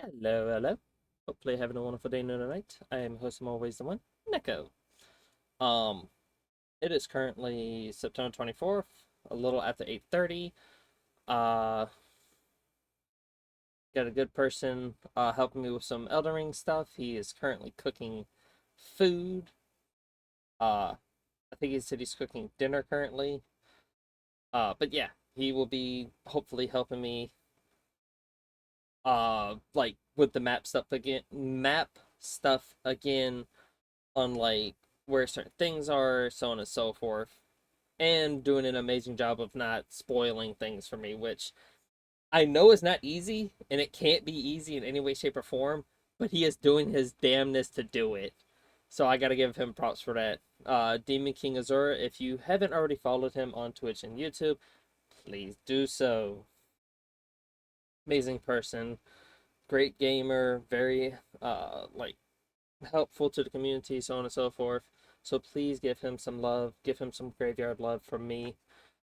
Hello, hello. Hopefully you're having a wonderful day, noon, or night. I am host, I'm always the one, Neko. Um, it is currently September 24th, a little after 8:30. Uh, got a good person helping me with some Elden Ring stuff. He is currently cooking food. Uh, I think he said he's cooking dinner currently. But yeah, he will be hopefully helping me like with the map stuff again on like where certain things are, so on and so forth, and doing an amazing job of not spoiling things for me, which I know is not easy, and it can't be easy in any way, shape, or form, but he is doing his damnness to do it. So I gotta give him props for that. Demon King Azura, if you haven't already followed him on Twitch and YouTube, please do so. Amazing person, great gamer, very like helpful to the community, so on and so forth. So please give him some love, give him some graveyard love from me.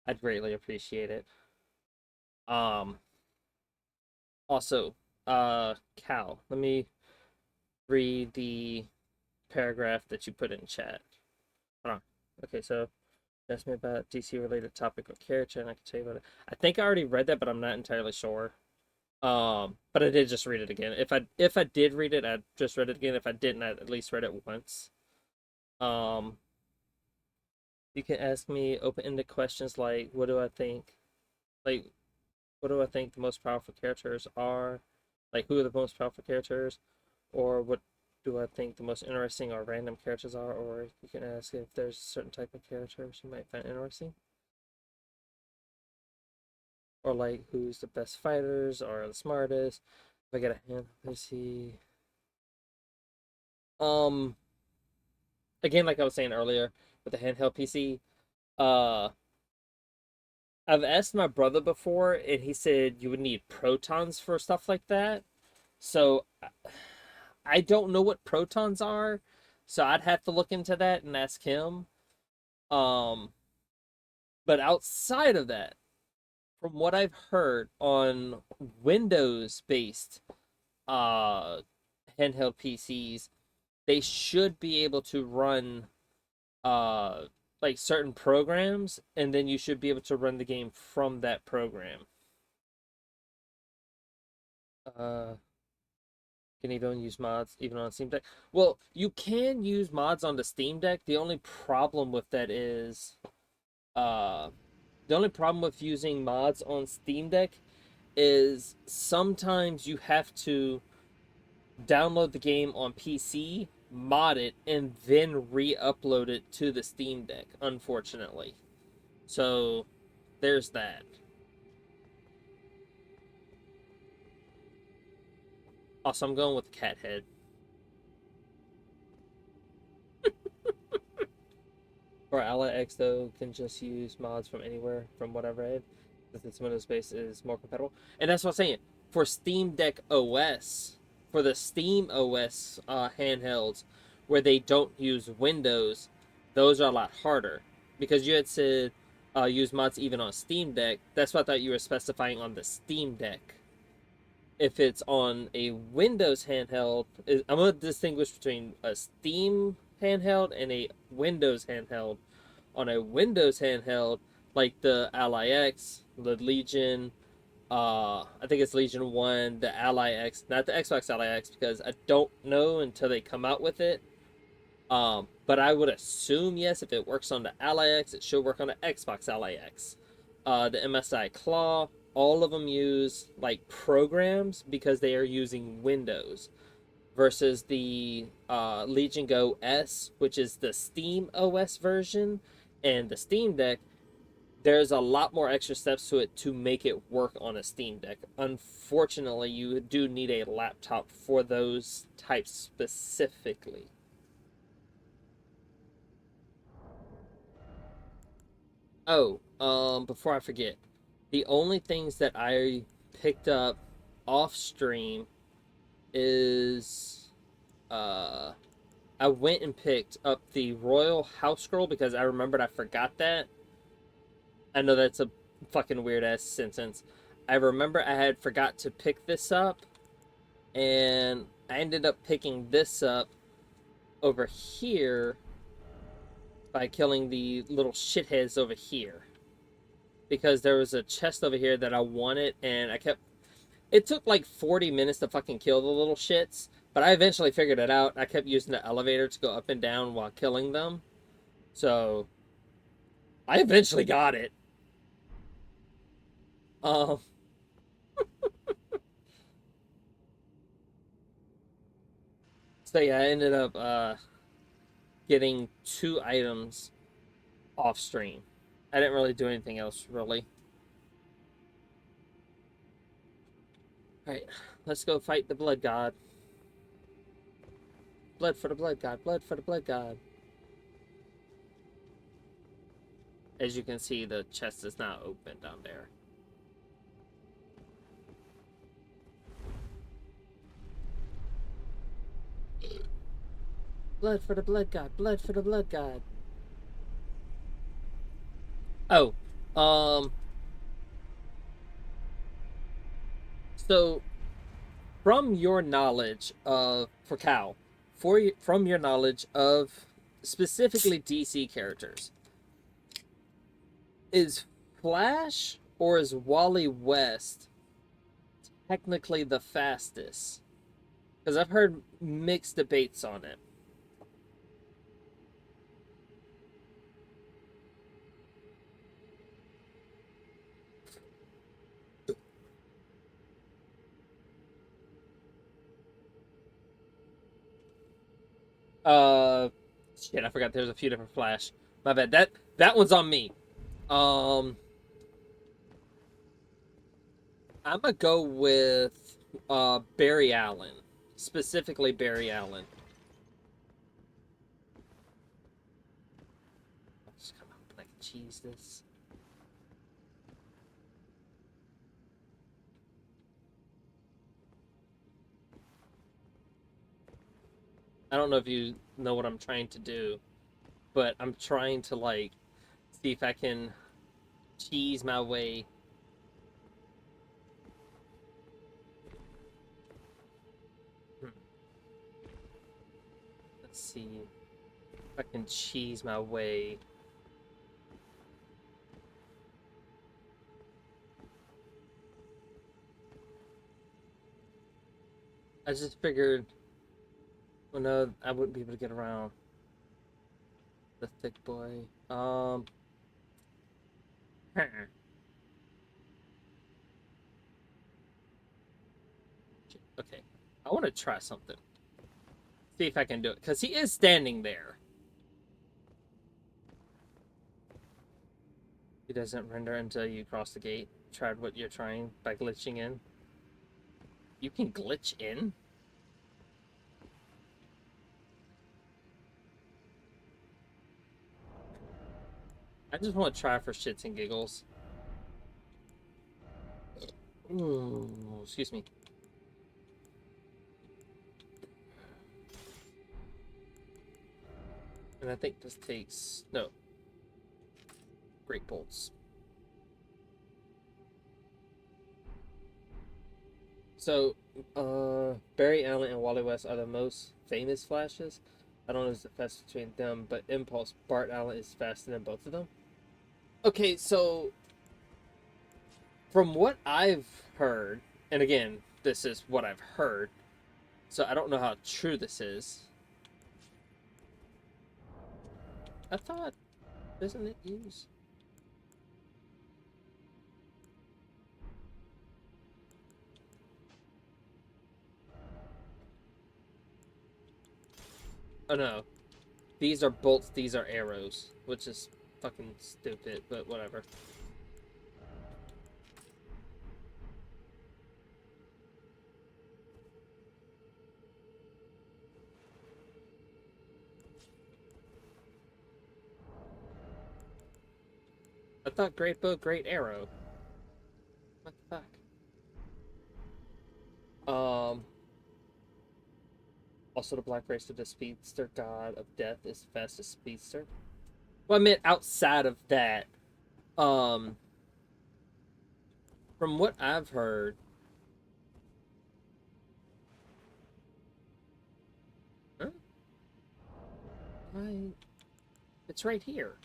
I'd greatly appreciate it. Um, Also, Cal, let me read the paragraph that you put in chat. Hold on. Okay, so ask me about DC related topic or character, and I can tell you about it. I think I already read that, but I'm not entirely sure. But I did just read it again. If I did read it, I just read it again. If I didn't, I at least read it once. Um, you can ask me open-ended questions like, "What do I think?" Like, "What do I think the most powerful characters are?" Like, "Who are the most powerful characters?" Or "What do I think the most interesting or random characters are?" Or you can ask if there's a certain type of characters you might find interesting. Or like, "Who's the best fighters or the smartest?" If I get a hand, let's see. Um, Again, like I was saying earlier with the handheld PC, uh, I've asked my brother before, and he said you would need protons for stuff like that. So I don't know what protons are, so I'd have to look into that and ask him. Um, but outside of that, from what I've heard on Windows-based uh handheld PCs, they should be able to run uh like certain programs, and then you should be able to run the game from that program. Uh can even use mods even on Steam Deck. Well, you can use mods on the Steam Deck. The only problem with that is uh the only problem with using mods on Steam Deck is sometimes you have to download the game on PC, mod it, and then re-upload it to the Steam Deck, unfortunately. So there's that. Also, I'm going with cat head. For Ally X though, can just use mods from anywhere, from what I've read. Since its Windows based is more compatible. And that's what I'm saying. For Steam Deck OS, for the Steam OS handhelds, where they don't use Windows, those are a lot harder. Because you had said use mods even on Steam Deck. That's what I thought you were specifying on the Steam Deck. If it's on a Windows handheld, I'm going to distinguish between a Steam handheld and a Windows handheld. On a Windows handheld, like the Ally X, the Legion, I think it's Legion 1, the Ally X, not the Xbox Ally X, because I don't know until they come out with it. But I would assume yes, if it works on the Ally X, it should work on the Xbox Ally X. The MSI Claw, all of them use like programs because they are using Windows versus the Legion Go S, which is the Steam OS version, and the Steam Deck. There's a lot more extra steps to it to make it work on a Steam Deck. Unfortunately, you do need a laptop for those types specifically. Oh, before I forget, the only things that I picked up off stream is uh I went and picked up the Royal House Scroll because I remembered I forgot that. I know that's a fucking weird ass sentence. I remember I had forgot to pick this up. And I ended up picking this up over here by killing the little shitheads over here. Because there was a chest over here that I wanted, and I kept... It took like 40 minutes to fucking kill the little shits, but I eventually figured it out. I kept using the elevator to go up and down while killing them. So, I eventually got it. Um, so yeah, I ended up getting 2 items off stream. I didn't really do anything else, really. Alright, let's go fight the blood god. Blood for the blood god, blood for the blood god. As you can see, the chest is not open down there. Blood for the blood god, blood for the blood god. Oh, um, so from your knowledge of for Cal, from your knowledge of specifically DC characters, is Flash or is Wally West technically the fastest? Because I've heard mixed debates on it. Uh, shit, I forgot there's a few different Flash. My bad. That one's on me. Um, I'm gonna go with Barry Allen, specifically Barry Allen. Just come up and I can cheese this. I don't know if you know what I'm trying to do, but I'm trying to like see if I can cheese my way. Let's see if I can cheese my way. I just figured, well, no, I wouldn't be able to get around the thick boy. Okay, I want to try something. See if I can do it, because he is standing there. He doesn't render until you cross the gate. Tried what you're trying by glitching in. You can glitch in? I just want to try for shits and giggles. Ooh, excuse me. And I think this takes... No. Great bolts. So, Barry Allen and Wally West are the most famous Flashes. I don't know if the fast between them, but Impulse, Bart Allen is faster than both of them. Okay, so from what I've heard, and again, this is what I've heard, so I don't know how true this is. I thought, doesn't it use? Oh no, these are bolts, these are arrows, which is fucking stupid, but whatever. I thought great bow, great arrow. What the fuck? Also the black race of the speedster god of death is fastest speedster. Well, I meant outside of that. Um, from what I've heard, I... It's right here.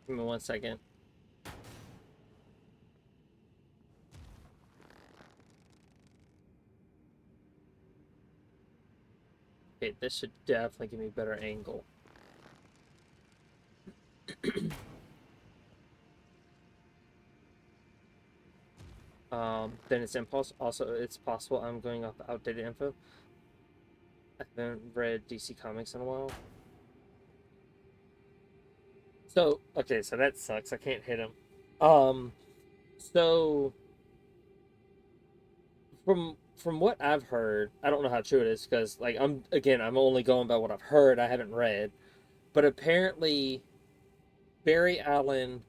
Give me 1 second. Okay, this should definitely give me a better angle. Then it's impulse. Also, it's possible I'm going off outdated info. I haven't read DC Comics in a while. So, okay, so that sucks. I can't hit him. Um, so from what I've heard, I don't know how true it is because like I'm only going by what I've heard. I haven't read, but apparently Barry Allen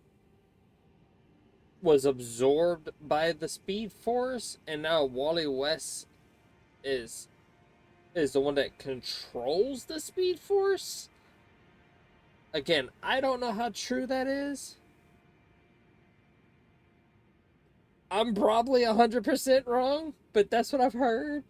was absorbed by the Speed Force, and now Wally West is is the one that controls the Speed Force. Again, I don't know how true that is. I'm probably 100% wrong, but that's what I've heard.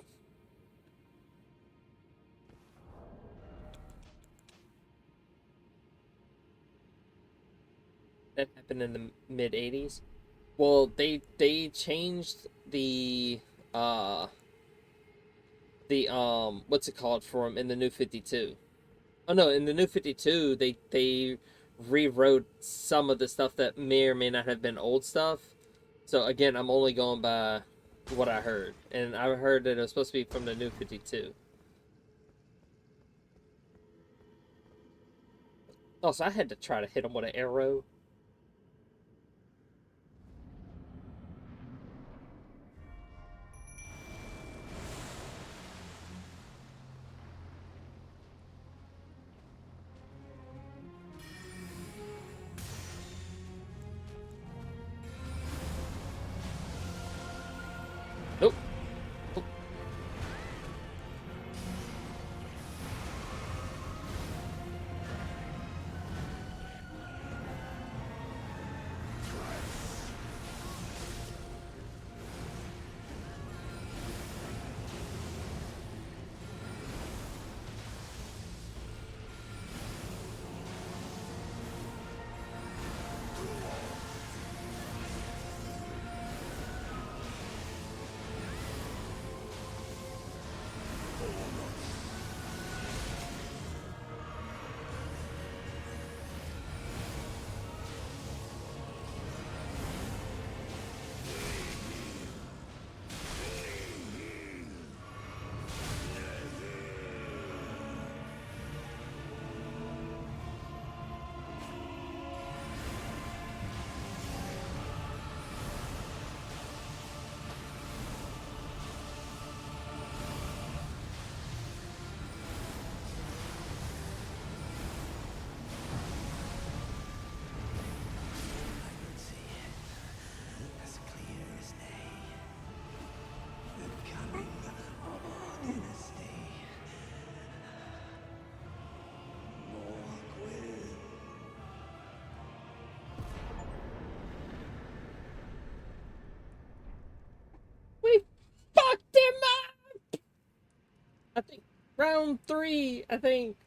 That happened in the mid 80s. Well, they changed uh the what's it called for him in the new 52. Oh no, in the new 52 they rewrote some of the stuff that may or may not have been old stuff. So again, I'm only going by what I heard, and I heard that it was supposed to be from the new 52. Also, I had to try to hit him with an arrow. Nope. Oh, we fucked him up. I think round three. I think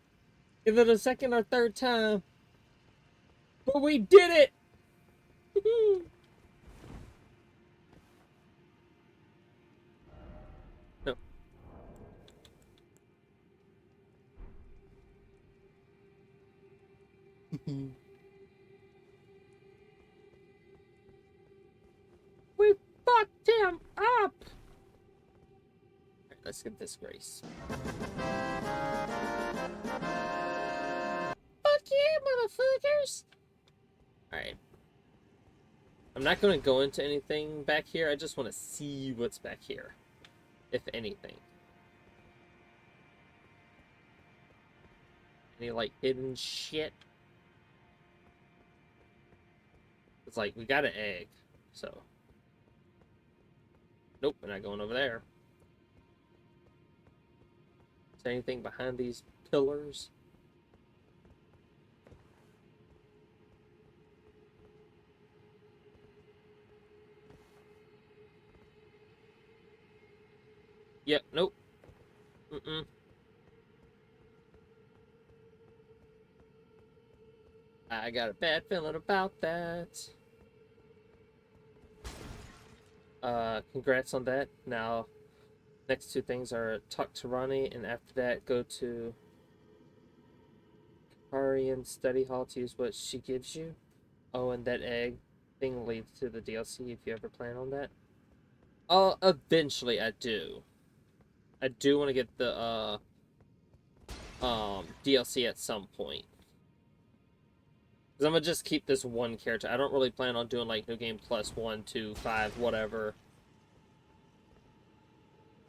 either the second or third time, but we did it. No. We fucked him up. Right, let's get this grace. Fuck yeah, motherfuckers. All right. I'm not going to go into anything back here. I just want to see what's back here, if anything. Any, like, hidden shit? It's like, we got an egg, so. Nope, we're not going over there. Is there anything behind these pillars? Yep, nope. Mm-mm. I got a bad feeling about that. Congrats on that. Now, next two things are talk to Ronnie, and after that, go to Arian study hall to use what she gives you. Oh, and that egg thing leads to the DLC if you ever plan on that. Eventually I do. I do want to get the DLC at some point. Because I'm gonna just keep this one character. I don't really plan on doing like New Game Plus 1, 2, 5, whatever.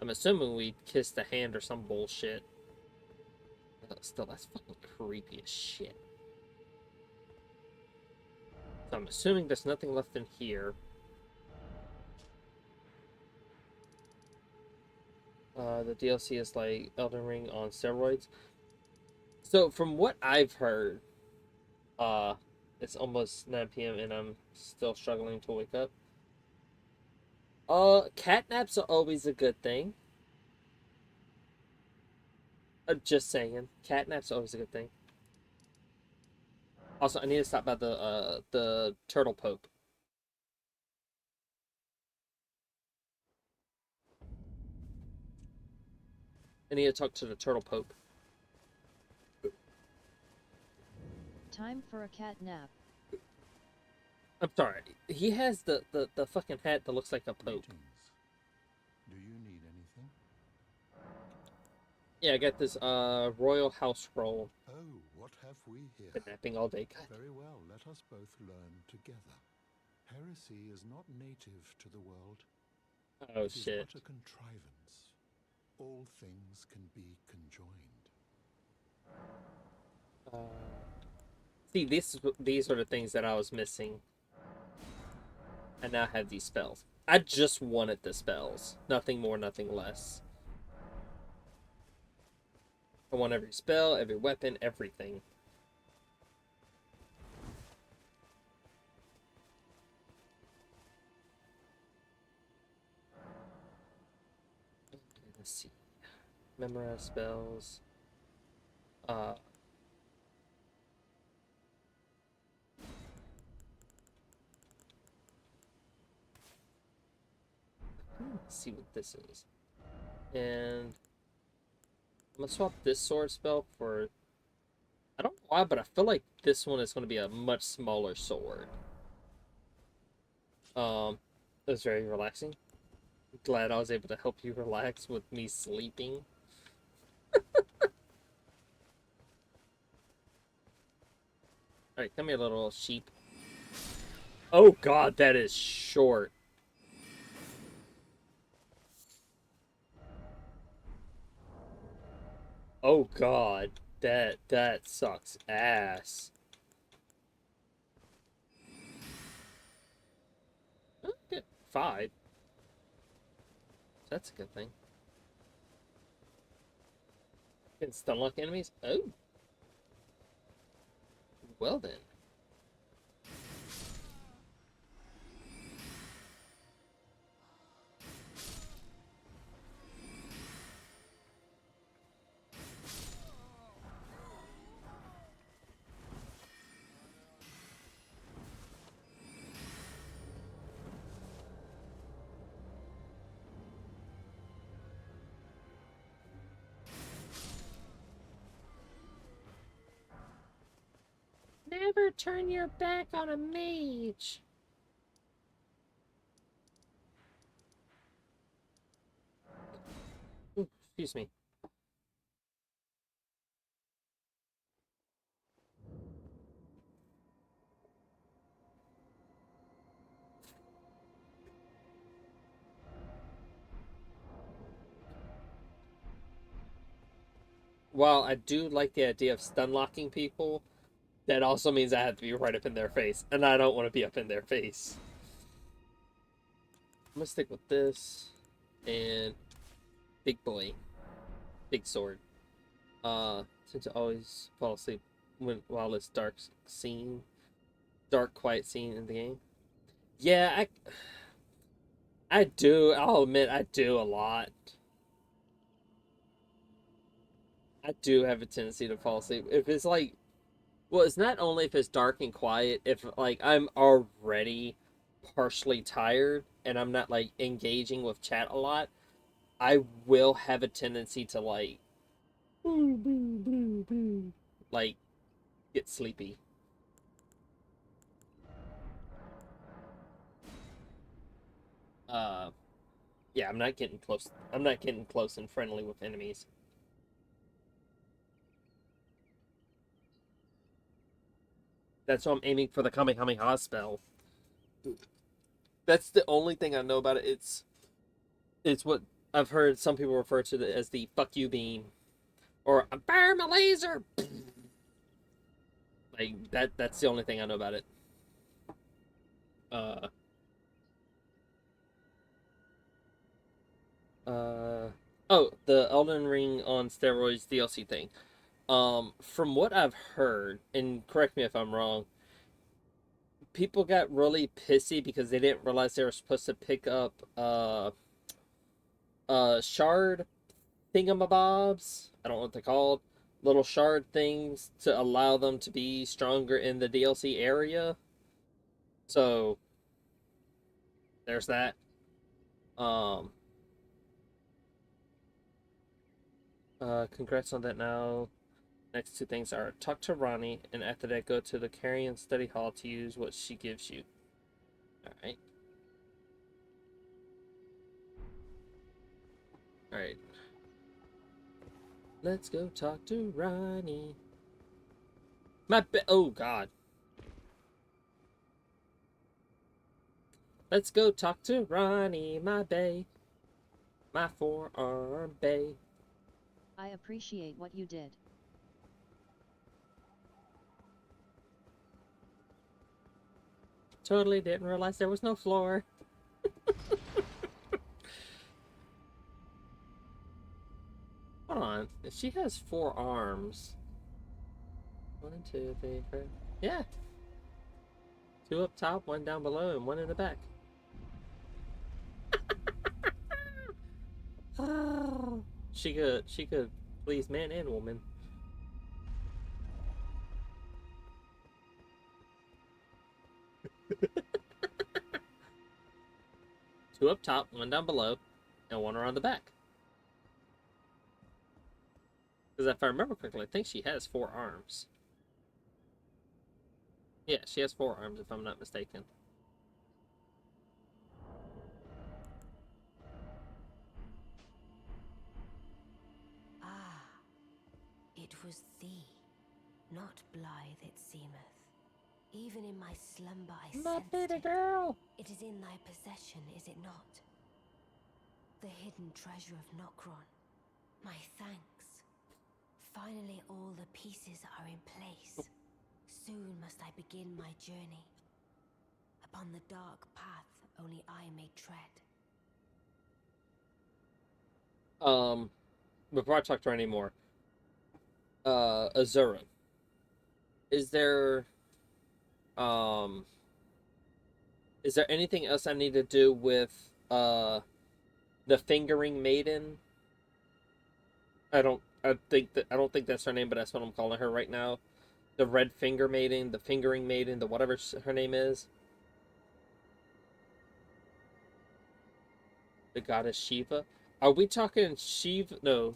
I'm assuming we kiss the hand or some bullshit. Still, that's fucking creepy as shit. So I'm assuming there's nothing left in here. The DLC is like Elden Ring on steroids. So from what I've heard, uh, it's almost 9 p.m. and I'm still struggling to wake up. Cat naps are always a good thing. Just saying, cat naps are always a good thing. Also, I need to stop by the turtle pope. I need to talk to the turtle pope. Time for a cat nap. I'm sorry. He has the fucking hat that looks like a pope. Greetings. Do you need anything? Yeah, I got this royal house scroll. Oh, what have we here? Been napping all day. God. Very well, let us both learn together. Heresy is not native to the world. Oh It is shit. but a contrivance. All things can be conjoined. See, these are the things that I was missing. I now have these spells. I just wanted the spells. Nothing more, nothing less. I want every spell, every weapon, everything. Let's see. Memorize spells. Uh, let's see what this is. And I'm gonna swap this sword spell for. I don't know why, but I feel like this one is going to be a much smaller sword. It was very relaxing. Glad I was able to help you relax with me sleeping. Alright, come here, little sheep. Oh god, that is short. Oh god, that sucks ass. Okay, 5. That's a good thing. Can stun lock enemies? Oh. Well then. Never turn your back on a mage. Ooh, excuse me. while I do like the idea of stun locking people, that also means I have to be right up in their face, and I don't want to be up in their face. I'm gonna stick with this and big boy, big sword. Since I always fall asleep while it's dark quiet scene in the game. Yeah, I do. I'll admit I do a lot. I do have a tendency to fall asleep if it's like, well, it's not only if it's dark and quiet. If like I'm already partially tired and I'm not like engaging with chat a lot, I will have a tendency to like get sleepy. Uh, yeah, I'm not getting close. I'm not getting close and friendly with enemies. That's why I'm aiming for the Kamehameha spell. That's the only thing I know about it. It's what I've heard some people refer to it as the "fuck you" beam, or "I fire my laser." Like that. That's the only thing I know about it. Uh, uh. Oh, the Elden Ring on steroids DLC thing. From what I've heard, and correct me if I'm wrong, people got really pissy because they didn't realize they were supposed to pick up shard thingamabobs. I don't know what they're called. Little shard things to allow them to be stronger in the DLC area. So there's that. Um Congrats on that now. Next two things are talk to Ronnie and after that go to the Carrion study hall to use what she gives you. Alright. Alright. Let's go talk to Ronnie. Oh god. Let's go talk to Ronnie, my bae. My forearm bae. I appreciate what you did. Totally didn't realize there was no floor. Hold on. She has 4 arms. 1, 2, 3, 4. Yeah. 2 up top, 1 down below, and 1 in the back. She could please man and woman. Two up top, 1 down below, and 1 around the back. Because if I remember correctly, I think she has 4 arms. Yeah, she has 4 arms if I'm not mistaken. Ah, it was thee, not blithe it seemeth. Even in my slumber I My sensed baby it. girl! It is in thy possession, is it not? The hidden treasure of Nokron. My thanks. Finally all the pieces are in place. Soon must I begin my journey. Upon the dark path only I may tread. Before I talk to her anymore, Azura. Is there um is there anything else I need to do with the fingering maiden? I don't think that's her name, but that's what I'm calling her right now. The red finger maiden, the fingering maiden, the whatever her name is. The goddess Shiva. Are we talking Shiva? No.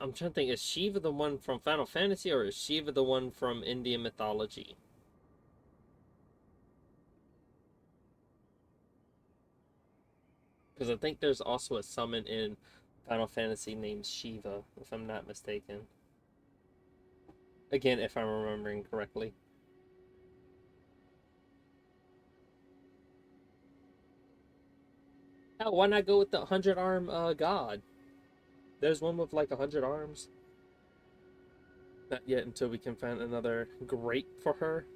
I'm trying to think. Is Shiva the one from Final Fantasy or is Shiva the one from Indian mythology? Because I think there's also a summon in Final Fantasy named Shiva, if I'm not mistaken. Again, if I'm remembering correctly. Hell, why not go with the 100 arm god? There's one with like 100 arms. Not yet until we can find another grate for her.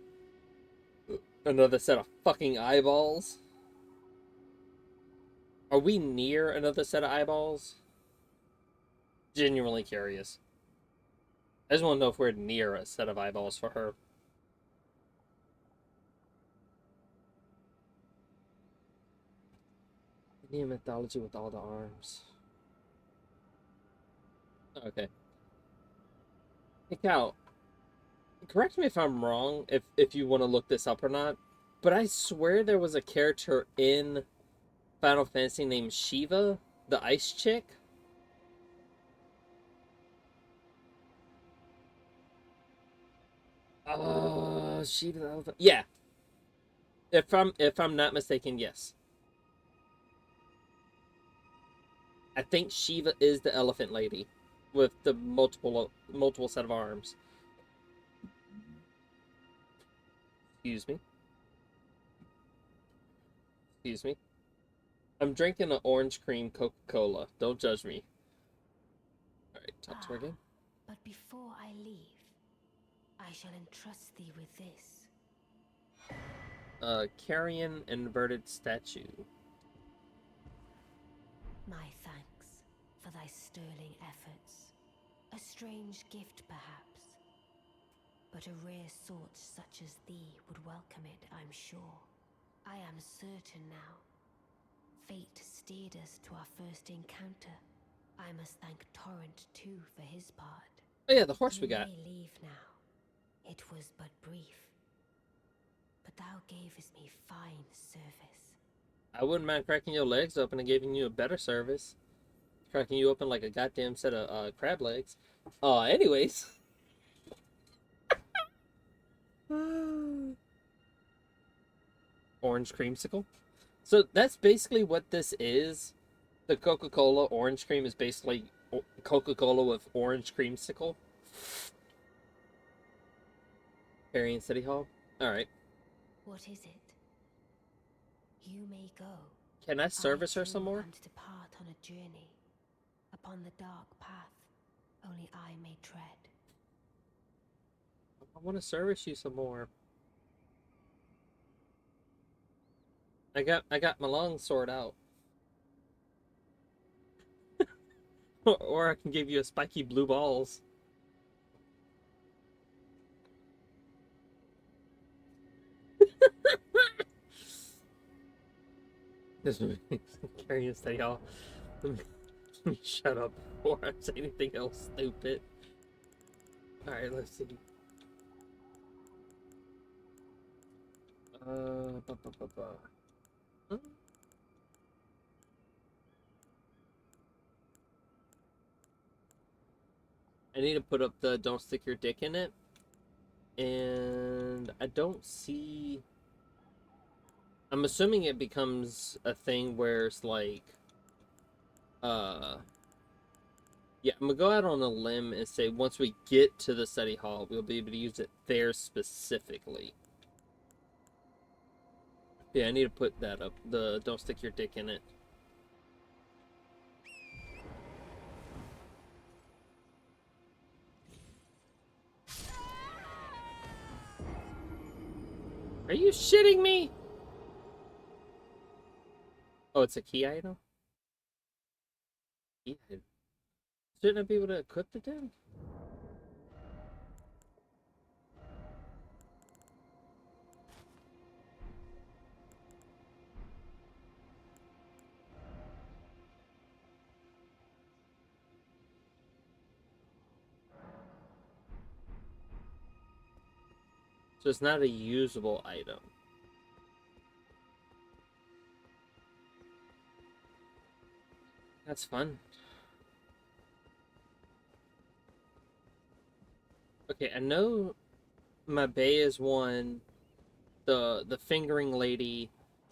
Another set of fucking eyeballs. Are we near another set of eyeballs? Genuinely curious. I just want to know if we're near a set of eyeballs for her. Indian mythology with all the arms. Okay. Hey, Cal, correct me if I'm wrong, if you want to look this up or not, but I swear there was a character in Final Fantasy named Shiva, the ice chick. Oh, Shiva the elephant. Yeah, if I'm not mistaken, yes. I think Shiva is the elephant lady with the multiple set of arms. Excuse me. Excuse me. I'm drinking an orange cream Coca-Cola. Don't judge me. All right, talk to her again. But before I leave, I shall entrust thee with this. Carrion inverted statue. My thanks for thy sterling efforts. A strange gift, perhaps, but a rare sort such as thee would welcome it, I'm sure. I am certain now. Fate steered us to our first encounter. I must thank Torrent too for his part. Oh yeah, the horse we You got. may leave now. It was but brief, but thou gavest me fine service. I wouldn't mind cracking your legs open and giving you a better service. Cracking you open like a goddamn set of crab legs. Anyways. Orange creamsicle. So that's basically what this is. The Coca-Cola orange cream is basically Coca-Cola with orange creamsicle. Arian City Hall. Alright. What is it? You may go. Can I service her some more? I to depart on a journey, upon the dark path only I may tread. I want to service you some more. I got my lungs sorted out. Or I can give you a spiky blue balls. This movie carrying stay y'all. Let me shut up before I say anything else stupid. Alright, let's see. Ba, ba, ba, ba. Huh? I need to put up the don't stick your dick in it. And I don't see... I'm assuming it becomes a thing where it's like... Yeah, I'm gonna go out on a limb and say once we get to the study hall, we'll be able to use it there specifically. Yeah, I need to put that up. The don't stick your dick in it. Are you shitting me? Oh, it's a key item? Key item. Shouldn't I be able to equip it then? So it's not a usable item. That's fun. Okay, I know my bae is one. The fingering lady,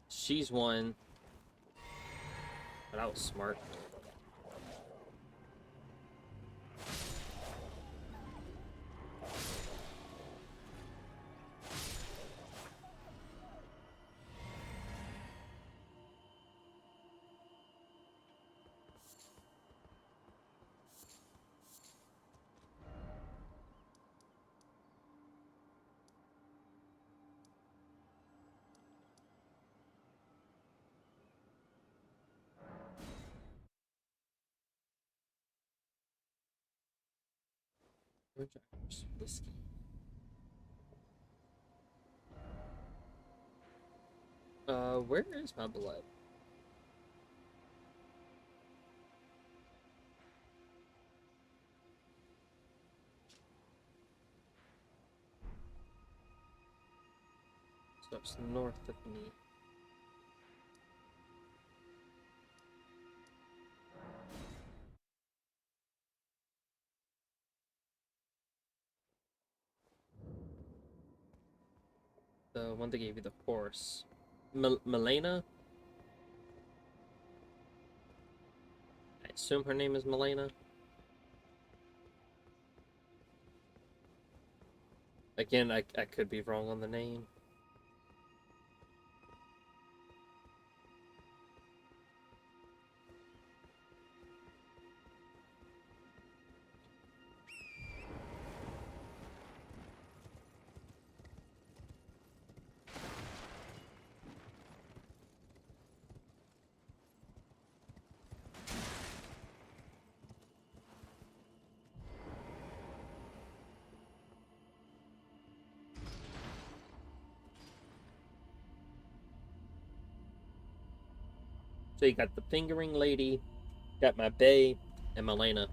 she's one. But I was smart. Screwdrivers, whiskey. Where is my blood? So it's north of me. The one that gave you the horse. Milena? I assume her name is Milena. Again, I could be wrong on the name. So you got the fingering lady, got my bae, and Milena.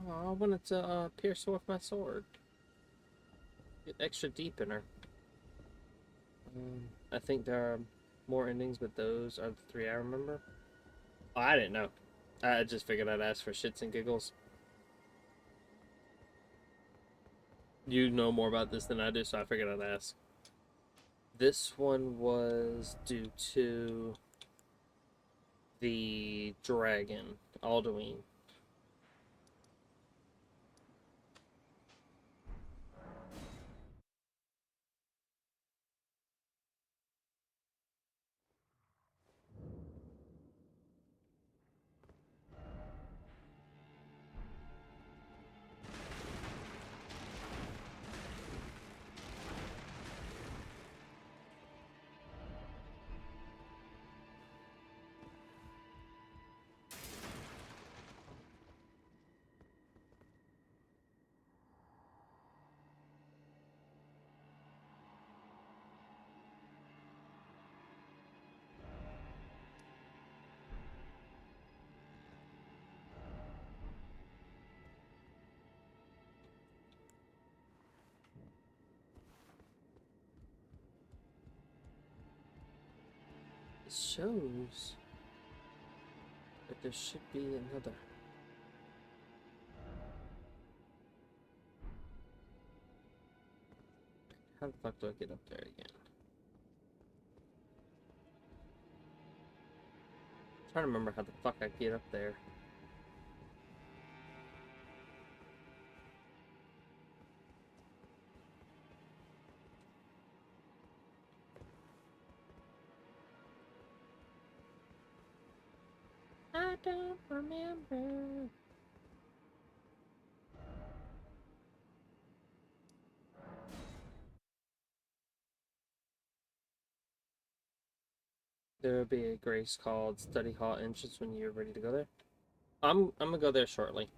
Oh, I wanted to pierce her with my sword. Get extra deep in her. I think there are more endings, but those are the three I remember. Oh, I didn't know. I just figured I'd ask for shits and giggles. You know more about this than I do, so I figured I'd ask. This one was due to the dragon, Alduin. It shows that there should be another. How the fuck do I get up there again? I'm trying to remember how the fuck I get up there. I don't remember. There will be a grace called Study Hall Entrance when you're ready to go there. I'm gonna go there shortly.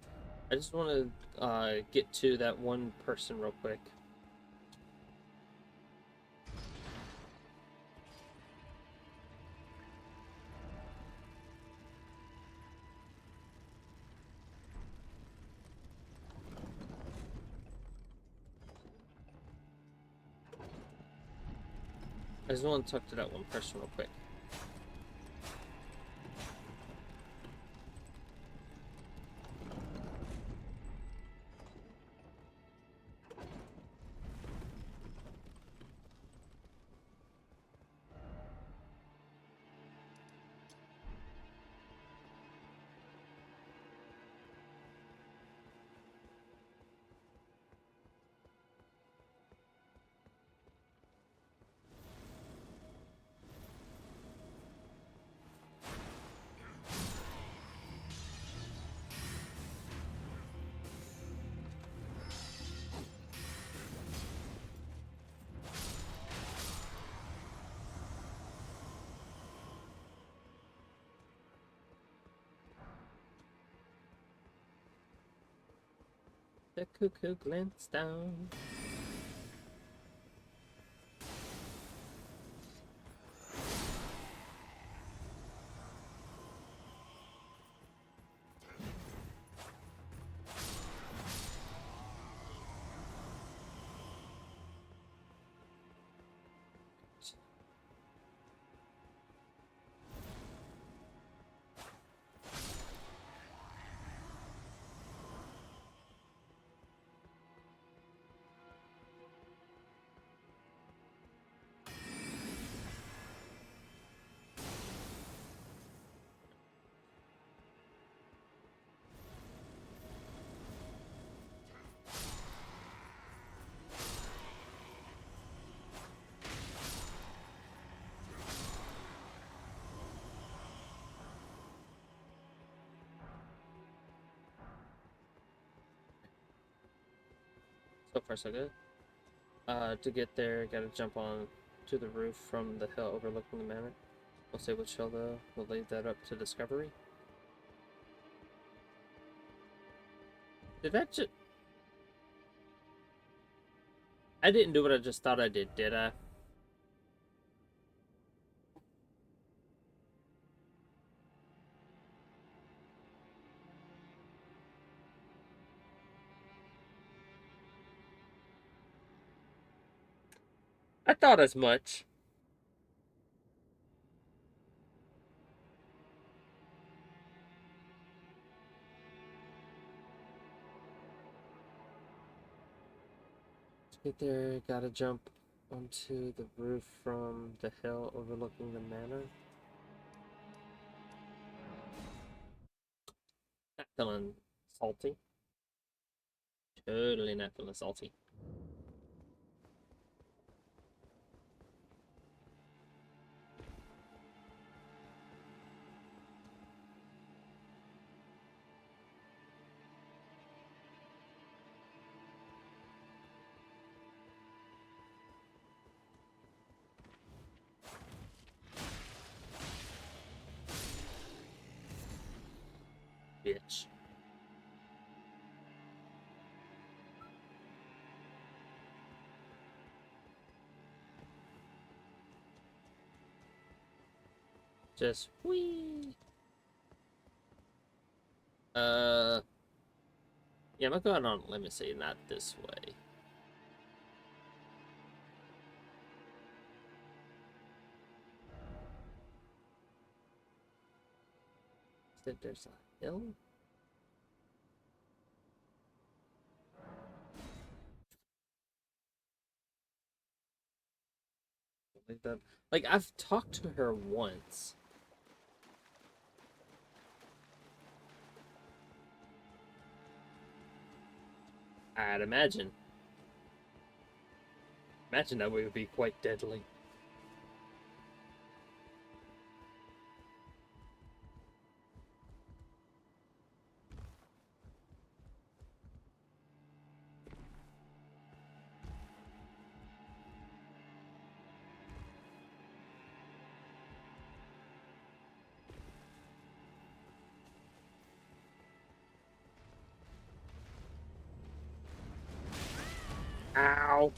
I just want to get to that one person real quick. I just want to talk to that one person real quick. the cuckoo glanced down. So far, so good. To get there, gotta jump on to the roof from the hill overlooking the manor. We'll say which hill though. We'll leave that up to discovery. Did that just... I didn't do what I just thought I did I? I thought as much. To get there, gotta jump onto the roof from the hill overlooking the manor. Not feeling salty. Totally not feeling salty. Bitch. Just whee. Yeah, I'm going on. Let me say not this way. Said there's a hill. Like that. Like I've talked to her once. I'd imagine. Imagine that would be quite deadly. Ow.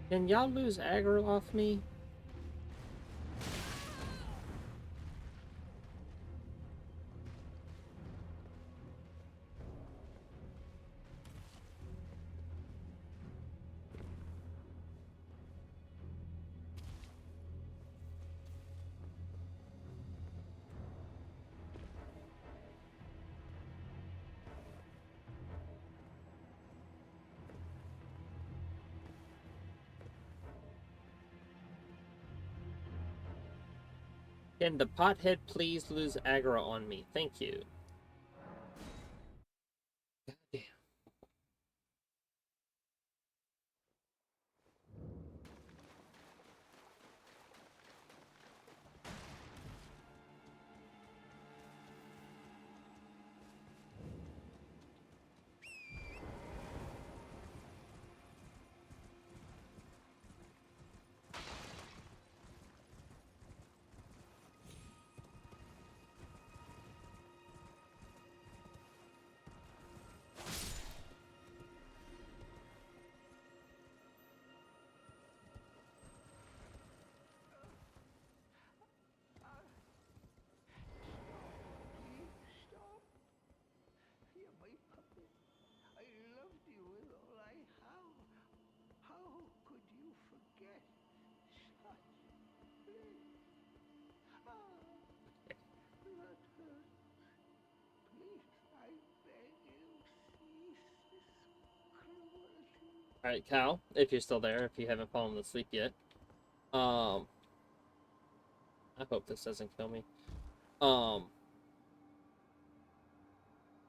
Can y'all lose aggro off me? Can the pothead please lose aggro on me? Thank you. God damn. Alright, Cal, if you're still there, if you haven't fallen asleep yet. Um, I hope this doesn't kill me. Um,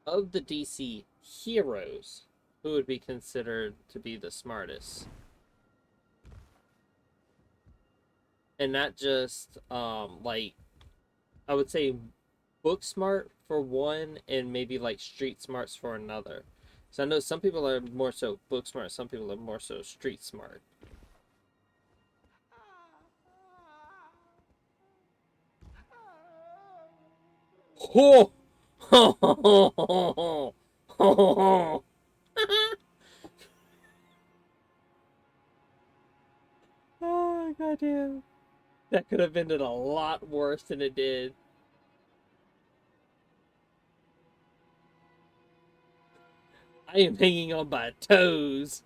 of the DC heroes, who would be considered to be the smartest? And not just, like, I would say book smart for one, and maybe like street smarts for another. So I know some people are more so book smart, some people are more so street smart. Ho! Ho! Ho! Ho! Ho! Ho! Oh, goddamn. That could have ended a lot worse than it did. I am hanging on by toes.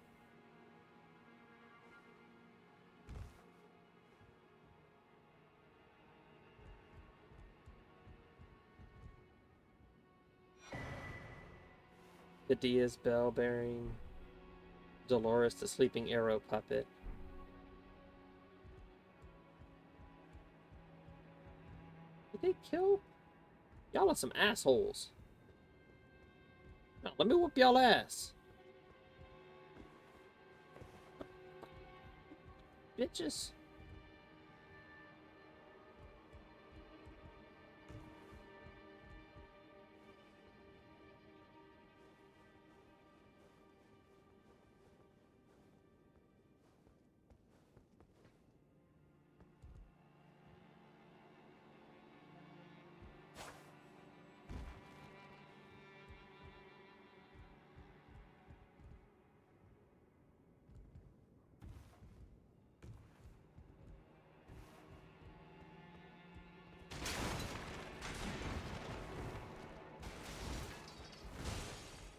The Diaz bell bearing. Dolores the sleeping arrow puppet. Did they kill? Y'all are some assholes. Now, let me whoop y'all ass. Bitches.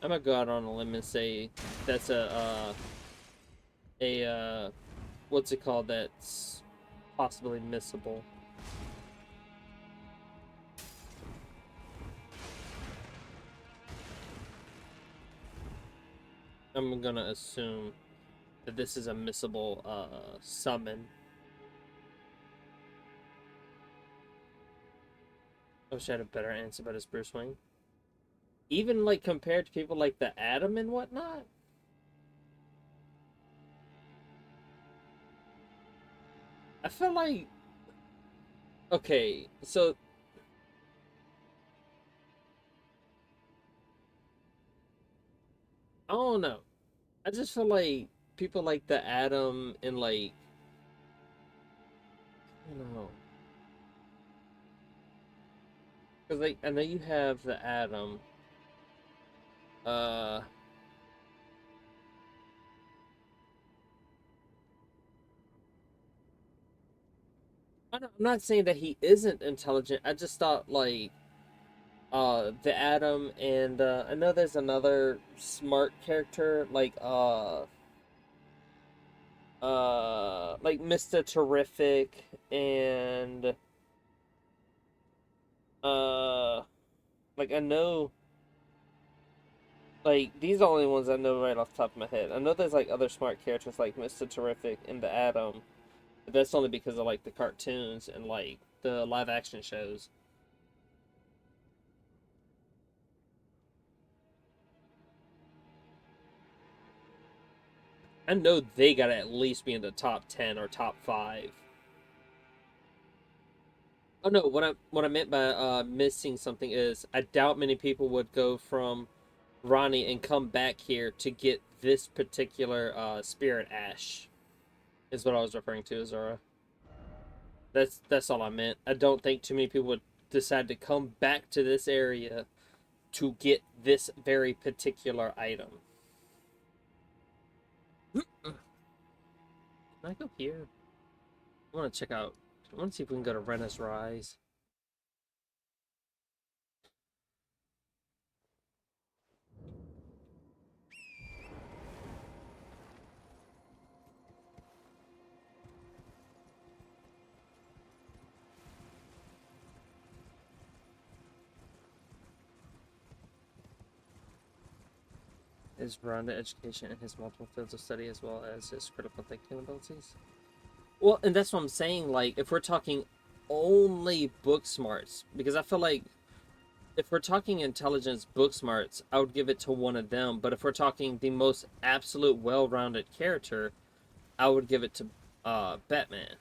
I'm gonna go out on a limb and say that's what's it called? That's possibly missable. I'm gonna assume that this is a missable summon. I wish I had a better answer about his Bruce Wayne. Even like compared to people like the Atom and whatnot. I feel like okay, so I don't know. I just feel like people like the Atom and like I don't know. Cause like I know you have the Atom. Uh I'm not saying that he isn't intelligent. I just thought like the Atom and I know there's another smart character like Mr. Terrific and uh like I know like these are the only ones I know right off the top of my head. I know there's like other smart characters like Mr. Terrific and the Atom, but that's only because of like the cartoons and like the live action shows. I know they gotta at least be in the top 10 or top 5. Oh no, what I meant by missing something is I doubt many people would go from Ronnie and come back here to get this particular spirit ash. Is what I was referring to, Zora. That's all I meant. I don't think too many people would decide to come back to this area to get this very particular item. Can I go here? I want to check out. I want to see if we can go to Rena's Rise. his rounded education and his multiple fields of study as well as his critical thinking abilities. Well, and that's what I'm saying, like, if we're talking only book smarts, because I feel like if we're talking intelligence book smarts, I would give it to one of them, but if we're talking the most absolute well-rounded character, I would give it to Batman.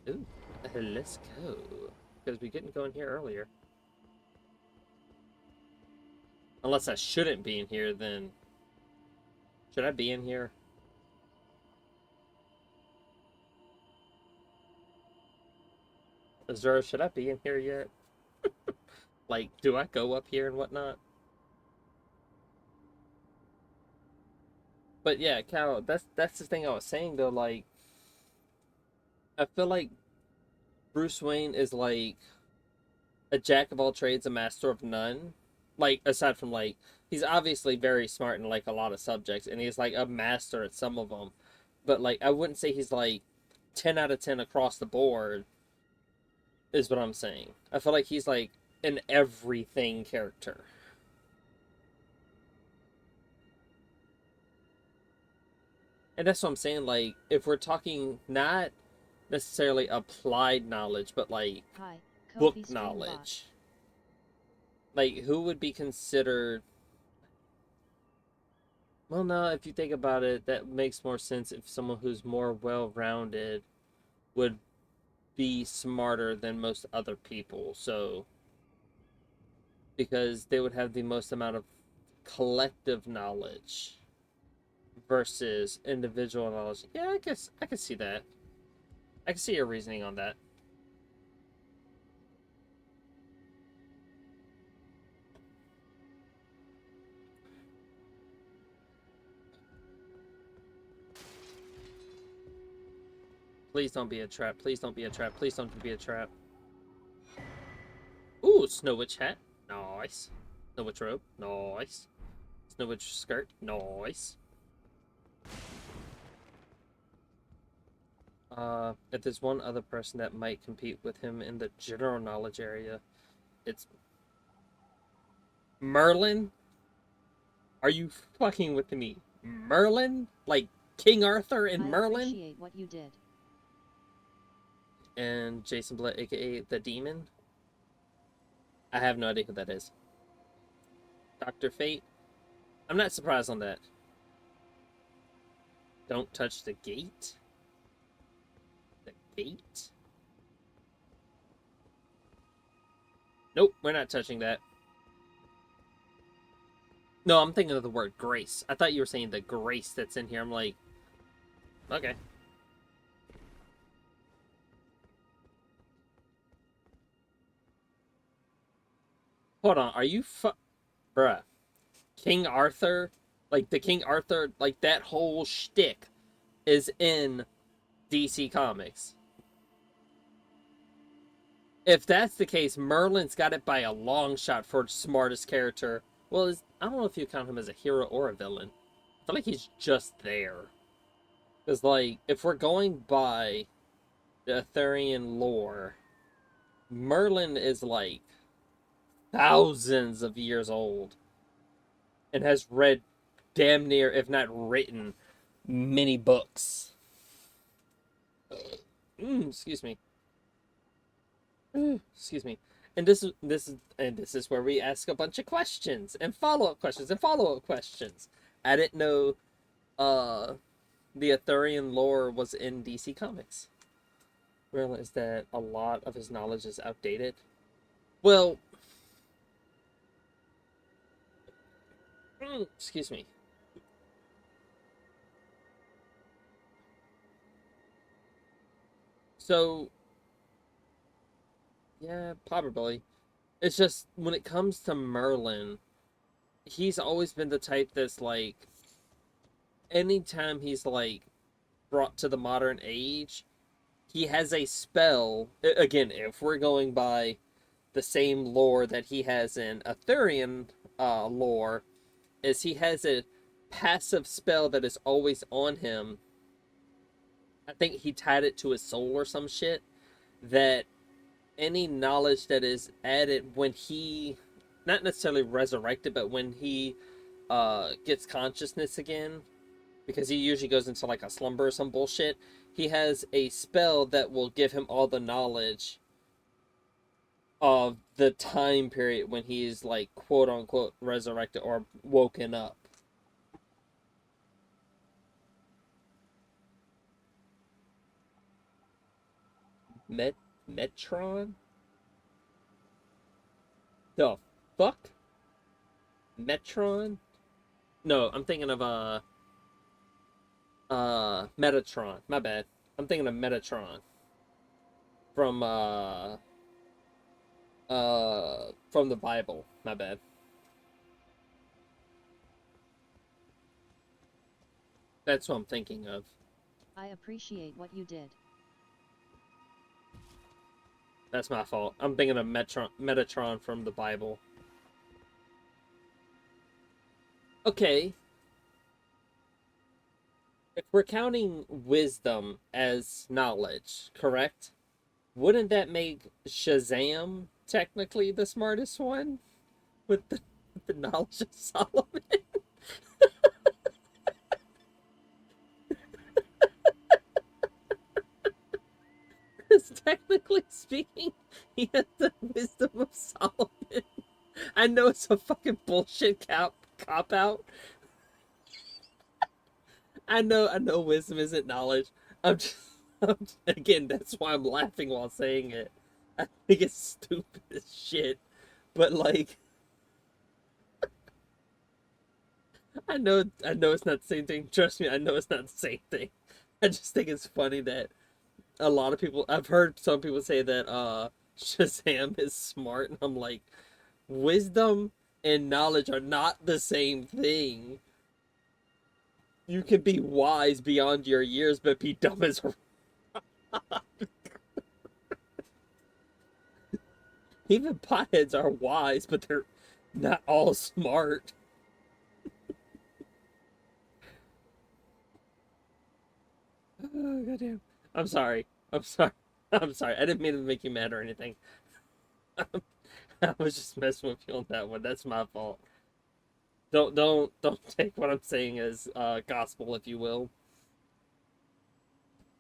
Ooh, let's go. Because we didn't go in here earlier. Unless I shouldn't be in here, then... Should I be in here? Azura, should I be in here yet? Like, do I go up here and whatnot? But yeah, Cal, that's the thing I was saying though, like... I feel like Bruce Wayne is like a jack of all trades, a master of none. Like, aside from like, he's obviously very smart in like a lot of subjects, and he's like a master at some of them. But like, I wouldn't say he's like 10 out of 10 across the board, is what I'm saying. I feel like he's like an everything character. And that's what I'm saying, like, if we're talking not necessarily applied knowledge, but like Hi, book Kofi knowledge. Like, who would be considered... Well, no, if you think about it, that makes more sense if someone who's more well-rounded would be smarter than most other people. So, because they would have the most amount of collective knowledge versus individual knowledge. Yeah, I guess I could see that. I can see your reasoning on that. Please don't be a trap. Please don't be a trap. Please don't be a trap. Ooh, Snow Witch hat. Nice. Snow Witch robe. Nice. Snow Witch skirt. Nice. If there's one other person that might compete with him in the general knowledge area, it's Merlin. Are you fucking with me? Merlin? Like King Arthur and Merlin? I appreciate what you did. And Jason Blood, aka the Demon. I have no idea who that is. Dr. Fate. I'm not surprised on that. Don't touch the gate. The gate? Nope, we're not touching that. No, I'm thinking of the word grace. I thought you were saying the grace that's in here. I'm like, okay. Hold on, are you Bruh. King Arthur? Like, the King Arthur, like, that whole shtick is in DC Comics. If that's the case, Merlin's got it by a long shot for smartest character. Well, I don't know if you count him as a hero or a villain. I feel like he's just there. Because, like, if we're going by the Arthurian lore, Merlin is, like, thousands of years old. And has read damn near, if not written, many books. Excuse me. Excuse me. And this is where we ask a bunch of questions and follow-up questions and follow-up questions. I didn't know the Arthurian lore was in DC Comics. Realize that a lot of his knowledge is outdated. Well, excuse me. So, yeah, probably. It's just, when it comes to Merlin, he's always been the type that's like, anytime he's like brought to the modern age, he has a spell. Again, if we're going by the same lore that he has in Arthurian lore, is he has a passive spell that is always on him. I think he tied it to his soul or some shit, that any knowledge that is added when he not necessarily resurrected, but when he gets consciousness again, because he usually goes into like a slumber or some bullshit, he has a spell that will give him all the knowledge of the time period when he's like quote unquote resurrected or woken up. Met Metron? The fuck? Metron? No, I'm thinking of Metatron. My bad. I'm thinking of Metatron from from the Bible. My bad. That's what I'm thinking of. I appreciate what you did. That's my fault. I'm thinking of Metatron from the Bible. Okay. If we're counting wisdom as knowledge, correct? Wouldn't that make Shazam technically the smartest one with the knowledge of Solomon? Because technically speaking, he has the wisdom of Solomon. I know it's a fucking bullshit cop out. I know wisdom isn't knowledge. Again, that's why I'm laughing while saying it. I think it's stupid as shit. But like, I know it's not the same thing. Trust me, I know it's not the same thing. I just think it's funny that a lot of people, I've heard some people say that Shazam is smart, and I'm like, wisdom and knowledge are not the same thing. You can be wise beyond your years, but be dumb as a even potheads are wise, but they're not all smart. Oh, goddamn. I'm sorry. I'm sorry. I'm sorry. I didn't mean to make you mad or anything. I was just messing with you on that one. That's my fault. Don't take what I'm saying as gospel, if you will.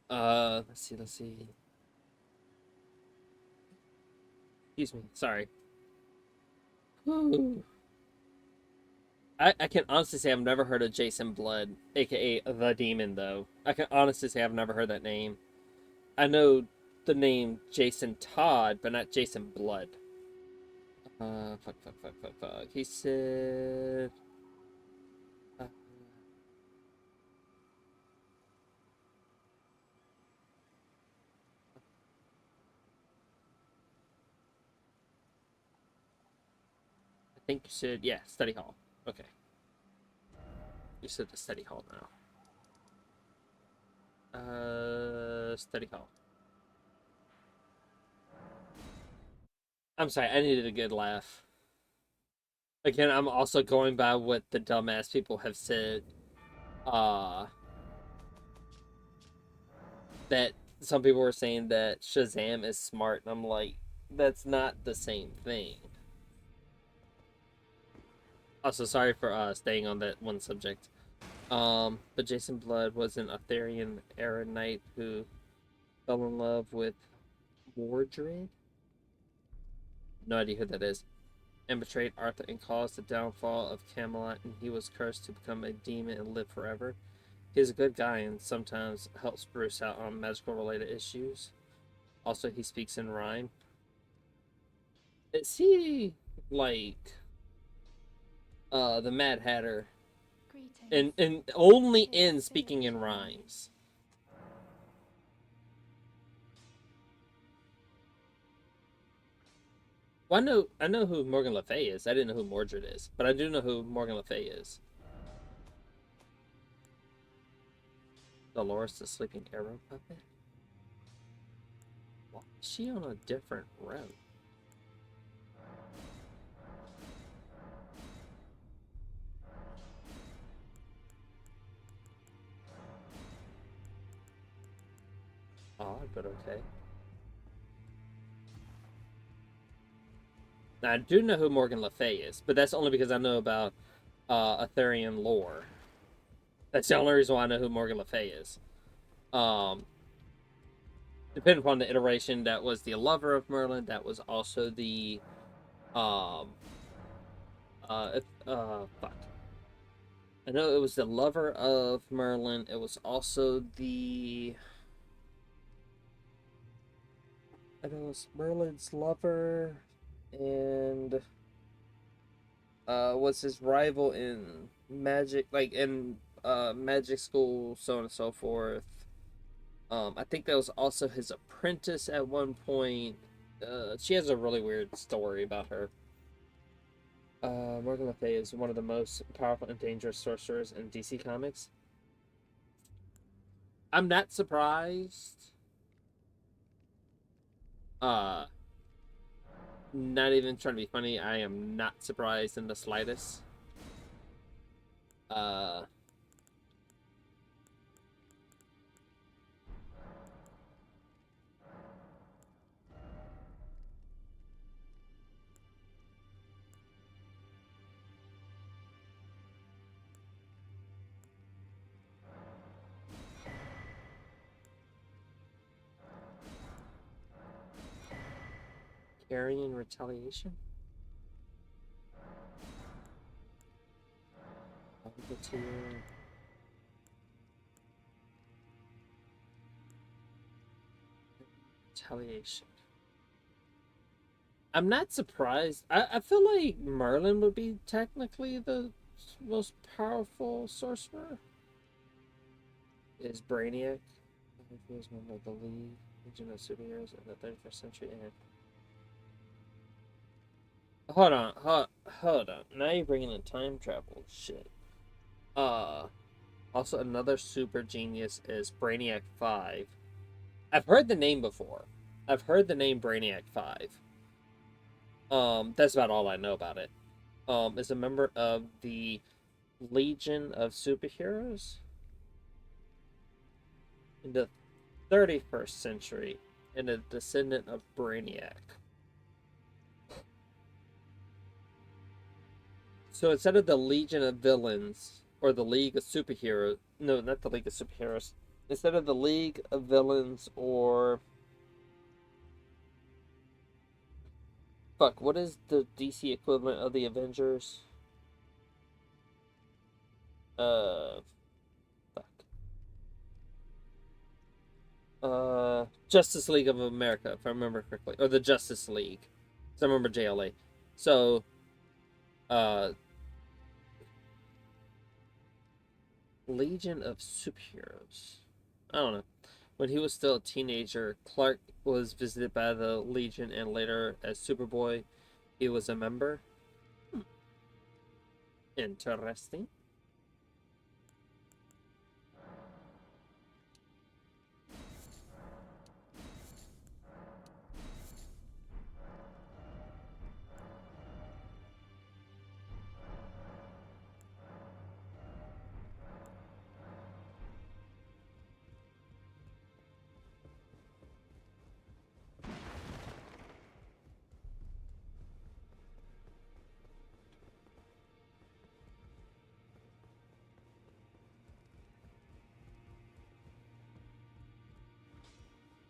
Let's see. Excuse me. Sorry. Whew. I can honestly say I've never heard of Jason Blood, aka the Demon, though. I can honestly say I've never heard that name. I know the name Jason Todd, but not Jason Blood. Fuck. He said. I think you said, yeah, study hall. Okay. You said the study hall now. Study hall. I'm sorry, I needed a good laugh. Again, I'm also going by what the dumbass people have said. Uh, that some people were saying that Shazam is smart, and I'm like, that's not the same thing. Also, sorry for staying on that one subject. But Jason Blood was an Arthurian era knight who fell in love with Mordred. No idea who that is. And betrayed Arthur and caused the downfall of Camelot, and he was cursed to become a demon and live forever. He's a good guy and sometimes helps Bruce out on magical related issues. Also, he speaks in rhyme. Is he like the Mad Hatter and only in speaking in rhymes? Well, I know who Morgan Le Fay is. I didn't know who Mordred is, but I do know who Morgan Le Fay is. Dolores the Sleeping Arrow puppet. Why is she on a different route? Odd, but okay. Now, I do know who Morgan Le Fay is, but that's only because I know about Arthurian lore. That's the only reason why I know who Morgan Le Fay is. Um, Depending upon the iteration, that was the lover of Merlin. That was also the um fuck. I know it was the lover of Merlin. It was also the I know it was Merlin's lover and was his rival in magic, like in magic school, so on and so forth. I think that was also his apprentice at one point. She has a really weird story about her. Morgan Le Fay is one of the most powerful and dangerous sorcerers in DC Comics. I'm not surprised. Uh, Not even trying to be funny. I am not surprised in the slightest. Uh, Carrion retaliation. Volunteer. Retaliation. I'm not surprised. I feel like Merlin would be technically the most powerful sorcerer. Is Brainiac. He was member of the League, Legion of Superheroes in the 31st century. And hold on. Now you're bringing in time travel shit. Uh, Also another super genius is Brainiac 5. I've heard the name before. I've heard the name Brainiac 5. That's about all I know about it. Is a member of the Legion of Superheroes in the 31st century and a descendant of Brainiac. So instead of the Legion of Villains or the League of Superheroes, no, not the League of Superheroes. Instead of the League of Villains or fuck, what is the DC equivalent of the Avengers? Uh, Fuck. Justice League of America, if I remember correctly, or the Justice League. So I remember JLA. So, uh, Legion of Superheroes. I don't know. When he was still a teenager, Clark was visited by the Legion, and later, as Superboy, he was a member. Interesting.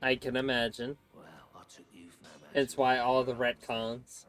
I can imagine. Well, I took you for no man. It's why all the retcons.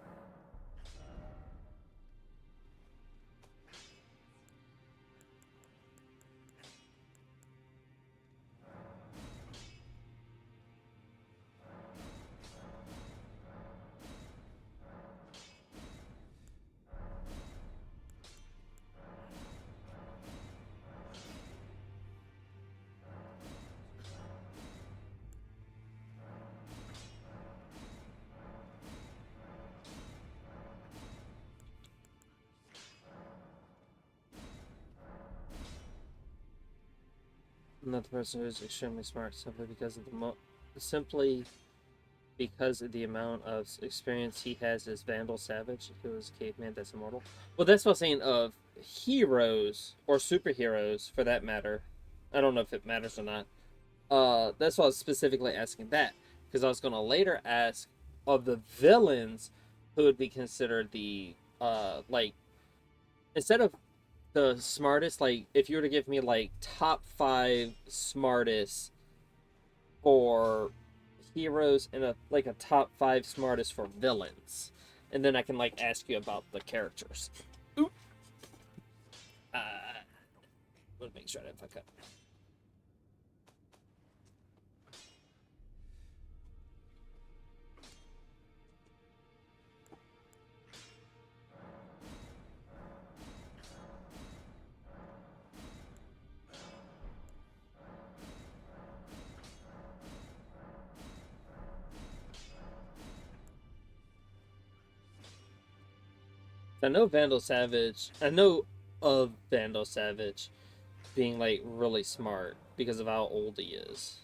Another person who's extremely smart simply because of the amount of experience he has as Vandal Savage, who is a caveman that's immortal. Well, that's what I'm saying of heroes or superheroes for that matter. I don't know if it matters or not. That's why I was specifically asking that because I was gonna later ask of the villains who would be considered the like, instead of the smartest, like if you were to give me like top 5 smartest for heroes and a top 5 smartest for villains, and then I can like ask you about the characters. Oop. Uh, let me make sure I didn't fuck up. I know Vandal Savage. I know of Vandal Savage being like really smart because of how old he is.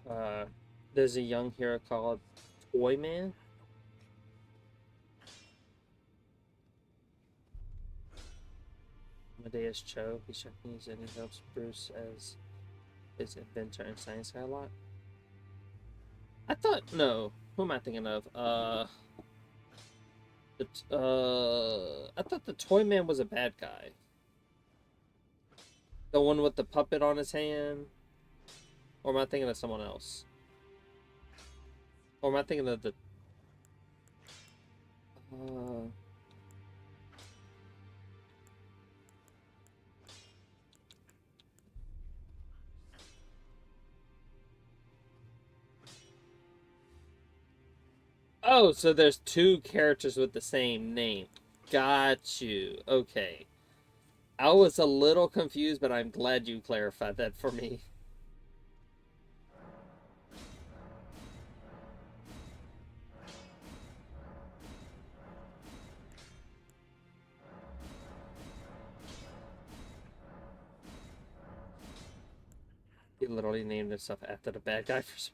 Uh, there's a young hero called Toy Man. Amadeus Cho. He's Japanese and he helps Bruce as his inventor and science guy a lot. I thought no. Who am I thinking of? I thought the Toy Man was a bad guy. The one with the puppet on his hand. Or am I thinking of someone else? Or am I thinking of the? Uh, Oh, so there's 2 characters with the same name. Got you. Okay. I was a little confused, but I'm glad you clarified that for me. He literally named himself after the bad guy for some...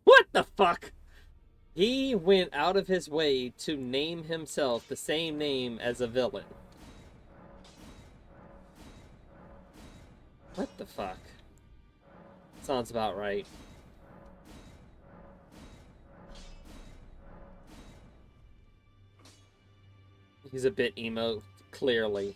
What the fuck? He went out of his way to name himself the same name as a villain. What the fuck? Sounds about right. He's a bit emo, clearly.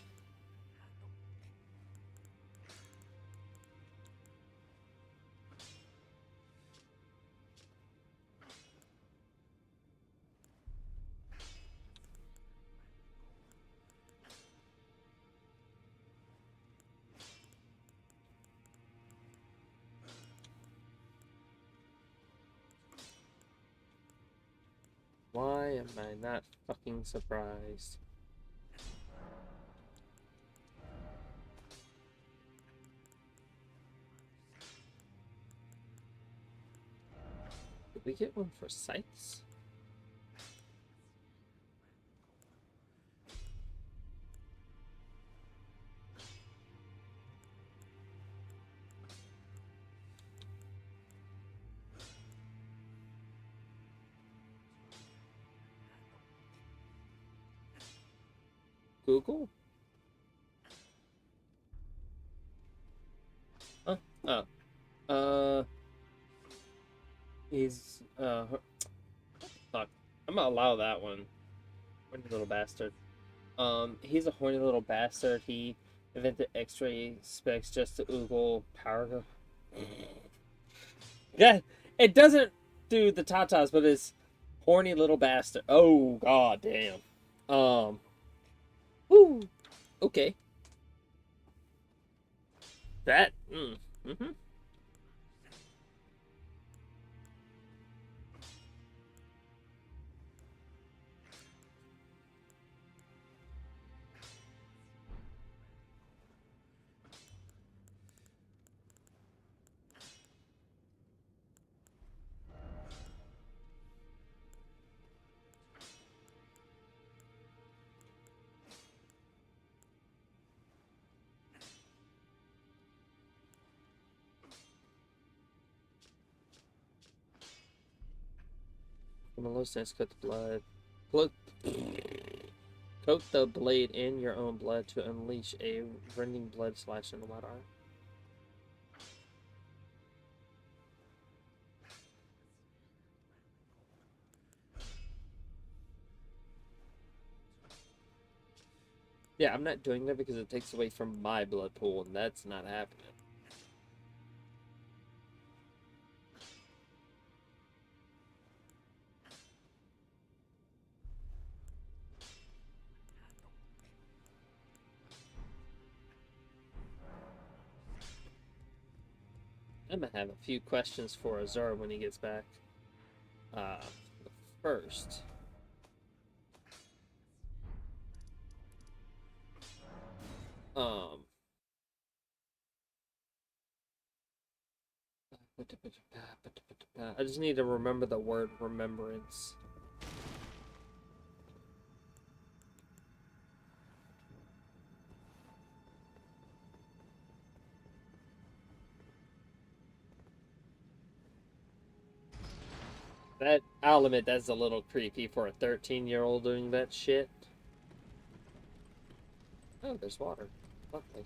Why am I not fucking surprised? Did we get one for Scythes? Google? Huh? Oh. Uh, he's, fuck. I'm gonna allow that one. Horny little bastard. He's a horny little bastard. He invented X-ray specs just to oogle power. Yeah, it doesn't do the tatas, but it's horny little bastard. Oh god damn. Woo. Okay. That. Mm-hmm. on low stance, coat the blood. Coat the blade in your own blood to unleash a rending blood slash in the wide arm. Yeah, I'm not doing that because it takes away from my blood pool, and that's not happening. I'm gonna have a few questions for Azar when he gets back. First, um, I just need to remember the word remembrance. That, I'll admit, that's a little creepy for a 13-year-old doing that shit. Oh, there's water. Lovely.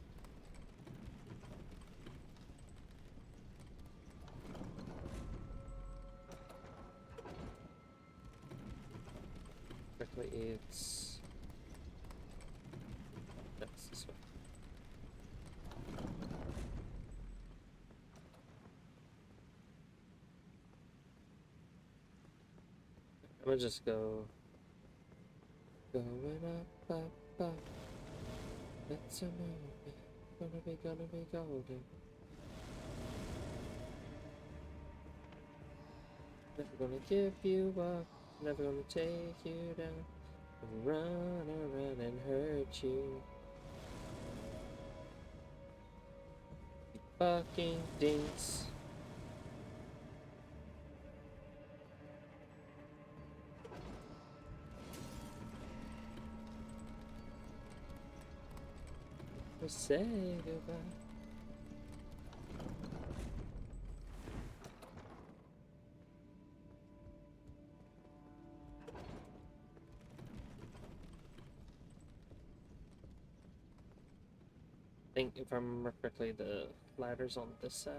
Quickly, it's... That's this way. I'm gonna just go... Going up, up, up. It's a moment. Gonna be golden. Never gonna give you up. Never gonna take you down. Run around and hurt you. You fucking dinks. We say goodbye. I think if I remember correctly, the ladder's on this side.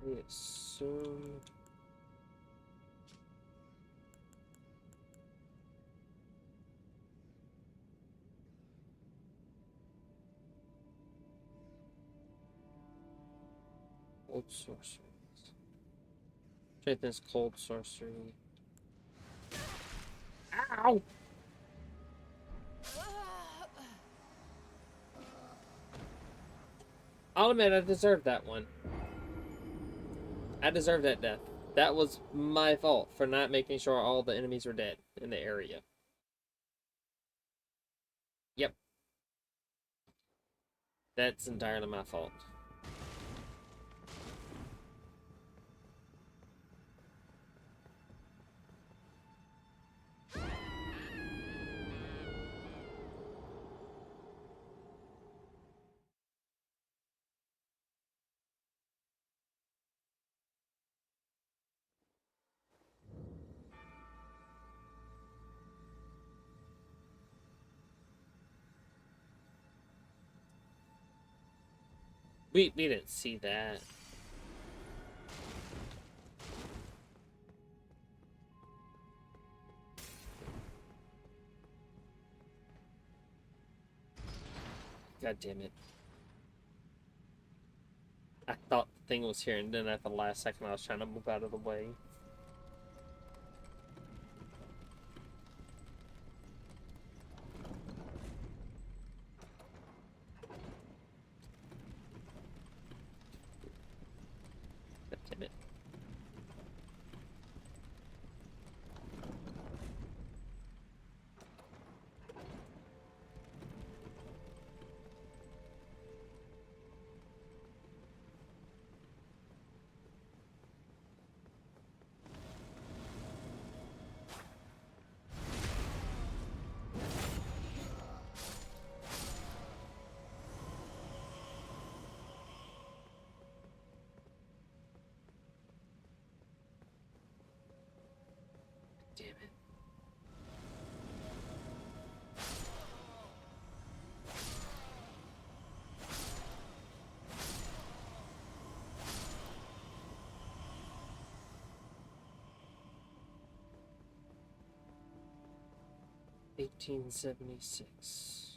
I assume... Cold sorcery. Strengthens cold sorcery. Ow! I'll admit I deserved that one. I deserved that death. That was my fault for not making sure all the enemies were dead in the area. Yep. That's entirely my fault. We didn't see that. God damn it. I thought the thing was here, and then at the last second I was trying to move out of the way. God damn it. Damn it. $18.76.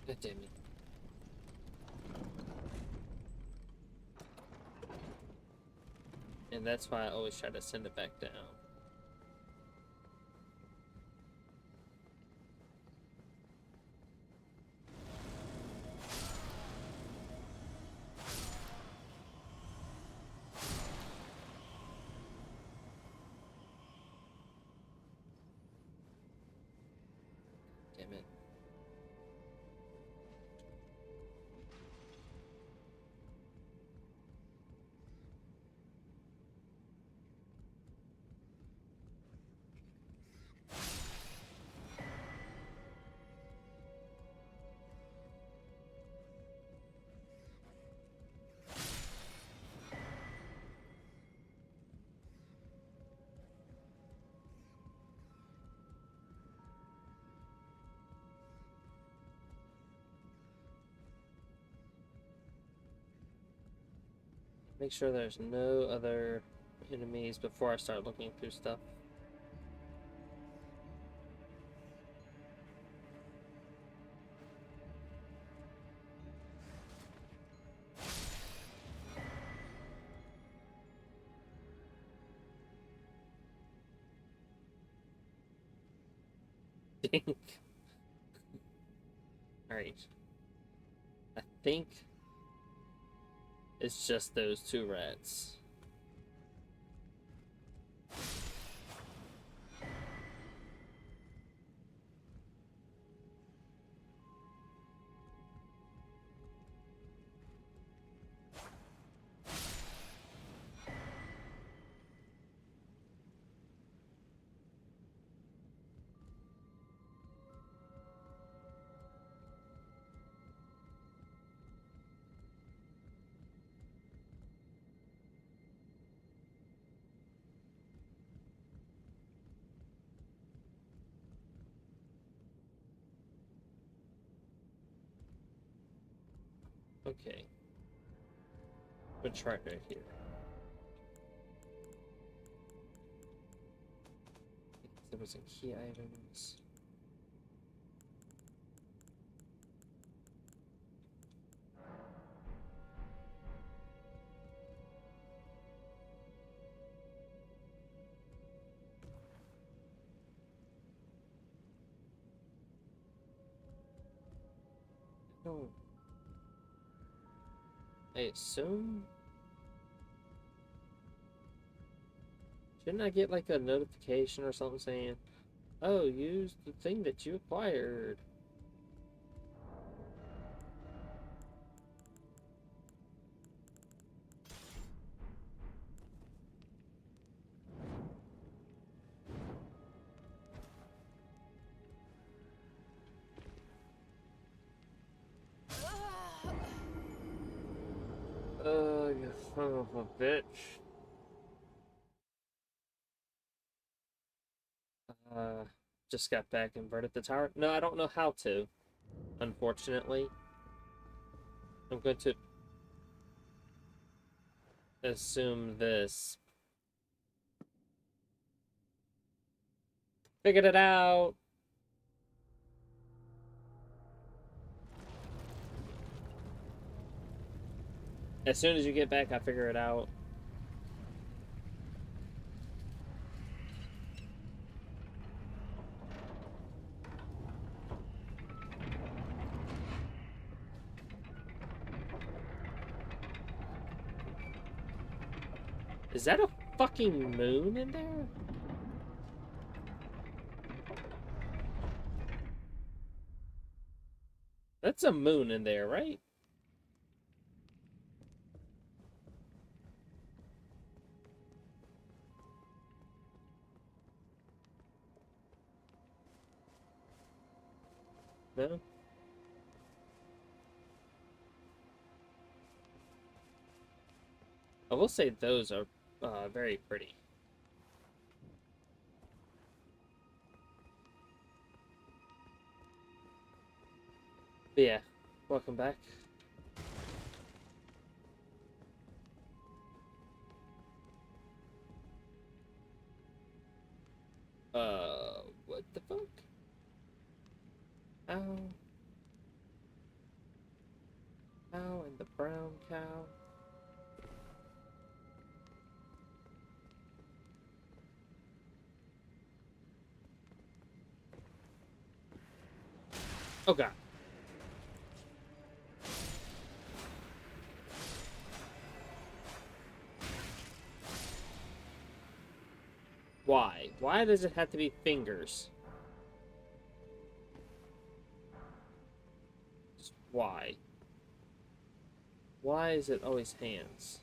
God damn it. And that's why I always try to send it back down. Damn it. Make sure there's no other enemies before I start looking through stuff. Alright. I think it's just those two rats. Okay. Which right here? There was a key items. No. I assume. Shouldn't I get like a notification or something saying, Oh, use the thing that you acquired. You son of a bitch. Uh, just got back, inverted the tower. No, I don't know how to, unfortunately. I'm going to assume this. Figured it out! As soon as you get back, I figure it out. Is that a fucking moon in there? That's a moon in there, right? No? I will say those are very pretty. But yeah, welcome back. What the fuck? Ow. Ow, and the brown cow. Oh god. Why? Why does it have to be fingers? Just why? Why is it always hands?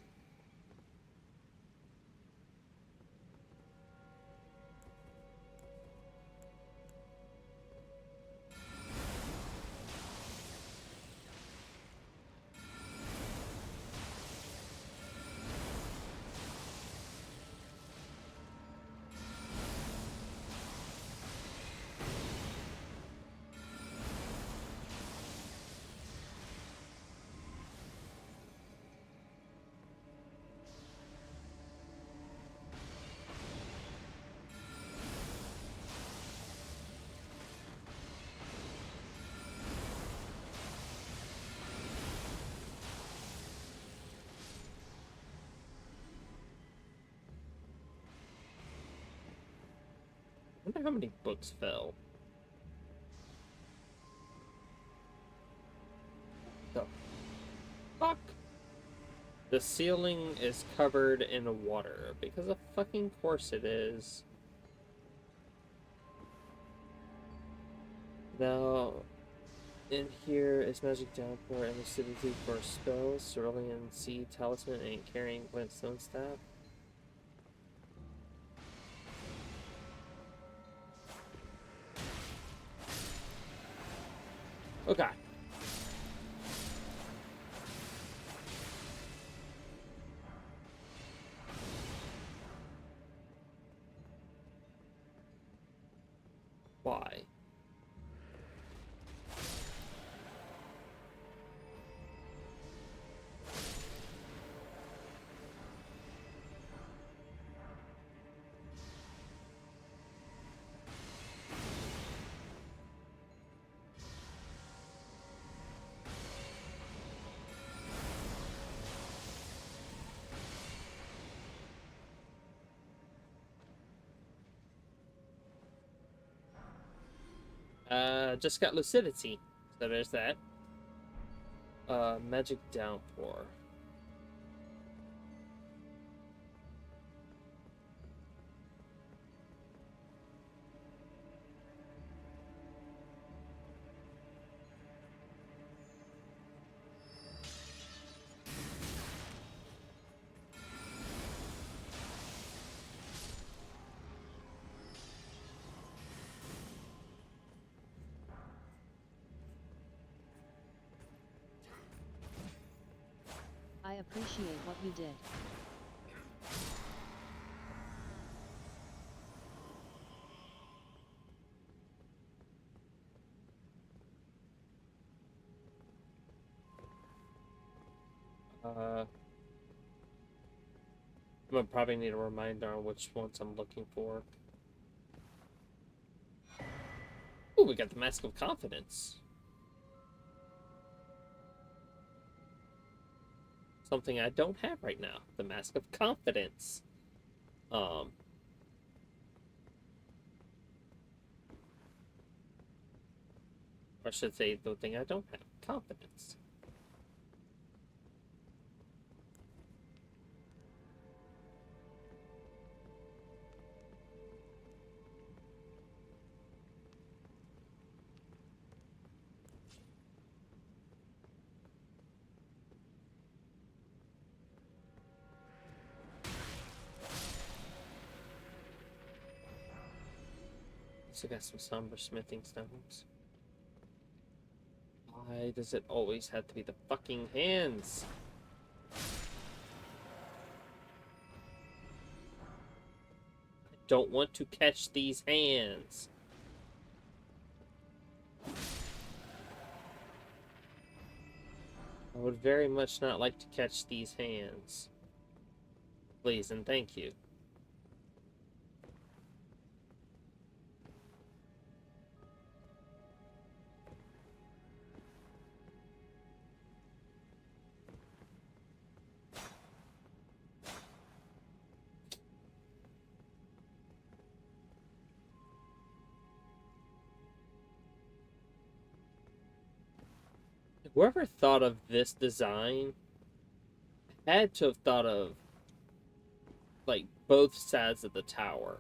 I wonder how many books fell. The fuck? The ceiling is covered in water. Because of fucking course it is. Now, in here is magic downpour and lucidity for spells, cerulean sea talisman, and carrying glintstone staff. Okay. Why? Just got lucidity. So there's that. Magic downpour. appreciate what you did. I'm gonna probably need a reminder on which ones I'm looking for. Ooh, we got the Mask of Confidence. Something I don't have right now. The Mask of Confidence. Or I should say the thing I don't have. Confidence. So I got some somber smithing stones. Why does it always have to be the fucking hands? I don't want to catch these hands. I would very much not like to catch these hands. Please and thank you. Whoever thought of this design had to have thought of, like, both sides of the tower.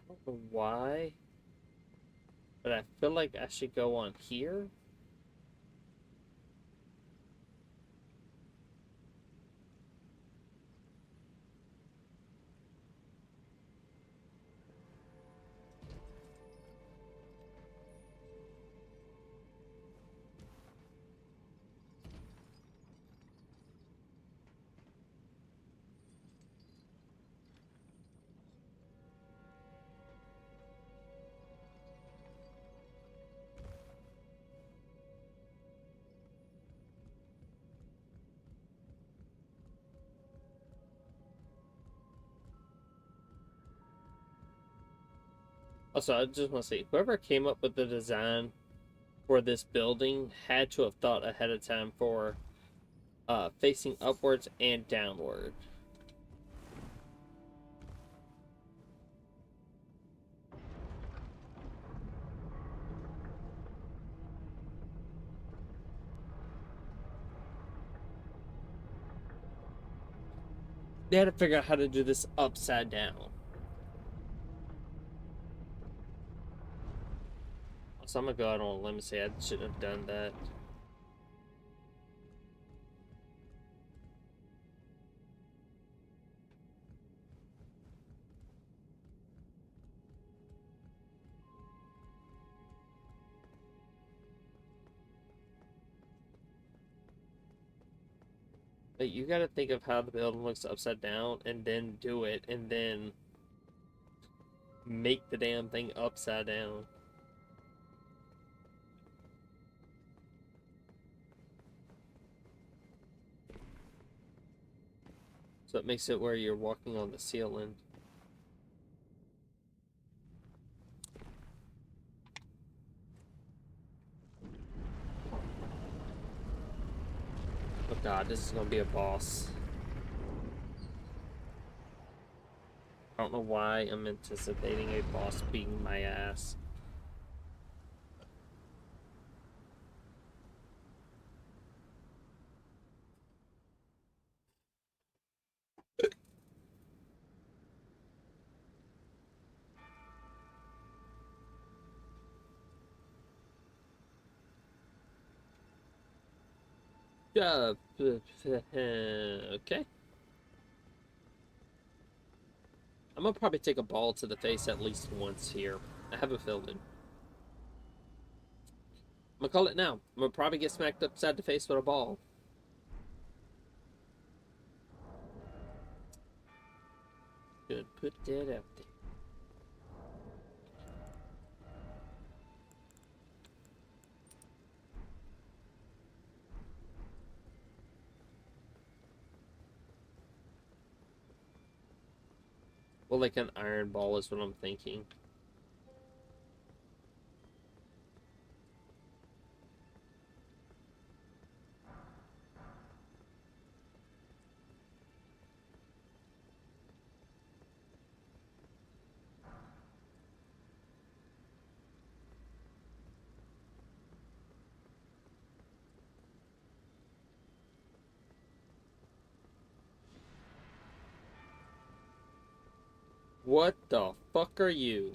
I don't know why, but I feel like I should go on here. Also, I just want to say, whoever came up with the design for this building had to have thought ahead of time for facing upwards and downward. They had to figure out how to do this upside down. So I'm gonna go out on a limb and say I shouldn't have done that. But you gotta think of how the building looks upside down and then do it and then make the damn thing upside down. So it makes it where you're walking on the ceiling. Oh god, this is gonna be a boss. I don't know why I'm anticipating a boss beating my ass. Okay. I'm gonna probably take a ball to the face at least once here. I have a feeling. I'm gonna call it now. I'm gonna probably get smacked upside the face with a ball. Good, put that out there. Well, like an iron ball is what I'm thinking. What the fuck are you?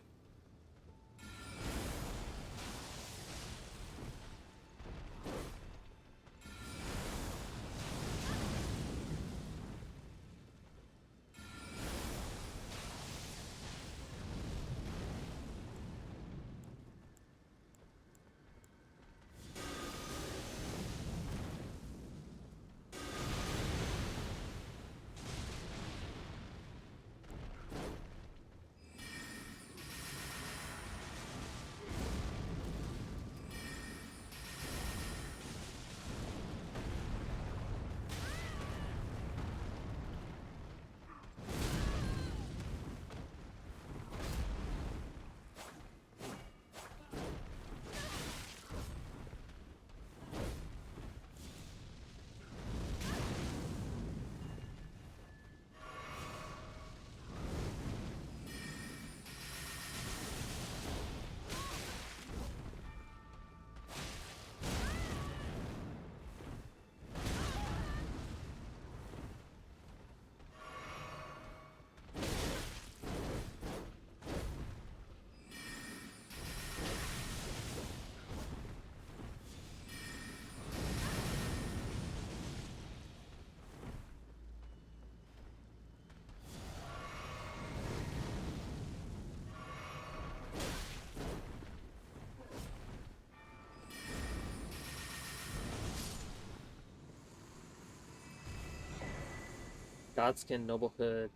Godskin, Noblehood,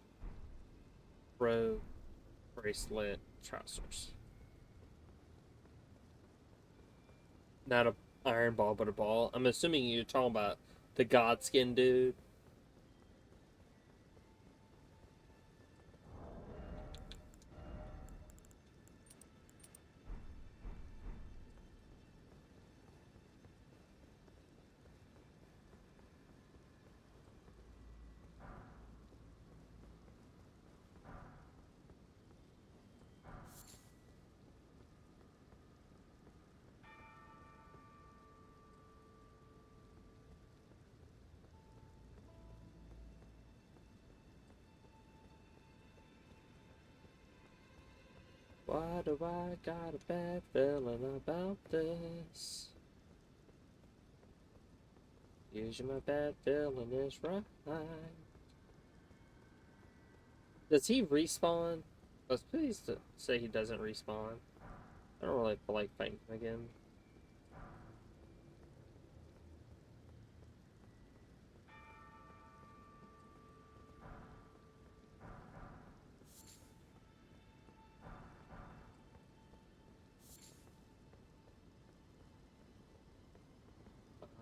Robe, Bracelet, Trousers. Not a iron ball, but a ball. I'm assuming you're talking about the Godskin dude. Why do I got a bad feeling about this? Usually my bad feeling is right. Does he respawn? I was pleased to say he doesn't respawn. I don't really feel like fighting him again.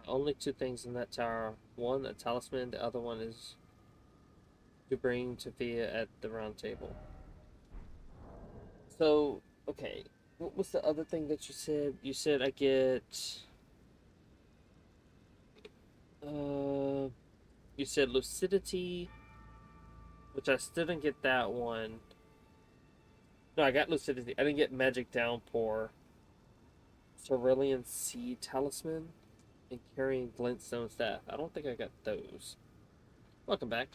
Only two things in that tower. One, a talisman. The other one is to bring Tafia at the round table. So, okay. What was the other thing that you said? You said I get... Uh... You said lucidity, which I still didn't get that one. No, I got lucidity. I didn't get magic downpour. Cerulean Sea Talisman and carrying glintstone staff. I don't think I got those. Welcome back.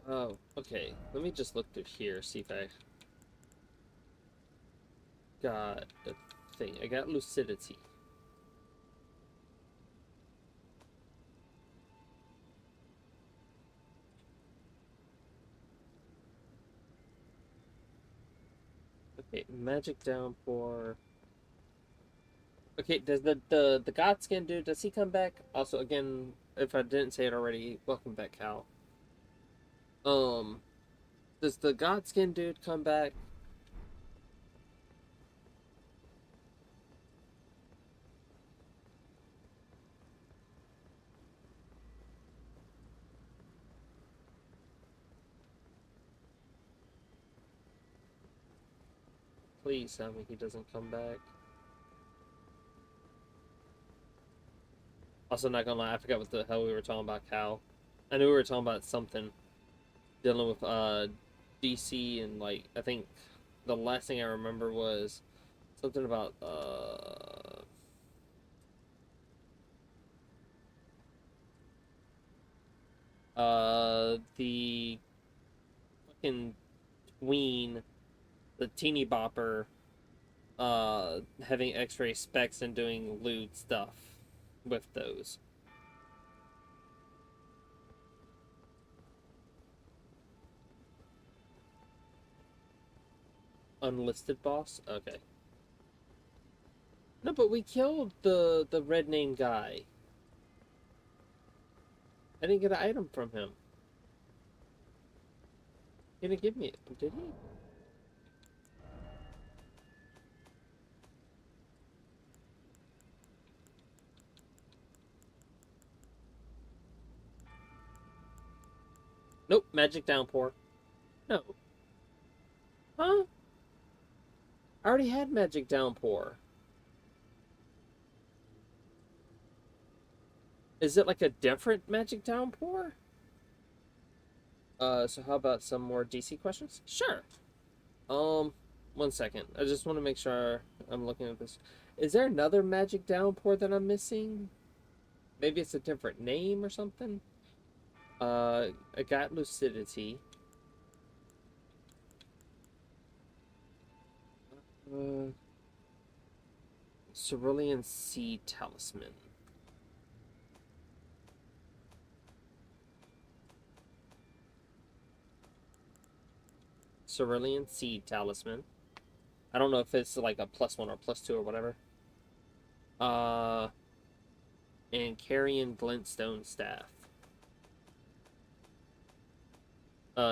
Oh, okay. Let me just look through here, see if I got the thing. I got lucidity. Okay, magic downpour. Okay, does the god skin dude, does he come back? Also, again, if I didn't say it already, welcome back, Cal. Um, does the god skin dude come back? Please tell me he doesn't come back. Also, not gonna lie, I forgot what the hell we were talking about, Cal. I knew we were talking about something dealing with DC, and like I think the last thing I remember was something about the fucking tween, the teeny bopper, having X-ray specs and doing lewd stuff with those. Unlisted boss? Okay. No, but we killed the red name guy. I didn't get an item from him. He didn't give me it, did he? Nope, magic downpour. No. Huh? I already had magic downpour. Is it like a different magic downpour? So how about some more DC questions? Sure. Um, 1 second. I just want to make sure I'm looking at this. Is there another magic downpour that I'm missing? Maybe it's a different name or something? I got lucidity. Uh, Cerulean Sea Talisman. Cerulean Seed Talisman. I don't know if it's like a +1 or +2 or whatever. Uh, and Carrion Glintstone Staff.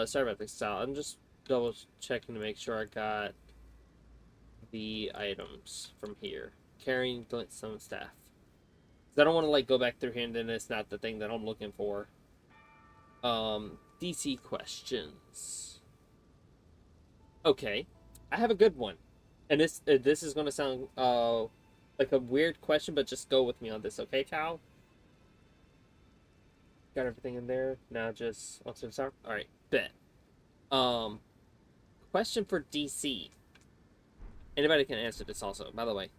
Sorry about this, Sal. I'm just double checking to make sure I got the items from here. Carrying Glintstone Staff. 'Cause I don't want to like go back through here and then it's not the thing that I'm looking for. DC questions. Okay, I have a good one, and this is gonna sound like a weird question, but just go with me on this, okay, Cal? Got everything in there. Now just onto the start. All right, bet. Um, question for DC. Anybody can answer this also, by the way.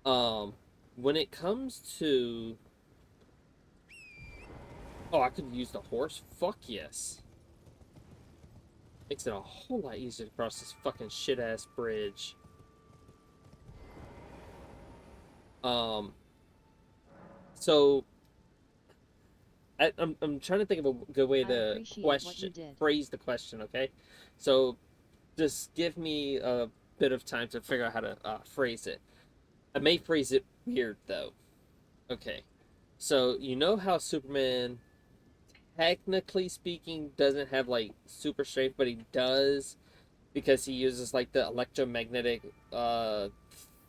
Um, when it comes to, oh, I could use the horse. Fuck yes. Makes it a whole lot easier to cross this fucking shit ass bridge. Um, so I'm trying to think of a good way I to appreciate what you did. phrase the question. Okay, so just give me a bit of time to figure out how to phrase it. I may phrase it weird though. Okay, so you know how Superman, technically speaking, doesn't have like super strength, but he does because he uses like the electromagnetic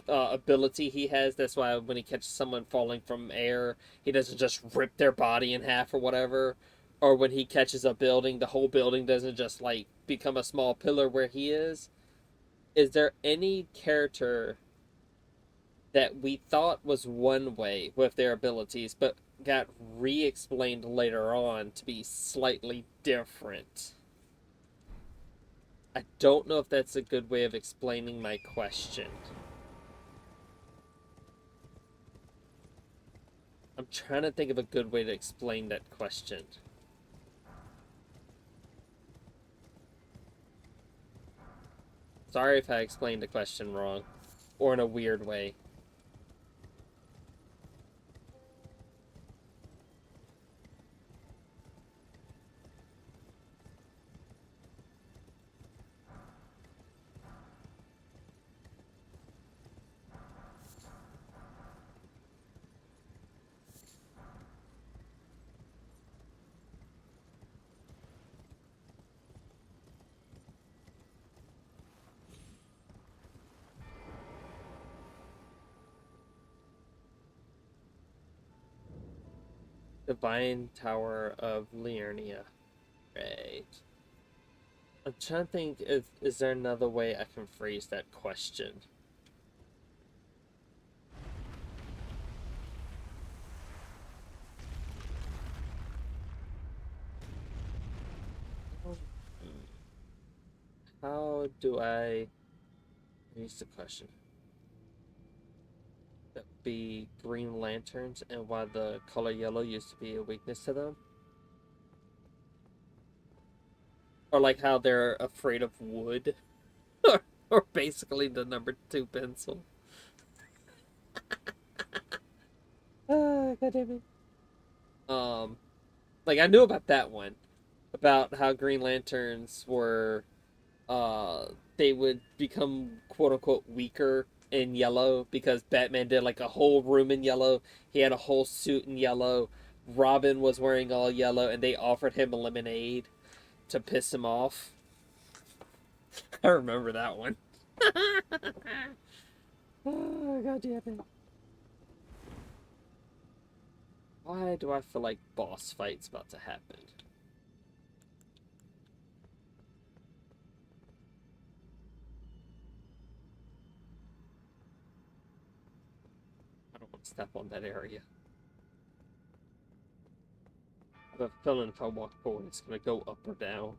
ability he has. That's why when he catches someone falling from air, he doesn't just rip their body in half or whatever. Or when he catches a building, the whole building doesn't just like become a small pillar where he is. Is there any character that we thought was one way with their abilities, but got re explained later on to be slightly different? I don't know if that's a good way of explaining my question. I'm trying to think of a good way to explain that question. Sorry if I explained the question wrong. Or in a weird way. Divine Tower of Liurnia. Right. I'm trying to think, is there another way I can phrase that question? How do I phrase the question? That be Green Lanterns and why the color yellow used to be a weakness to them? Or like how they're afraid of wood? Or basically the number 2 pencil. Ah, God damn it. Like I knew about that one. About how Green Lanterns were uh they would become quote unquote weaker in yellow because Batman did like a whole room in yellow. He had a whole suit in yellow. Robin was wearing all yellow and they offered him a lemonade to piss him off. I remember that one. Oh, God damn it. Why do I feel like boss fight's about to happen? I don't want to step on that area. I have a feeling if I walk forward, it's going to go up or down.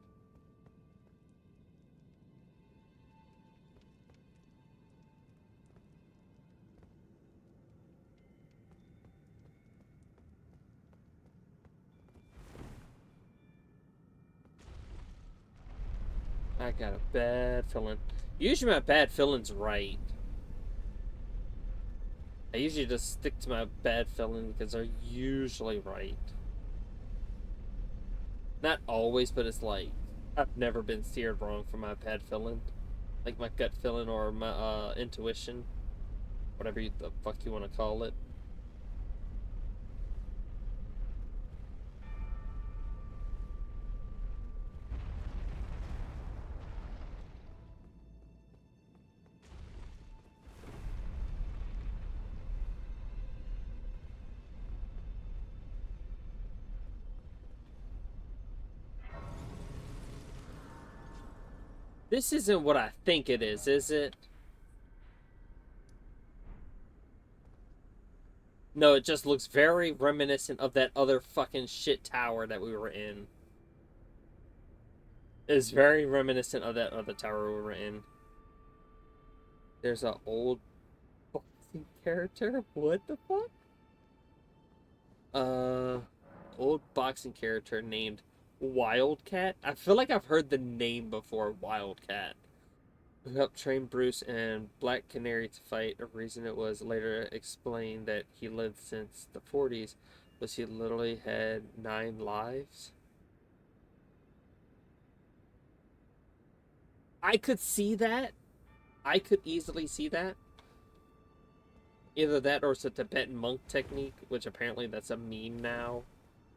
I got a bad feeling. Usually my bad feeling's right. I usually just stick to my bad feeling because they're usually right. Not always, but it's like I've never been steered wrong for my bad feeling. Like my gut feeling or my intuition. Whatever the fuck you want to call it. This isn't what I think it is it? No, it just looks very reminiscent of that other fucking shit tower that we were in. It's very reminiscent of that other tower we were in. There's an old boxing character? What the fuck? Uh, old boxing character named Wildcat. I feel like I've heard the name before, Wildcat. Who helped train Bruce and Black Canary to fight. A reason it was later explained that he lived since the 40s was he literally had 9 lives. I could see that. I could easily see that. Either that or it's a Tibetan monk technique, which apparently that's a meme now.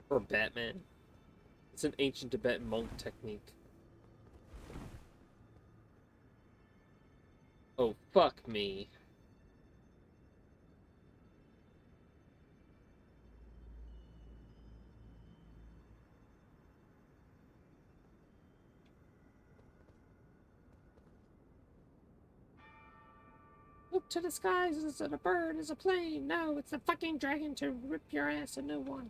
For Batman. It's an ancient Tibetan monk technique. Oh, fuck me. Look to the skies, is it a bird, is it a plane? No, it's the fucking dragon to rip your ass a new one.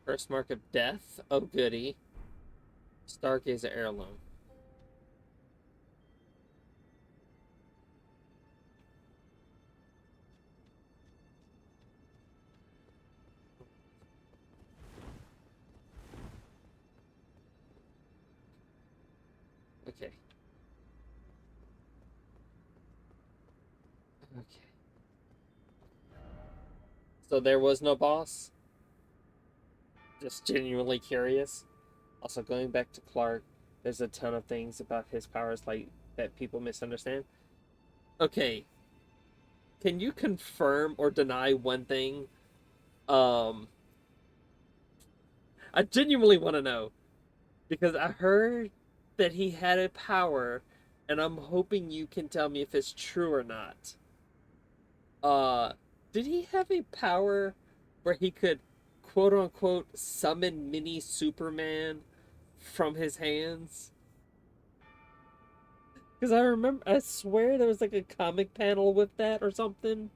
First mark of death? Oh, goody. Stargazer heirloom. Okay. Okay. So there was no boss? Just genuinely curious. Also, going back to Clark, there's a ton of things about his powers like that people misunderstand. Okay, can you confirm or deny one thing? Um, I genuinely want to know because I heard that he had a power, and I'm hoping you can tell me if it's true or not. Uh, did he have a power where he could quote unquote summon mini Superman from his hands? Because I remember, I swear there was like a comic panel with that or something.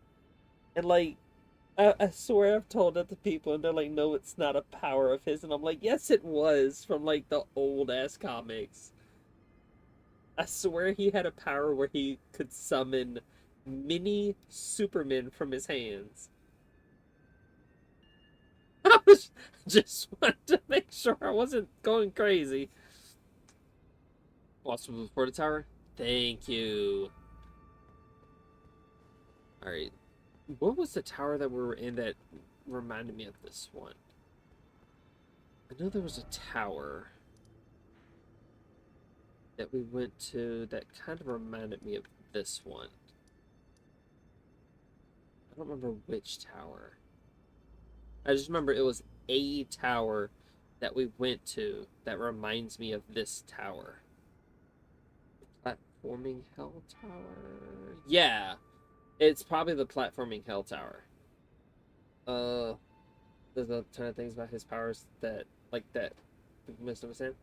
And like, I swear I've told that to people and they're like, no, it's not a power of his. And I'm like, yes, it was from like the old ass comics. I swear he had a power where he could summon mini Supermen from his hands. I was just wanted to make sure I wasn't going crazy. Lost before the tower? Thank you. Alright. What was the tower that we were in that reminded me of this one? I know there was a tower that we went to that kind of reminded me of this one. I don't remember which tower. I just remember it was a tower that we went to that reminds me of this tower. Platforming Hell Tower? Yeah, it's probably the Platforming Hell Tower. Uh, there's a ton of things about his powers that, like, that people misunderstand.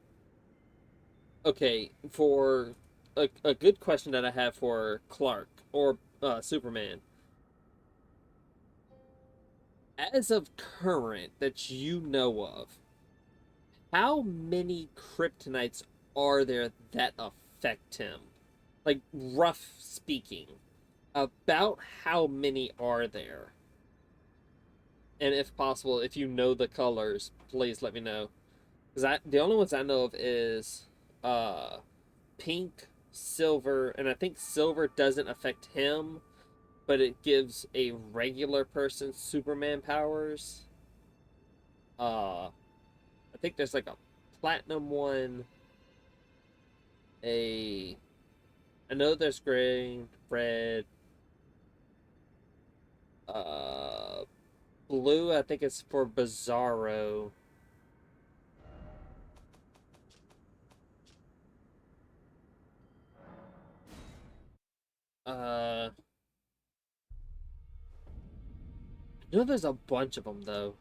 Okay, for a good question that I have for Clark or Superman. As of current that you know of, how many kryptonites are there that affect him? Like, rough speaking. About how many are there? And if possible, if you know the colors, please let me know. Because the only ones I know of is uh, pink, silver, and I think silver doesn't affect him, but it gives a regular person Superman powers. I think there's like a platinum one, a I know there's green, red, uh blue, I think it's for Bizarro. I know there's a bunch of them though.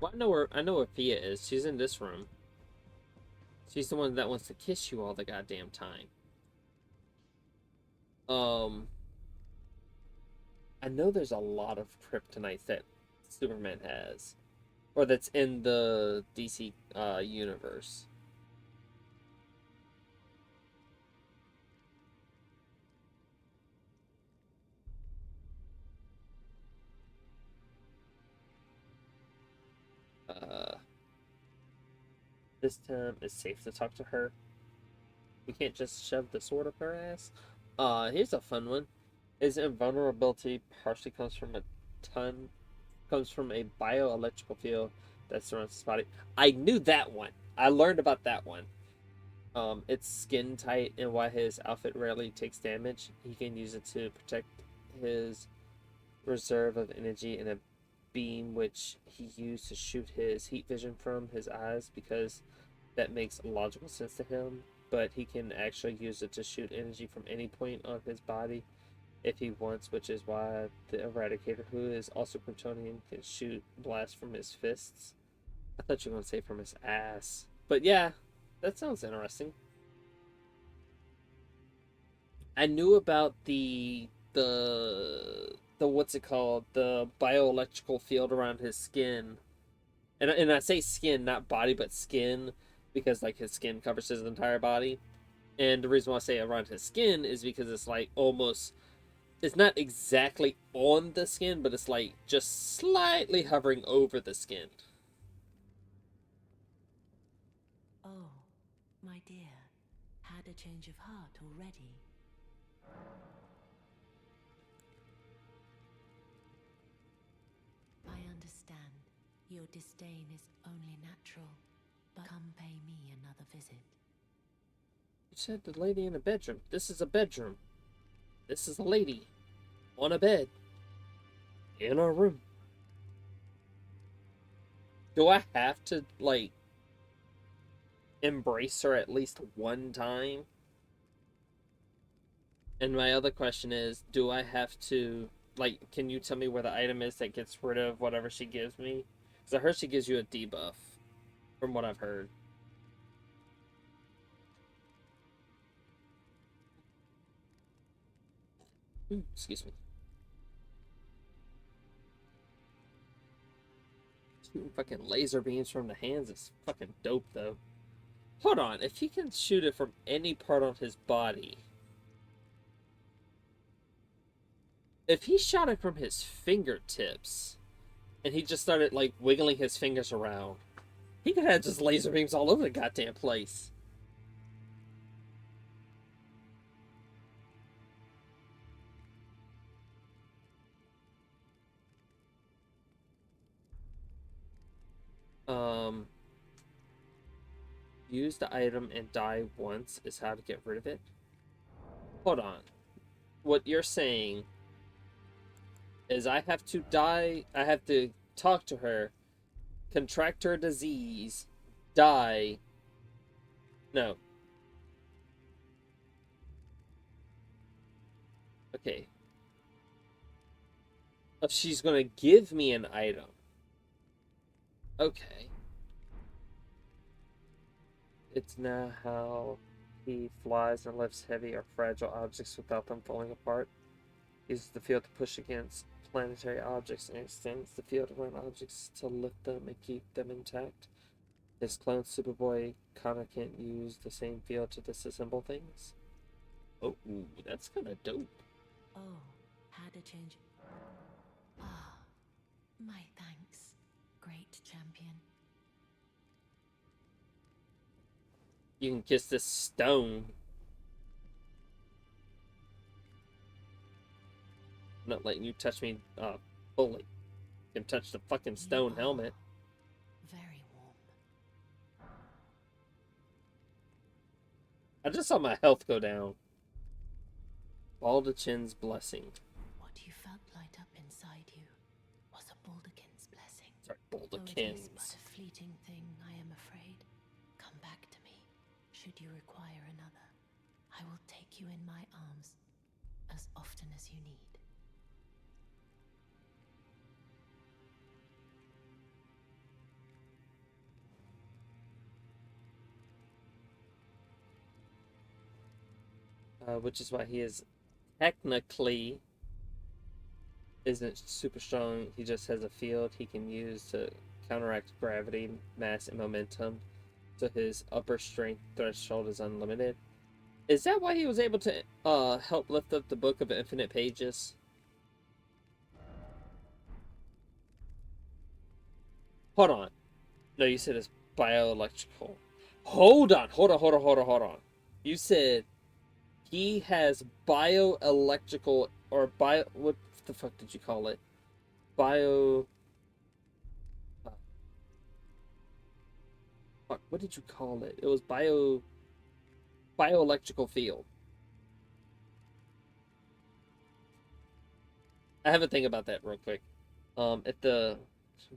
Well, I know where Fia is. She's in this room. She's the one that wants to kiss you all the goddamn time. Um, I know there's a lot of kryptonites that Superman has, or that's in the DC universe. Uh, this time it's safe to talk to her. We can't just shove the sword up her ass. Here's a fun one. His invulnerability partially comes from a bioelectrical field that surrounds his body. I knew that one. I learned about that one. It's skin tight and why his outfit rarely takes damage. He can use it to protect his reserve of energy in a beam which he used to shoot his heat vision from his eyes because that makes logical sense to him. But he can actually use it to shoot energy from any point on his body if he wants, which is why the Eradicator, who is also Kryptonian, can shoot blasts from his fists. I thought you were going to say from his ass. But yeah, that sounds interesting. I knew about the what's it called? The bioelectrical field around his skin and I say skin, not body, but skin, because like his skin covers his entire body. And the reason why I say around his skin is because it's like almost, it's not exactly on the skin, but it's like just slightly hovering over the skin. Oh, my dear, had a change of heart already. I understand. Your disdain is only natural, but come pay me another visit. You said the lady in a bedroom. This is a bedroom. This is a lady on a bed in a room. Do I have to like embrace her at least one time? And my other question is, do I have to, like, can you tell me where the item is that gets rid of whatever she gives me? Because I heard she gives you a debuff, from what I've heard. Ooh, excuse me. Shooting fucking laser beams from the hands is fucking dope, though. Hold on, if he can shoot it from any part on his body, if he shot it from his fingertips, and he just started, like, wiggling his fingers around, he could have just laser beams all over the goddamn place. Use the item and die once is how to get rid of it. Hold on. What you're saying is I have to die, I have to talk to her, contract her disease, die. No. Okay. If she's gonna give me an item. Okay. It's now how he flies and lifts heavy or fragile objects without them falling apart. Uses the field to push against planetary objects and extends the field around objects to lift them and keep them intact. His clone Superboy kinda can't use the same field to disassemble things. Oh, ooh, that's kinda dope. Oh, had a change. Ah, my thanks, great champion. You can kiss this stone. I'm not letting you touch me fully. You can touch the fucking stone helmet. Very warm. I just saw my health go down. Baldachin's blessing. What you felt light up inside you was a Baldakin's blessing. Sorry, Though it is but Baldakin's. a fleeting thing, I am afraid. Come back to me, should you require another. I will take you in my arms as often as you need. Which is why he is technically isn't super strong. He just has a field he can use to counteract gravity, mass, and momentum. So his upper strength threshold is unlimited. Is that why he was able to help lift up the Book of Infinite Pages? Hold on. No, you said it's bioelectrical. Hold on. You said he has bioelectrical or bio. What the fuck did you call it? Bio. Fuck. What did you call it? It was bioelectrical field. I have a thing about that real quick. If the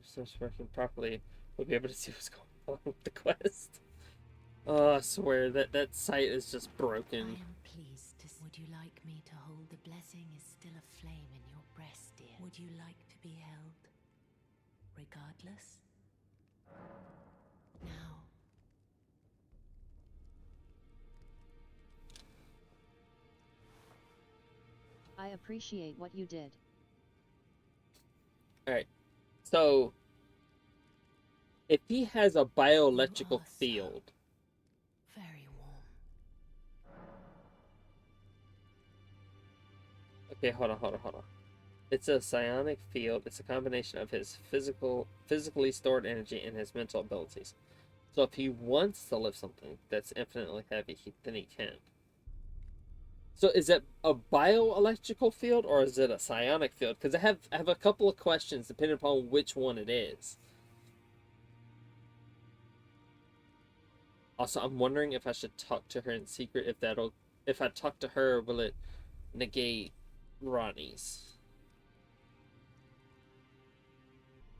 starts working properly, we'll be able to see what's going on with the quest. I swear that site is just broken. I am pleased to. Would you like me to hold? The blessing is still a flame in your breast, dear. Would you like to be held? Regardless? Now. I appreciate what you did. Alright. So if he has a You bioelectrical are so field, very warm. okay, hold on. It's a psionic field. It's a combination of his physically stored energy and his mental abilities. So if he wants to lift something that's infinitely heavy, then he can. So is it a bioelectrical field or is it a psionic field? Because I have a couple of questions depending upon which one it is. Also, I'm wondering if I should talk to her in secret. If I talk to her, will it negate Ronnie's?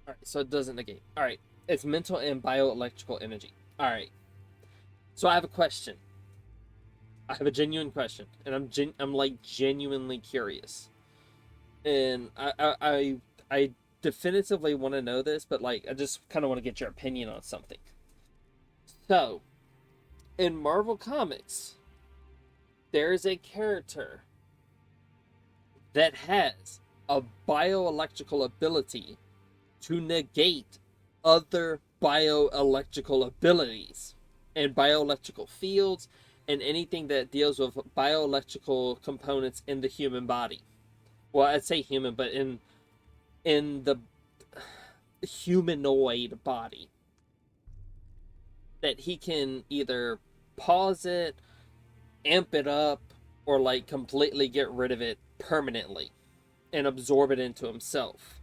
All right, so it doesn't negate. All right, it's mental and bioelectrical energy. All right, so I have a question. I have a genuine question, and I'm like genuinely curious, and I definitively want to know this, but like I just kind of want to get your opinion on something. So, in Marvel Comics, there is a character that has a bioelectrical ability to negate other bioelectrical abilities and bioelectrical fields and anything that deals with bioelectrical components in the human body. Well, I'd say human, but in the humanoid body, that he can either pause it, amp it up, or like completely get rid of it permanently and absorb it into himself.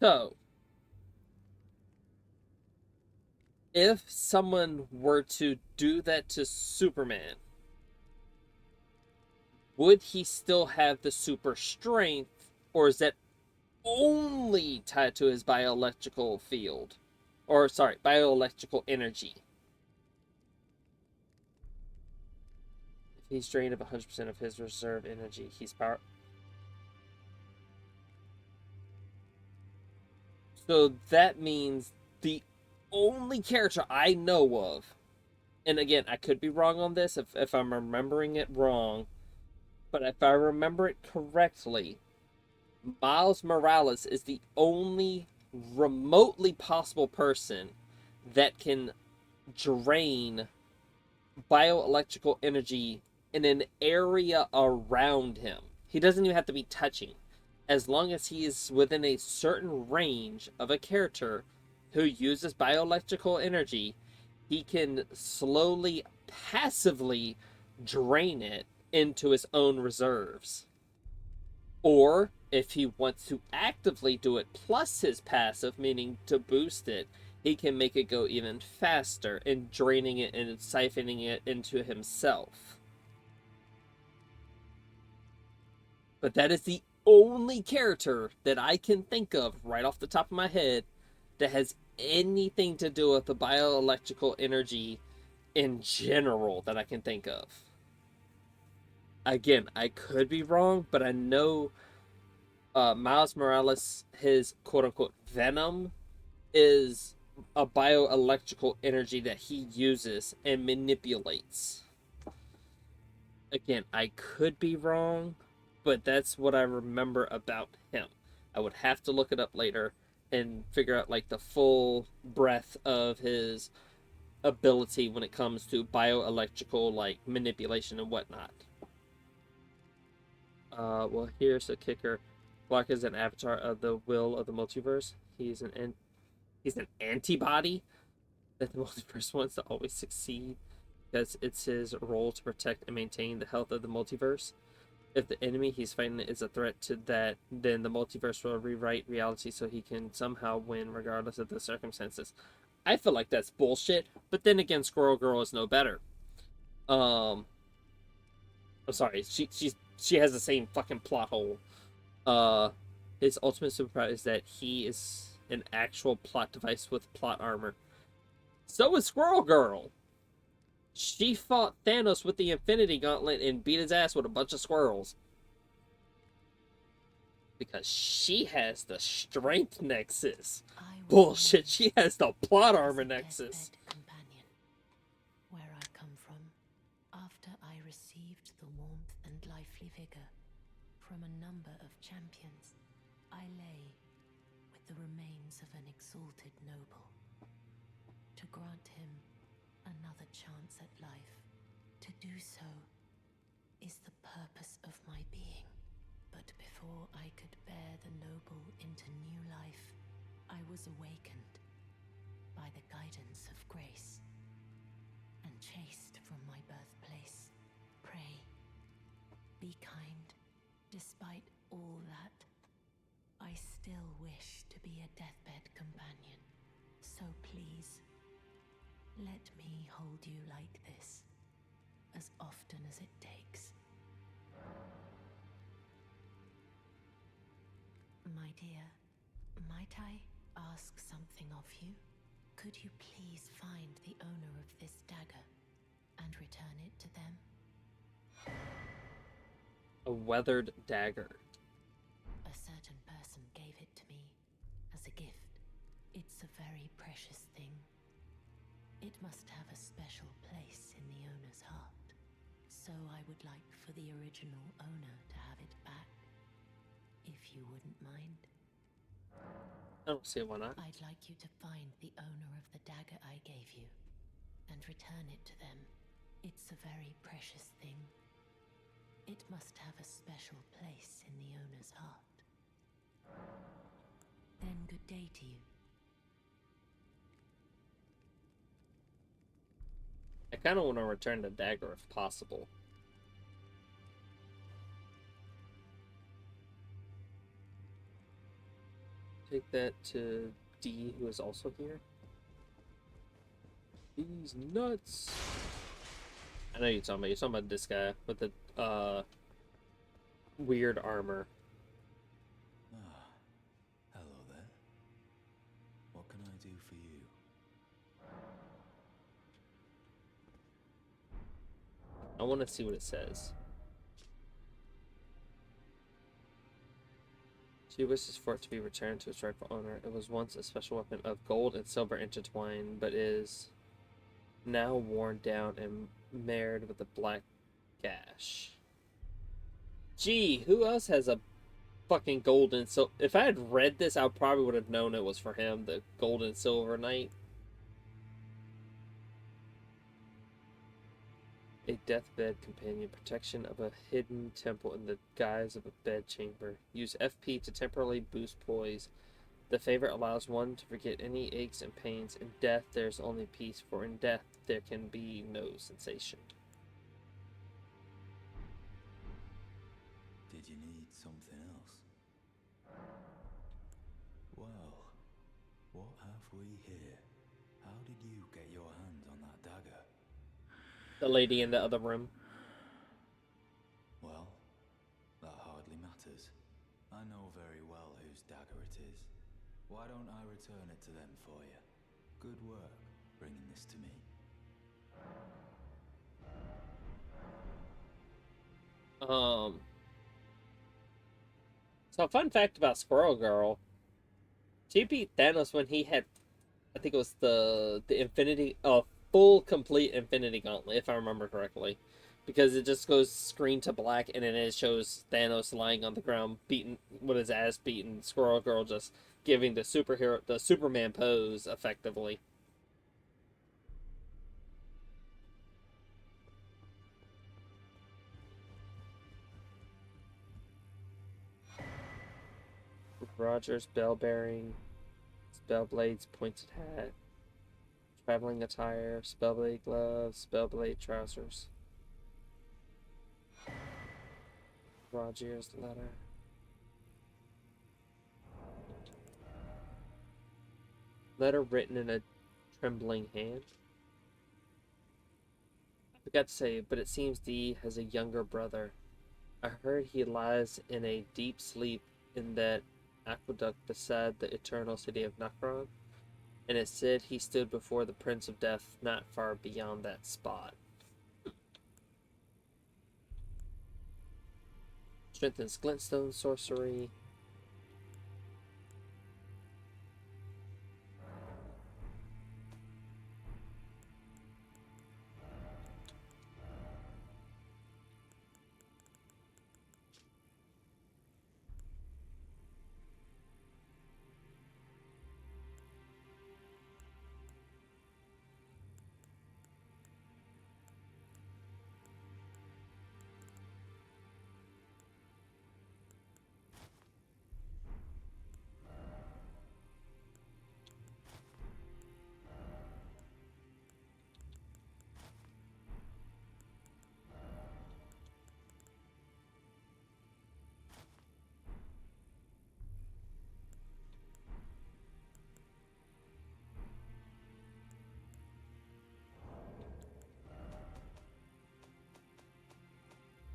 So, if someone were to do that to Superman, would he still have the super strength, or is that only tied to his bioelectrical field? Or, sorry, bioelectrical energy? If he's drained of 100% of his reserve energy, he's power. So that means the only character I know of, and again, I could be wrong on this if I'm remembering it wrong, but if I remember it correctly, Miles Morales is the only remotely possible person that can drain bioelectrical energy in an area around him. He doesn't even have to be touching. As long as he is within a certain range of a character who uses bioelectrical energy, he can slowly, passively drain it into his own reserves. Or if he wants to actively do it plus his passive, meaning to boost it, he can make it go even faster in draining it and siphoning it into himself. But that is the only character that I can think of right off the top of my head that has anything to do with the bioelectrical energy in general that I can think of. Again, I could be wrong, but I know Miles Morales, his quote unquote venom, is a bioelectrical energy that he uses and manipulates. Again, I could be wrong, but that's what I remember about him. I would have to look it up later and figure out like the full breadth of his ability when it comes to bioelectrical like manipulation and whatnot. Well, here's the kicker. Clark is an avatar of the will of the multiverse. He's an antibody that the multiverse wants to always succeed because it's his role to protect and maintain the health of the multiverse. If the enemy he's fighting is a threat to that, then the multiverse will rewrite reality so he can somehow win regardless of the circumstances. I feel like that's bullshit, but then again, Squirrel Girl is no better. I'm sorry, she has the same fucking plot hole. Uh, his ultimate superpower is that he is an actual plot device with plot armor. So is Squirrel Girl. She fought Thanos with the Infinity Gauntlet and beat his ass with a bunch of squirrels. Because she has the strength nexus. Bullshit, she has the plot armor nexus. Companion, where I come from, after I received the warmth and lively vigor from a number of champions, I lay with the remains of a assaulted noble. To grant him another chance at life. To do so is the purpose of my being. But before I could bear the noble into new life, I was awakened by the guidance of grace and chased from my birthplace. Pray, be kind. Despite all that, I still wish to be a deathbed companion. So please, let me hold you like this, as often as it takes. My dear, might I ask something of you? Could you please find the owner of this dagger and return it to them? A weathered dagger. A certain person gave it to me as a gift. It's a very precious thing. It must have a special place in the owner's heart. So I would like for the original owner to have it back, if you wouldn't mind. I don't see why not. I'd like you to find the owner of the dagger I gave you and return it to them. It's a very precious thing. It must have a special place in the owner's heart. Then good day to you. I kind of want to return the dagger if possible. Take that to D, who is also here. He's nuts. I know you're talking about. You're talking about this guy with the weird armor. Ah, hello there. What can I do for you? I want to see what it says. She wishes for it to be returned to its rightful owner. It was once a special weapon of gold and silver intertwined, but is now worn down and marred with a black gash. Gee, who else has a fucking gold and silver? If I had read this, I probably would have known it was for him, the gold and silver knight. A deathbed companion, protection of a hidden temple in the guise of a bed chamber. Use FP to temporarily boost poise. The favor allows one to forget any aches and pains. In death, there's only peace, for in death, there can be no sensation. Did you need something else? Well, what have we here? How did you get your hands on that dagger? The lady in the other room. Well, that hardly matters. I know very well whose dagger it is. Why don't I return it to them for you? Good work bringing this to me. So fun fact about Squirrel Girl. She beat Thanos when he had, I think it was the Infinity, full complete Infinity Gauntlet, if I remember correctly, because it just goes screen to black and then it shows Thanos lying on the ground, beaten with his ass beaten. Squirrel Girl just giving the Superman pose effectively. Roger's bell bearing, Spellblade's pointed hat, traveling attire, Spellblade gloves, Spellblade trousers. Roger's letter. Letter written in a trembling hand. I forgot to say, but it seems Dee has a younger brother. I heard he lies in a deep sleep in that aqueduct beside the eternal city of Nokron, and it said he stood before the Prince of Death not far beyond that spot. Strengthens glintstone sorcery.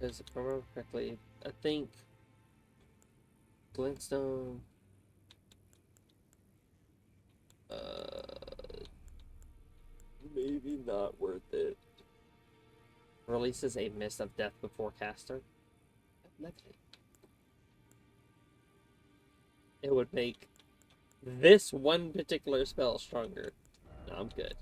Because if I remember correctly, I think Glintstone maybe not worth it. Releases a Mist of Death before caster. It would make this one particular spell stronger. No, I'm good.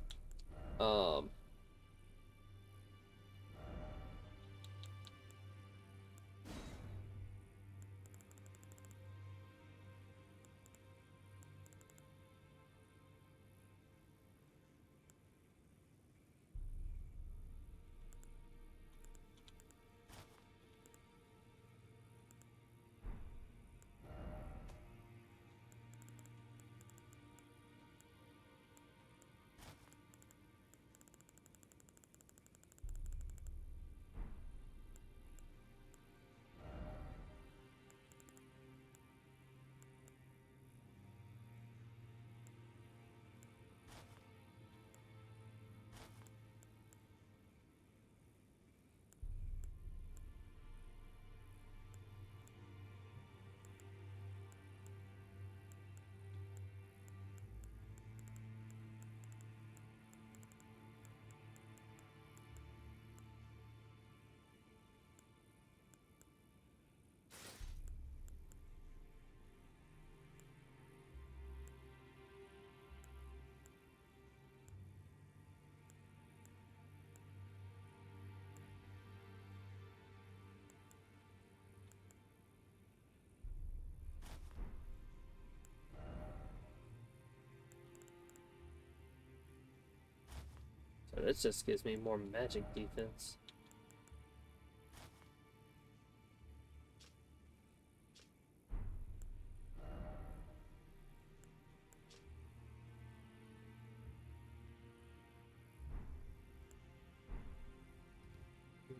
So this just gives me more magic defense.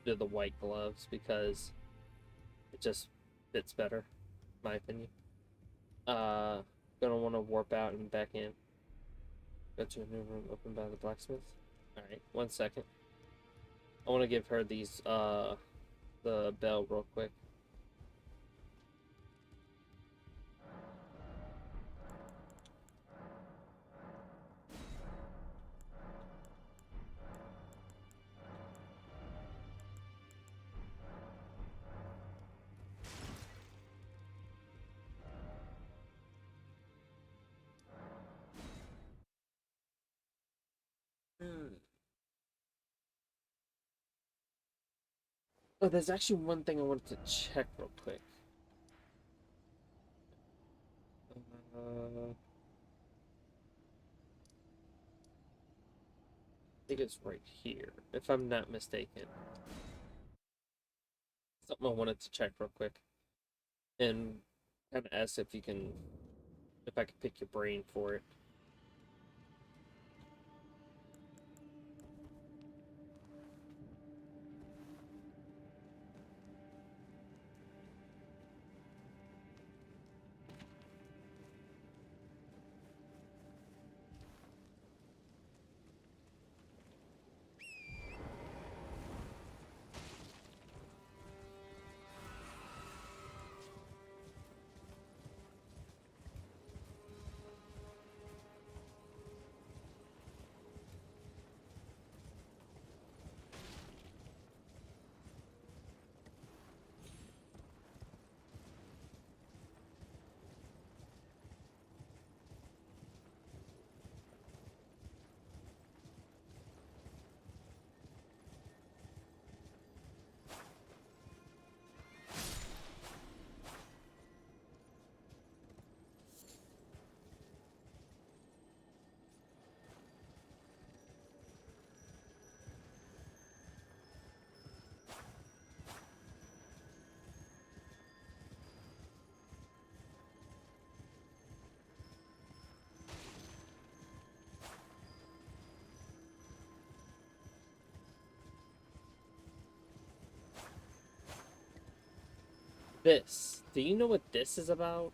Do the white gloves because it just fits better, in my opinion. Gonna want to warp out and back in. Go to a new room opened by the blacksmith. Alright, 1 second. I want to give her these, the bell real quick. Oh, there's actually one thing I wanted to check real quick. I think it's right here, if I'm not mistaken. Something I wanted to check real quick. And kind of ask if you can, if I can pick your brain for it. This. Do you know what this is about?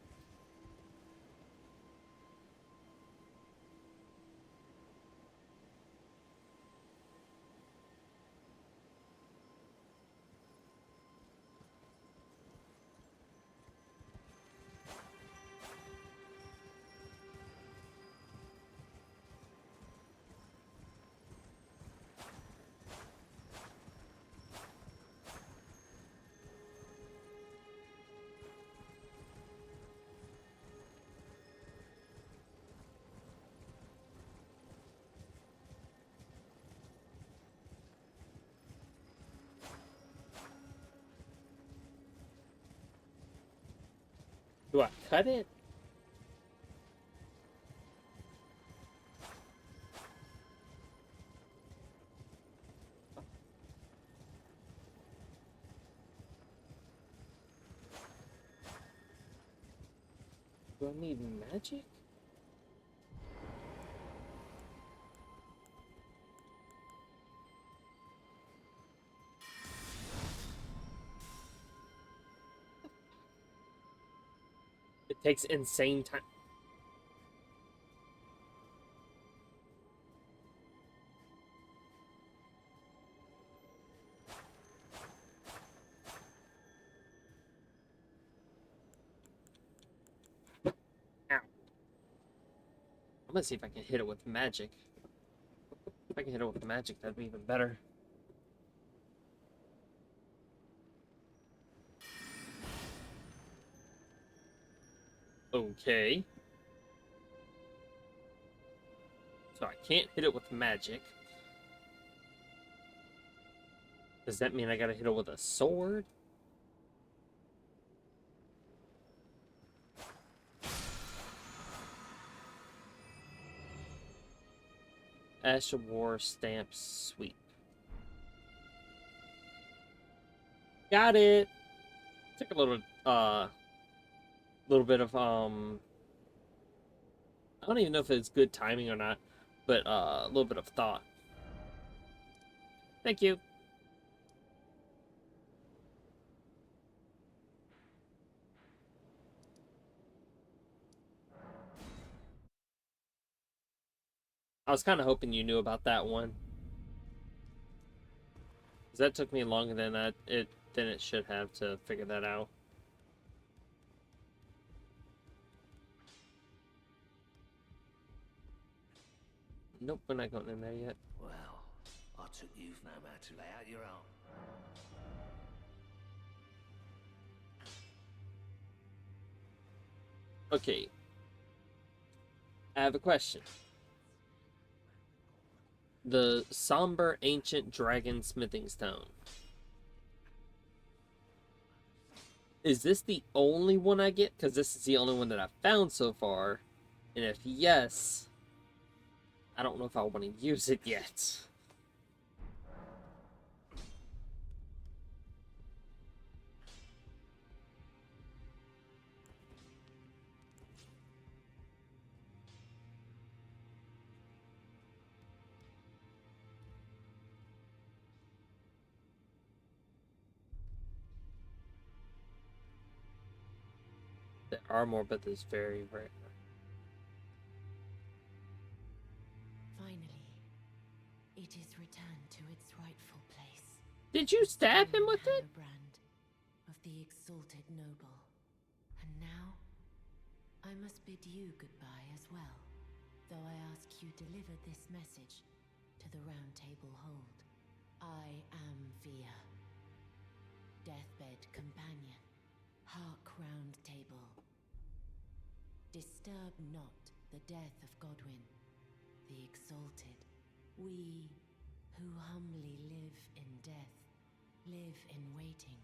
Do I cut it? Do I need magic? It takes insane time. Ow. I'm gonna see if I can hit it with magic. If I can hit it with magic, that'd be even better. Okay. So I can't hit it with magic. Does that mean I gotta hit it with a sword? Ash of War Stamp Sweep. Got it! Took a little bit of, I don't even know if it's good timing or not, but, a little bit of thought. Thank you. I was kind of hoping you knew about that one. Because that took me longer than it should have to figure that out. Nope, we're not going in there yet. Well, I took you've no man to lay out your own. Okay. I have a question. The somber ancient dragon smithing stone. Is this the only one I get? Because this is the only one that I've found so far. And if yes, I don't know if I want to use it yet. There are more, but there's very rare. Finally, it is returned to its rightful place. Did you stab him with it? Brand of the exalted noble. And now, I must bid you goodbye as well. Though I ask you deliver this message to the Round Table Hold. I am Via, deathbed companion. Hark, Round Table. Disturb not the death of Godwyn, the exalted. We who humbly live in death, live in waiting.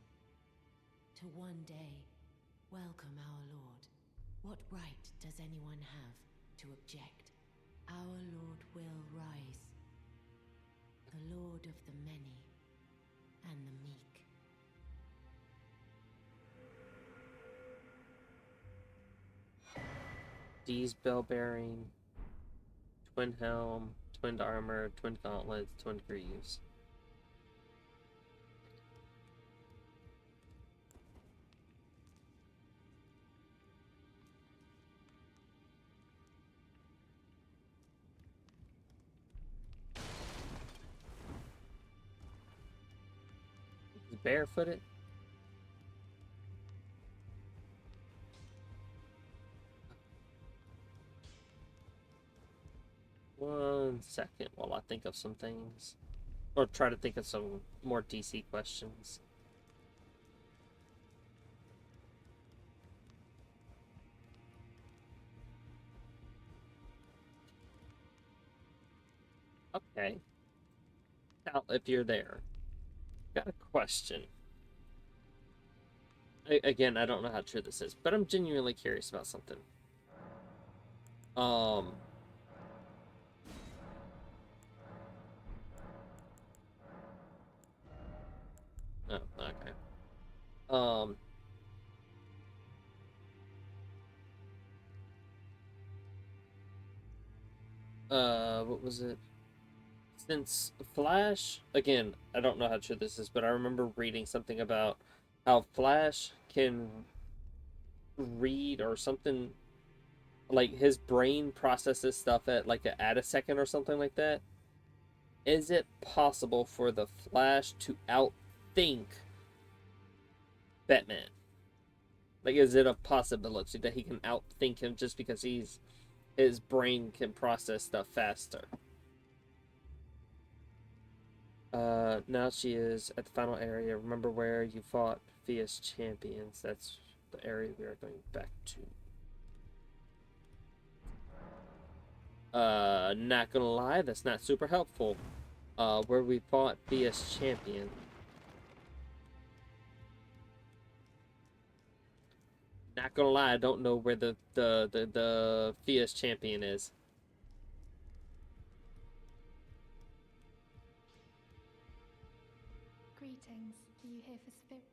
To one day, welcome our Lord. What right does anyone have to object? Our Lord will rise. The Lord of the many and the meek. D's bell bearing, twin helm, twin armor, twin gauntlets, twin greaves. He's barefooted. One second while I think of some things. Or try to think of some more DC questions. Okay. Now, if you're there, got a question. Again, I don't know how true this is, but I'm genuinely curious about something. Um, oh, okay. Um, what was it? Since Flash, again, I don't know how true this is, but I remember reading something about how Flash can read or something, like his brain processes stuff at like at a second or something like that. Is it possible for the Flash to outthink Batman? Like, is it a possibility that he can outthink him just because his brain can process stuff faster? Now she is at the final area. Remember where you fought Via's champions? That's the area we are going back to. Not gonna lie, that's not super helpful. Where we fought Via's champion. Not gonna lie, I don't know where the Via's champion is. Greetings. Are you here for spirit?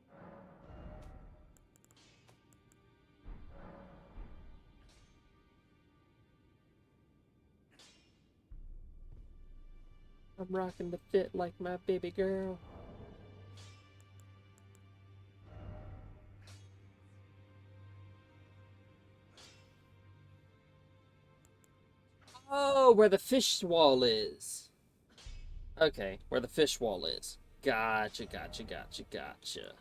I'm rocking the fit like my baby girl. Oh, where the fish wall is. Okay, where the fish wall is. Gotcha, gotcha, gotcha, gotcha.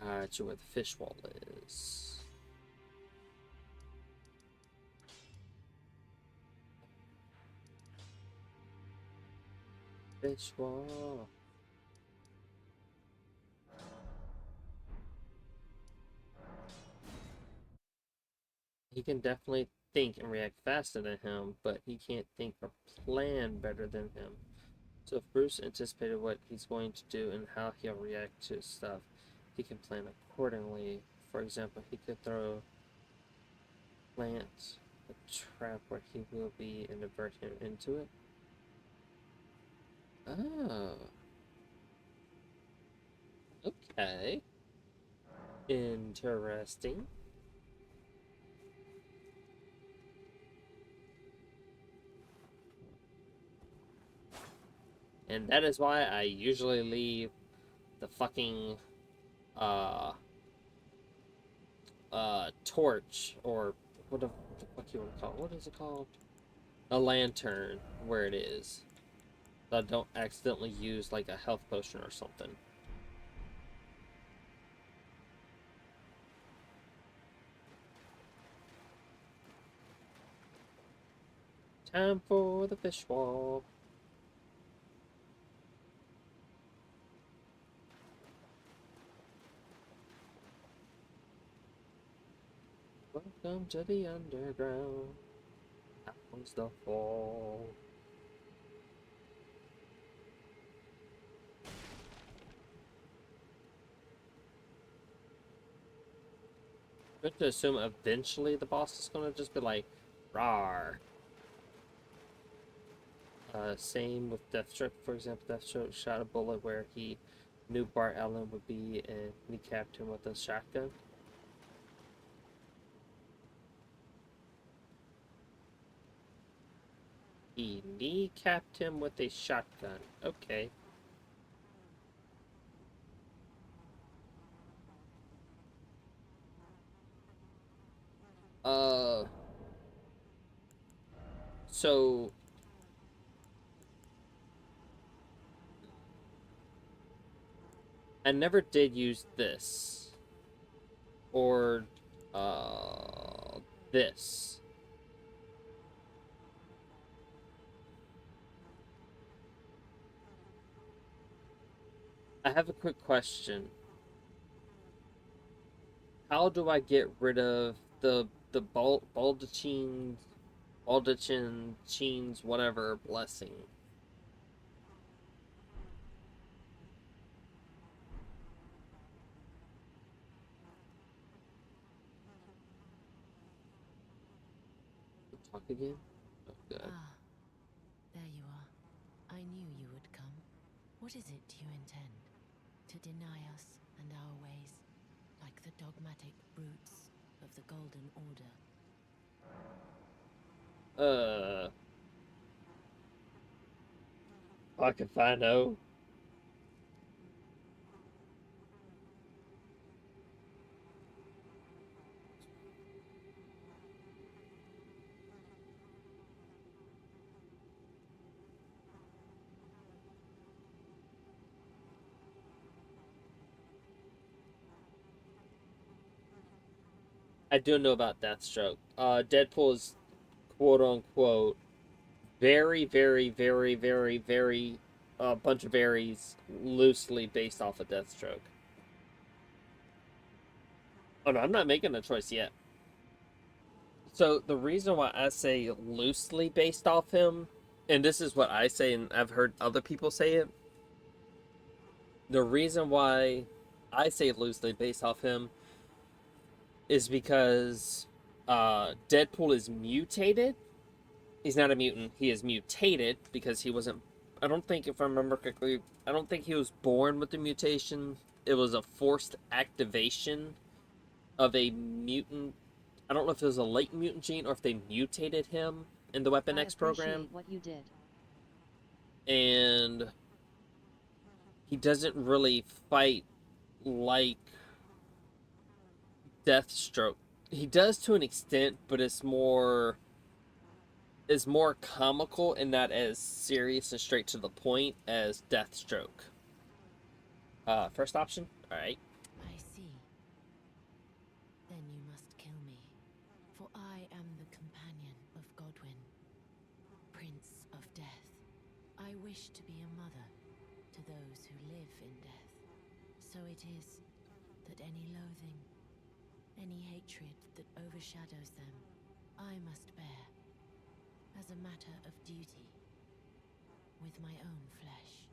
Gotcha, where the fish wall is. Fish wall. He can definitely think and react faster than him, but he can't think or plan better than him. So if Bruce anticipated what he's going to do and how he'll react to stuff, he can plan accordingly. For example, he could plant a trap where he will be and divert him into it. Oh. Okay. Interesting. And that is why I usually leave the fucking uh torch, or what the fuck you want to call it? What is it called? A lantern, where it is. So I don't accidentally use like a health potion or something. Time for the fish wall. Welcome to the underground. That was the fall. I'm going to assume eventually the boss is going to just be like, rawr. Same with Deathstroke, for example. Deathstroke shot a bullet where he knew Bart Allen would be and kneecapped him with a shotgun. He kneecapped him with a shotgun. Okay. So I never did use this or this. I have a quick question. How do I get rid of the baldachins, whatever blessing? Talk again? Oh, good. Ah, there you are. I knew you would come. What is it you intend? To deny us and our ways, like the dogmatic brutes of the Golden Order? Fuck if I know. I do know about Deathstroke. Deadpool is quote unquote very a bunch of varies loosely based off of Deathstroke. Oh no, I'm not making a choice yet. So the reason why I say loosely based off him, and this is what I say, and I've heard other people say it. The reason why I say loosely based off him is because Deadpool is mutated. He's not a mutant. He is mutated because he wasn't. I don't think, if I remember correctly, I don't think he was born with the mutation. It was a forced activation of a mutant. I don't know if it was a latent mutant gene or if they mutated him in the Weapon I X program. appreciate what you did. And he doesn't really fight like Deathstroke. He does to an extent, but it's more comical and not as serious and straight to the point as Deathstroke. First option? Alright. I see. Then you must kill me, for I am the companion of Godwyn, Prince of Death. I wish to be a mother to those who live in death. So it is that any loathing, any hatred that overshadows them, I must bear, as a matter of duty, with my own flesh.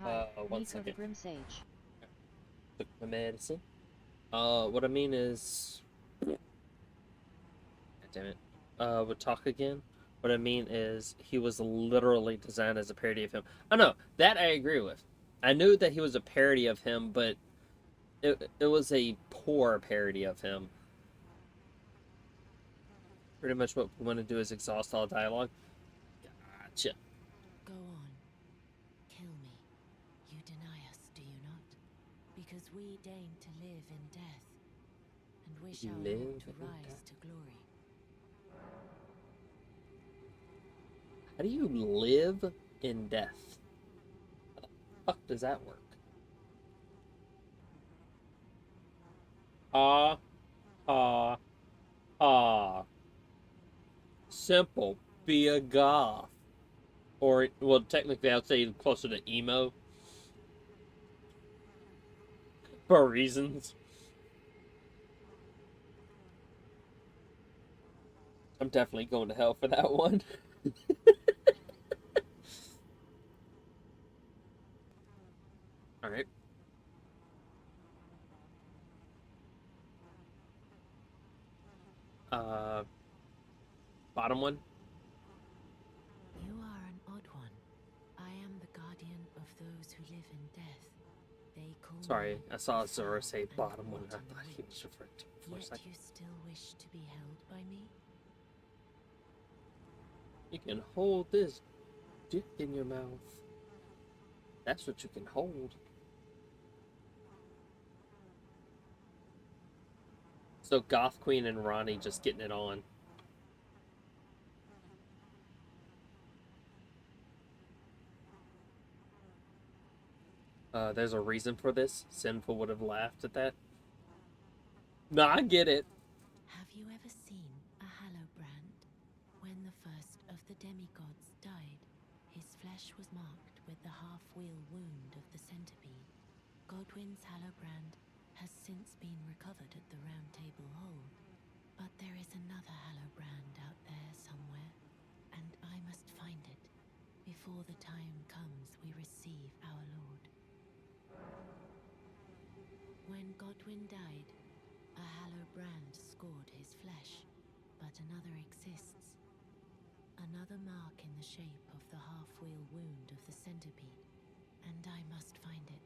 Hi, One Neko the second. Grim Sage. Took my medicine. What I mean is. God damn it. Would talk again. What I mean is, he was literally designed as a parody of him. Oh no, that I agree with. I knew that he was a parody of him, but it was a poor parody of him. Pretty much what we want to do is exhaust all dialogue. Gotcha. Go on. Kill me. You deny us, do you not? Because we deign to live in death, and wish our Live Lord to in rise death. to glory. How do you live in death? How the fuck does that work? Ah, ah, ah. Simple. Be a goth. Or, well, technically, I'd say closer to emo. For reasons. I'm definitely going to hell for that one. Alright. Uh, Bottom one. You are an odd one. I am the guardian of those who live in death. They call Sorry, me I saw the Zora foul say and bottom one. I wanton thought he was witch. referring to it for a Yet second. you still wish to be held by me? You can hold this dick in your mouth. That's what you can hold. So Goth Queen and Ronnie just getting it on. There's a reason for this. Sinful would have laughed at that. No, I get it. Have you ever seen a Hallowbrand? When the first of the demigods died, his flesh was marked with the half-wheel wound of the centipede. Godwyn's Hallowbrand has since been recovered at the Round Table Hold, but there is another Hallowbrand out there somewhere, and I must find it before the time comes we receive our Lord. When Godwyn died, a Hallowbrand scored his flesh, but another exists. Another mark in the shape of the half-wheel wound of the centipede, and I must find it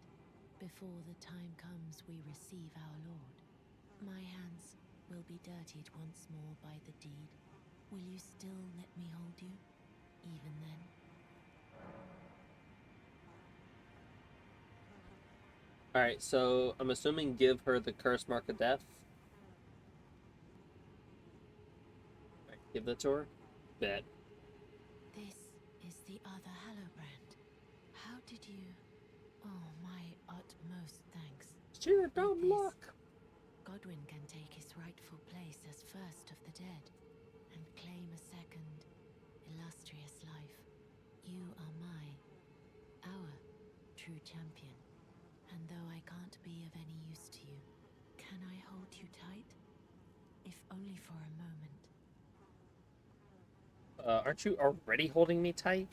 before the time comes we receive our Lord. My hands will be dirtied once more by the deed. Will you still let me hold you, even then? Alright, so I'm assuming give her the curse mark of death. Alright, give that to her. Bet. This is the other Hallowbrand. How did you... Oh, my utmost thanks. Sheer dumb With this, luck. Godwyn can take his rightful place as first of the dead, and claim a second, illustrious life. You are our true champion. And though I can't be of any use to you, can I hold you tight? If only for a moment. Aren't you already holding me tight?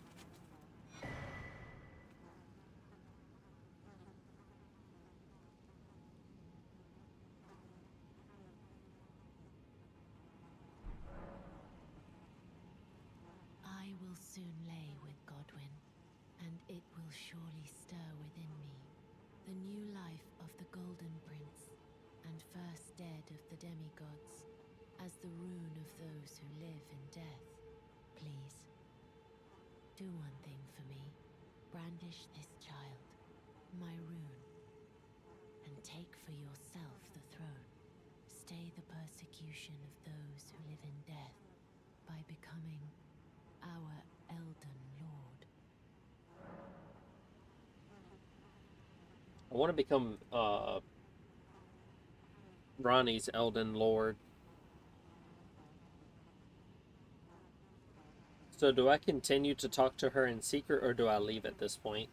I will soon lay with Godwyn, and it will surely stir within me the new life of the Golden Prince, and first dead of the demigods, as the rune of those who live in death. Please, do one thing for me. Brandish this child, my rune, and take for yourself the throne. Stay the persecution of those who live in death by becoming our Elden Lord. I want to become Ronnie's Elden Lord. So do I continue to talk to her in secret or do I leave at this point?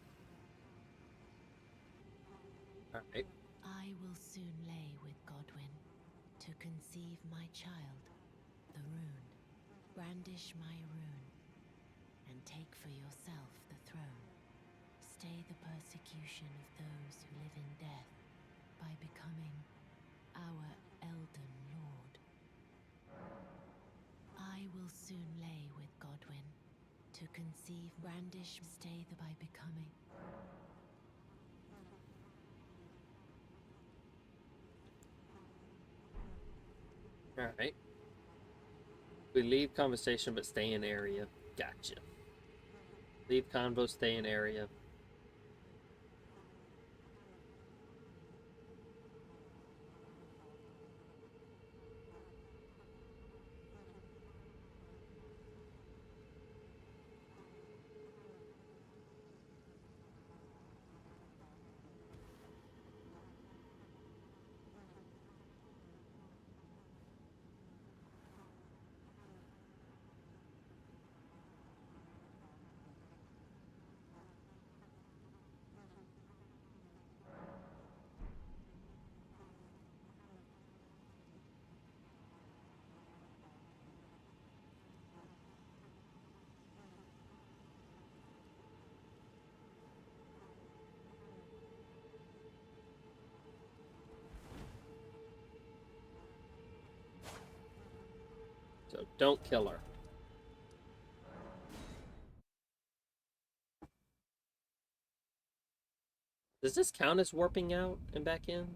Alright. I will soon lay with Godwyn to conceive my child, the rune. Brandish my rune, and take for yourself the throne. Stay the persecution of those who live in death by becoming our Elden Lord. I will soon lay with Godwyn to conceive, brandish, stay the by becoming. Alright. We leave conversation but stay in area. Gotcha. Leave convo, stay in area. So don't kill her. Does this count as warping out and back in?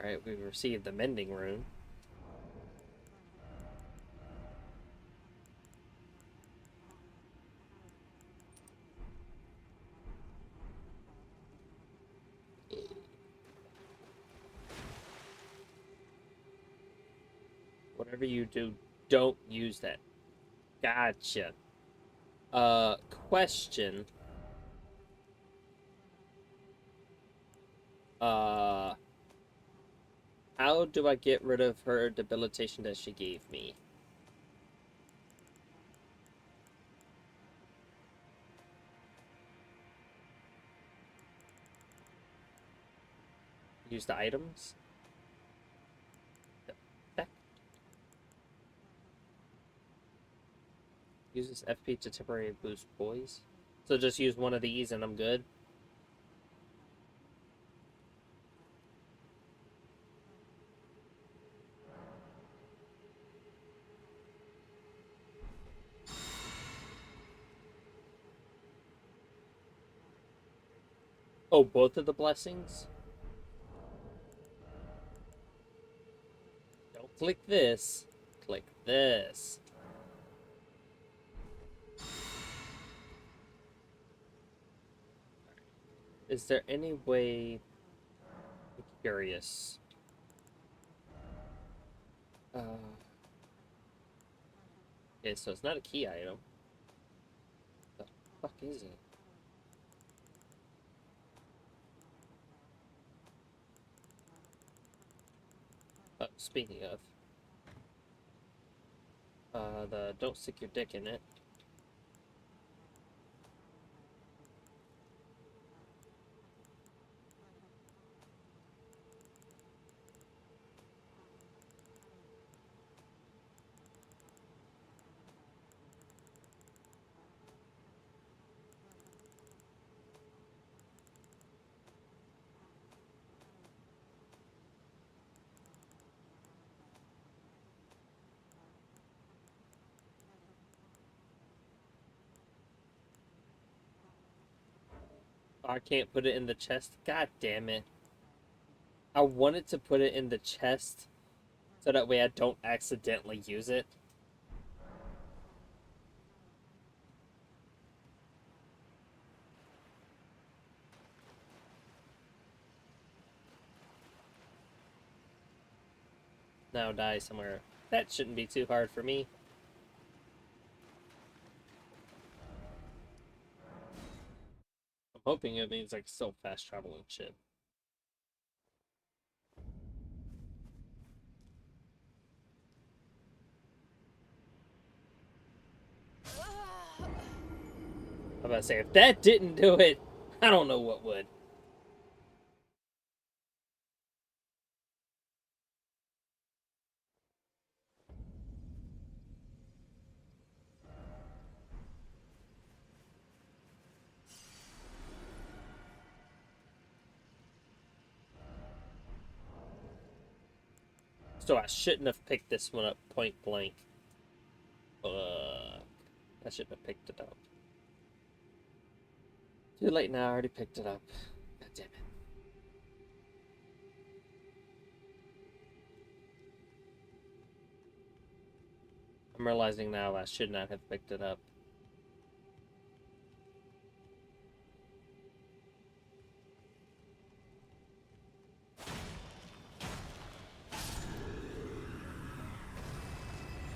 Alright, we've received the mending rune. Whatever you do, don't use that. Gotcha. Question. Uh, how do I get rid of her debilitation that she gave me? Use the items? Back. Uses FP to temporarily boost poise. So just use one of these and I'm good. Oh, both of the blessings? Don't click this. Click this. Is there any way... I'm curious. Okay, so it's not a key item. The fuck is it? Oh, speaking of, the don't stick your dick in it. Oh, I can't put it in the chest. God damn it. I wanted to put it in the chest so that way I don't accidentally use it. Now die somewhere. That shouldn't be too hard for me. I'm hoping it means like still fast travel and shit. I'm about to say, if that didn't do it, I don't know what would. So I shouldn't have picked this one up point blank. I shouldn't have picked it up. Too late now, I already picked it up. God damn it. I'm realizing now I should not have picked it up.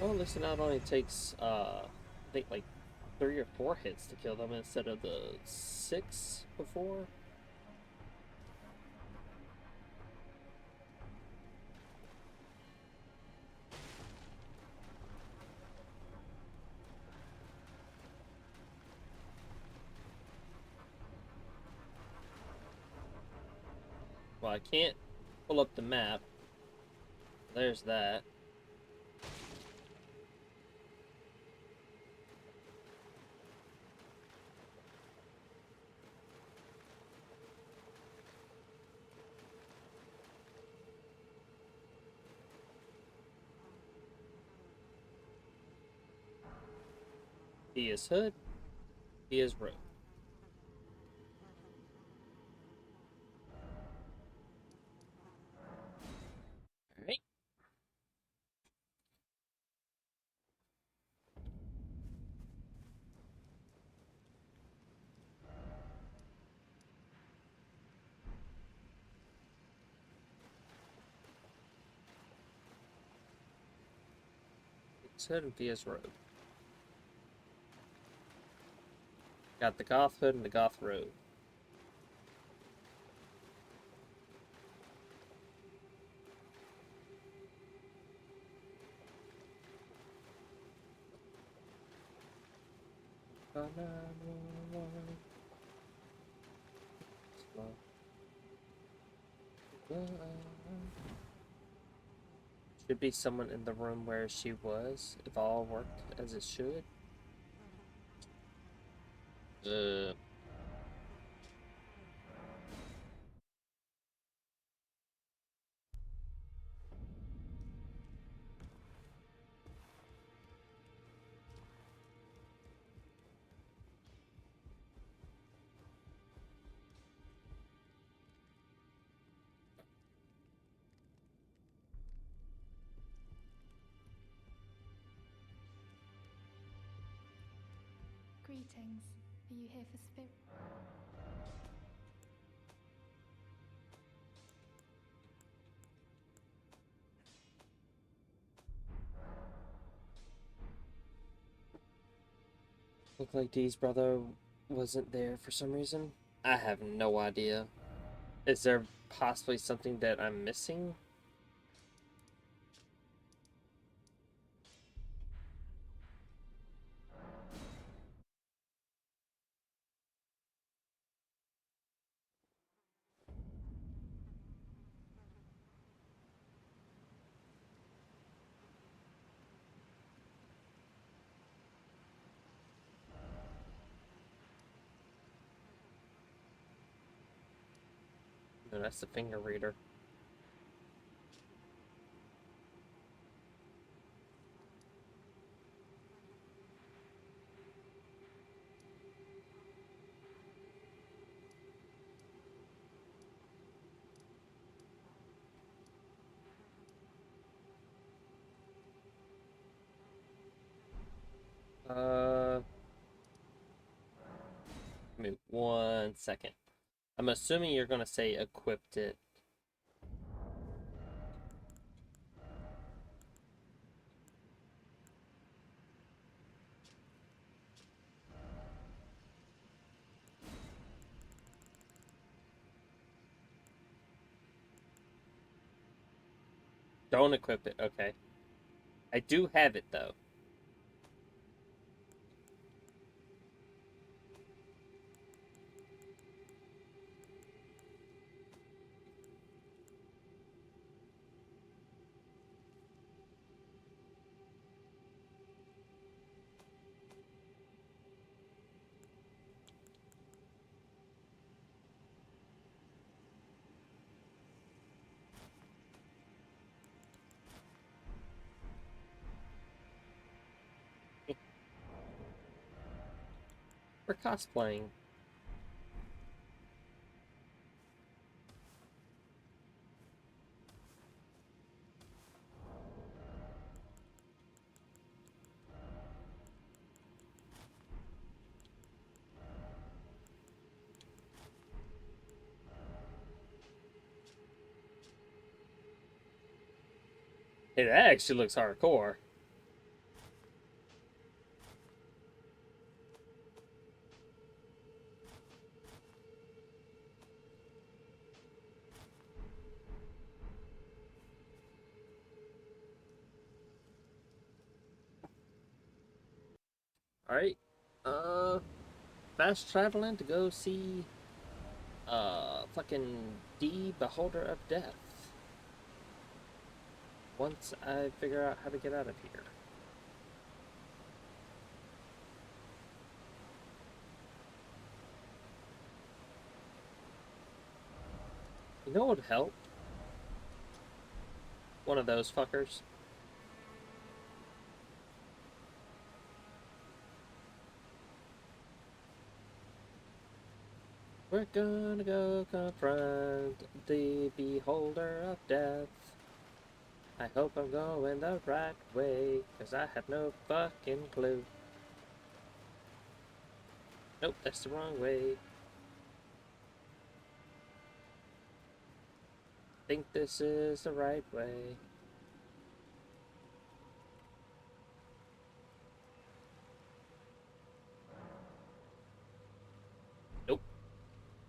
Oh, listen, now it only takes, I think like 3 or 4 hits to kill them instead of the 6 before. Well, I can't pull up the map. There's that. He is hood. He is road. Goth's hood and Via's robe. Got the Goth hood and the Goth robe. Should be someone in the room where she was, if all worked as it should. Greetings. Are you here for spirit? Look like Dee's brother wasn't there for some reason. I have no idea. Is there possibly something that I'm missing? No, that's the finger reader. Give me 1 second. I'm assuming you're gonna say equipped it. Don't equip it, okay. I do have it though. We're cosplaying. Hey, that actually looks hardcore. Alright. Fast traveling to go see fucking D Beholder of Death. Once I figure out how to get out of here. You know what would help? One of those fuckers. We're gonna go confront the Beholder of Death. I hope I'm going the right way, cause I have no fucking clue. Nope, that's the wrong way. Think this is the right way.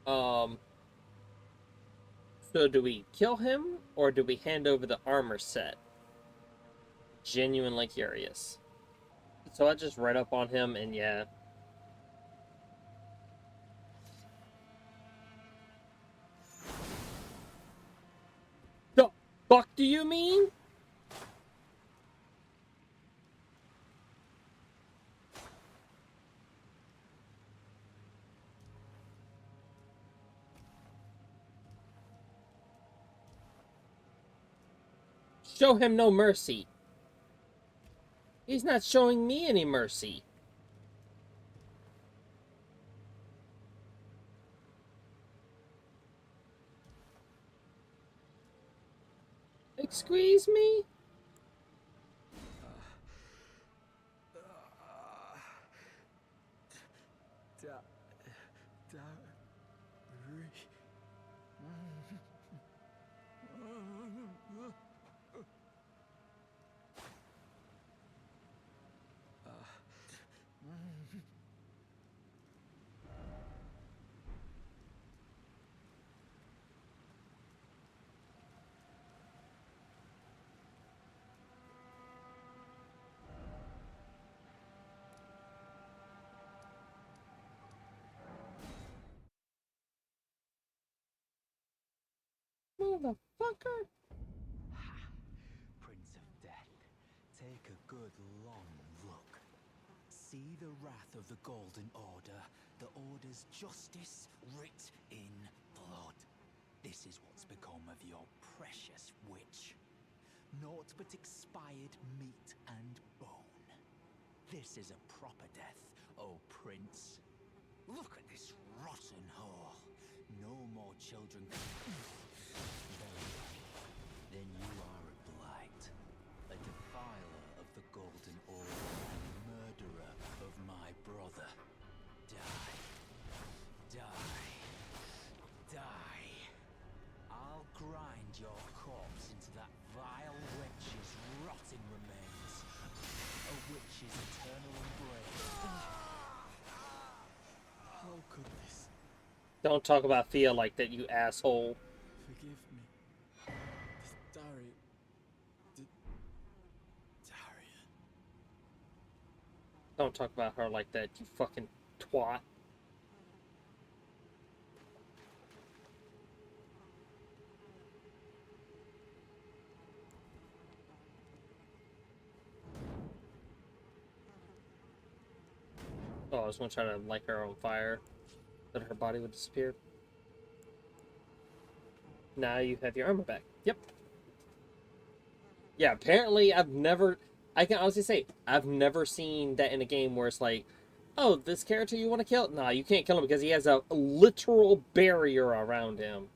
Um, so do we kill him or do we hand over the armor set? Genuinely curious. So I just read up on him and yeah. The fuck do you mean? Show him no mercy. He's not showing me any mercy. Excuse me? Motherfucker. Prince of Death, take a good long look. See the wrath of the Golden Order, the Order's justice writ in blood. This is what's become of your precious witch. Naught but expired meat and bone. This is a proper death, oh Prince. Look at this rotten whore. No more children. Very well. Then you are a blight. A defiler of the Golden Order and murderer of my brother. Die. Die. Die. I'll grind your corpse into that vile wretch's rotting remains. A witch's eternal embrace. How could this? Don't talk about Thea like that, you asshole. Forgive me. This Darian. Don't talk about her like that, you fucking twat. Oh, I was gonna try to light her on fire, that her body would disappear. Now you have your armor back. Yep. Yeah, apparently I can honestly say, I've never seen that in a game where it's like, oh, this character you want to kill? Nah, you can't kill him because he has a literal barrier around him.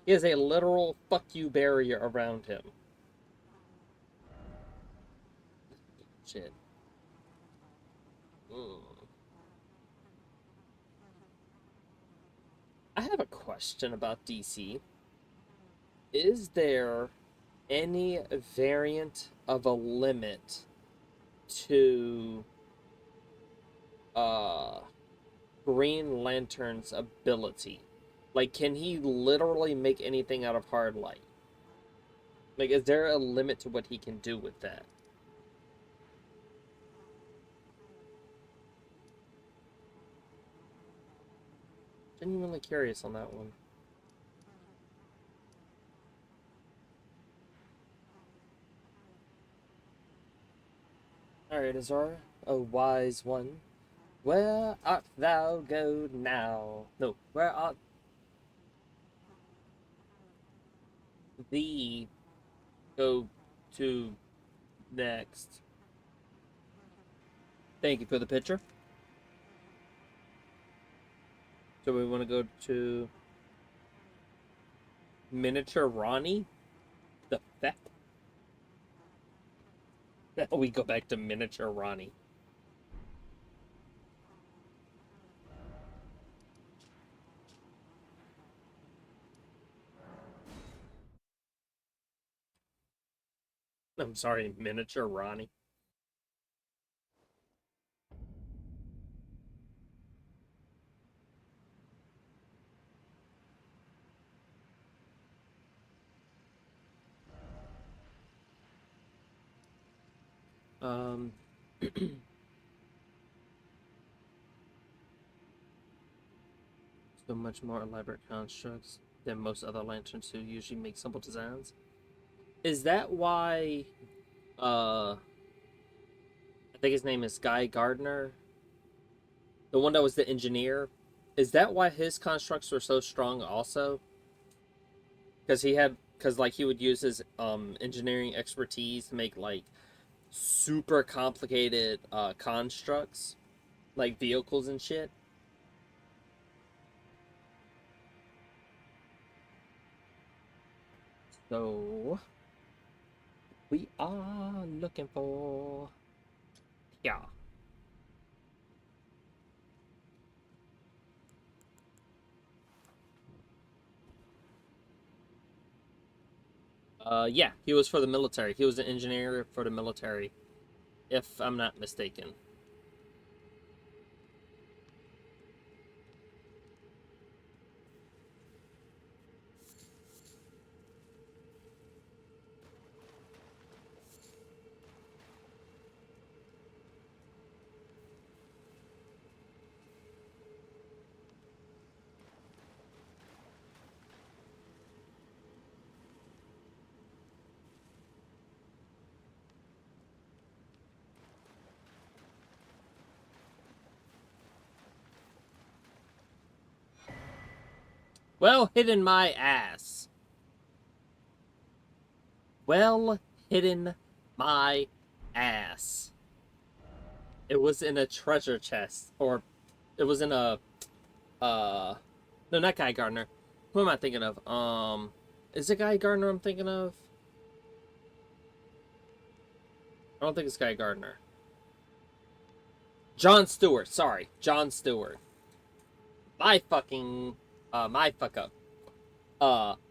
He has a literal fuck you barrier around him. Shit. Mm. I have a question about DC. Is there any variant of a limit to uh Green Lantern's ability? Like, can he literally make anything out of hard light? Like, is there a limit to what he can do with that? Genuinely curious on that one. Alright, Azora, a wise one. Where art thou go now? No, where art thee go to next? Thank you for the picture. So we want to go to Miniature Ronnie? The fuck? Now we go back to Miniature Ronnie. I'm sorry, Miniature Ronnie. Um, so much more elaborate constructs than most other lanterns who usually make simple designs. Is that why I think his name is Guy Gardner, the one that was the engineer? Is that why his constructs were so strong also? Because like he would use his engineering expertise to make like super complicated constructs, like vehicles and shit. So we are looking for, yeah. Yeah, he was for the military. He was an engineer for the military, if I'm not mistaken. Well hidden my ass. Well hidden my ass. It was in a treasure chest, or it was in a uh no, not Guy Gardner. Who am I thinking of? Is it Guy Gardner I'm thinking of? I don't think it's Guy Gardner. John Stewart, sorry. John Stewart. My fuck up.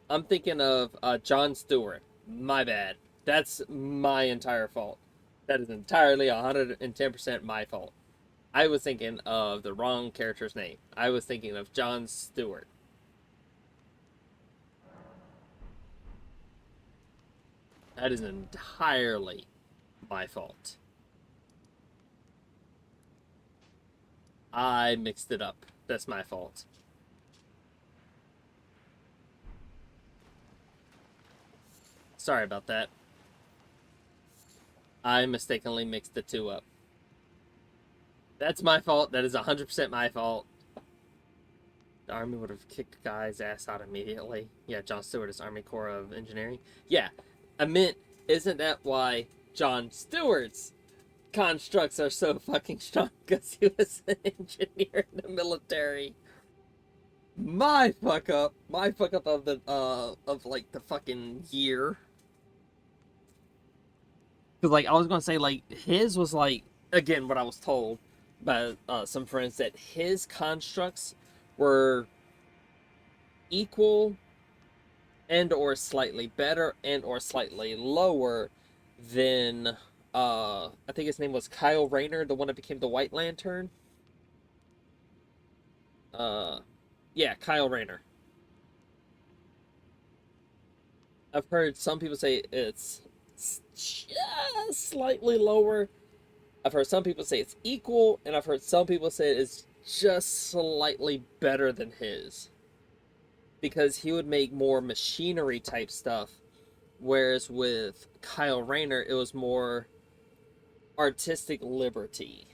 I'm thinking of John Stewart. My bad. That's my entire fault. That is entirely 110% my fault. I was thinking of the wrong character's name. I was thinking of John Stewart. That is entirely my fault. I mixed it up. That's my fault. Sorry about that. I mistakenly mixed the two up. That's my fault. That is 100% my fault. The army would have kicked Guy's ass out immediately. Yeah, John Stewart is Army Corps of Engineering. Yeah, I meant, isn't that why John Stewart's constructs are so fucking strong? Because he was an engineer in the military. My fuck up. My fuck up of the of like the fucking year. Because like I was gonna say like his was like, again, what I was told by some friends, that his constructs were equal and or slightly better and or slightly lower than I think his name was Kyle Rayner, the one that became the White Lantern. Uh yeah, Kyle Rayner. I've heard some people say it's just slightly lower. I've heard some people say it's equal, and I've heard some people say it's just slightly better than his. Because he would make more machinery type stuff, whereas with Kyle Rayner, it was more artistic liberty.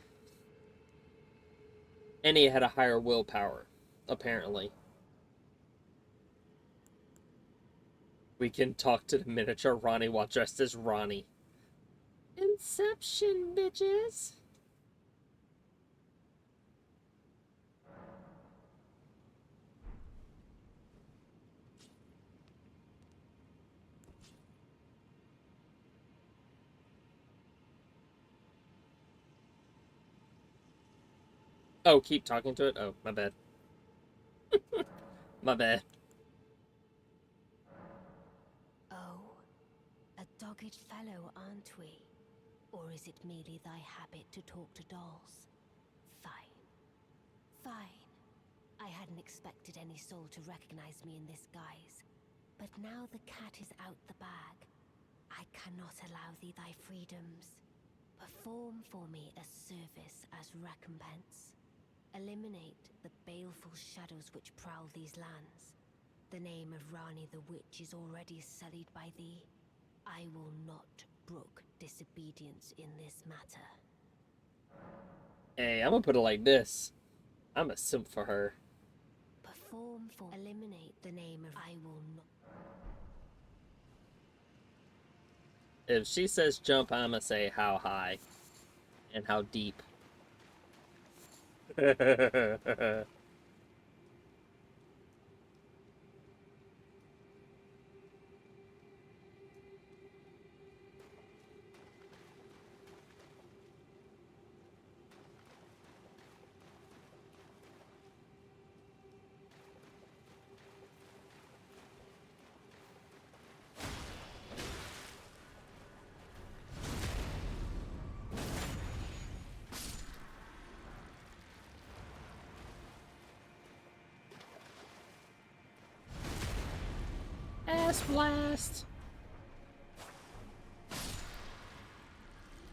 And he had a higher willpower, apparently. We can talk to the miniature Ronnie while dressed as Ronnie. Inception, bitches! Oh, keep talking to it? Oh, my bad. My bad. Oh, a dogged fellow, aren't we? Or is it merely thy habit to talk to dolls? Fine. Fine. I hadn't expected any soul to recognize me in this guise. But now the cat is out the bag. I cannot allow thee thy freedoms. Perform for me a service as recompense. Eliminate the baleful shadows which prowl these lands. The name of Rani the Witch is already sullied by thee. I will not brook disobedience in this matter. Hey, I'm gonna put it like this. I'm a simp for her. Perform for eliminate the name of I will not. If she says jump, I'm gonna say how high and how deep. Ass blast!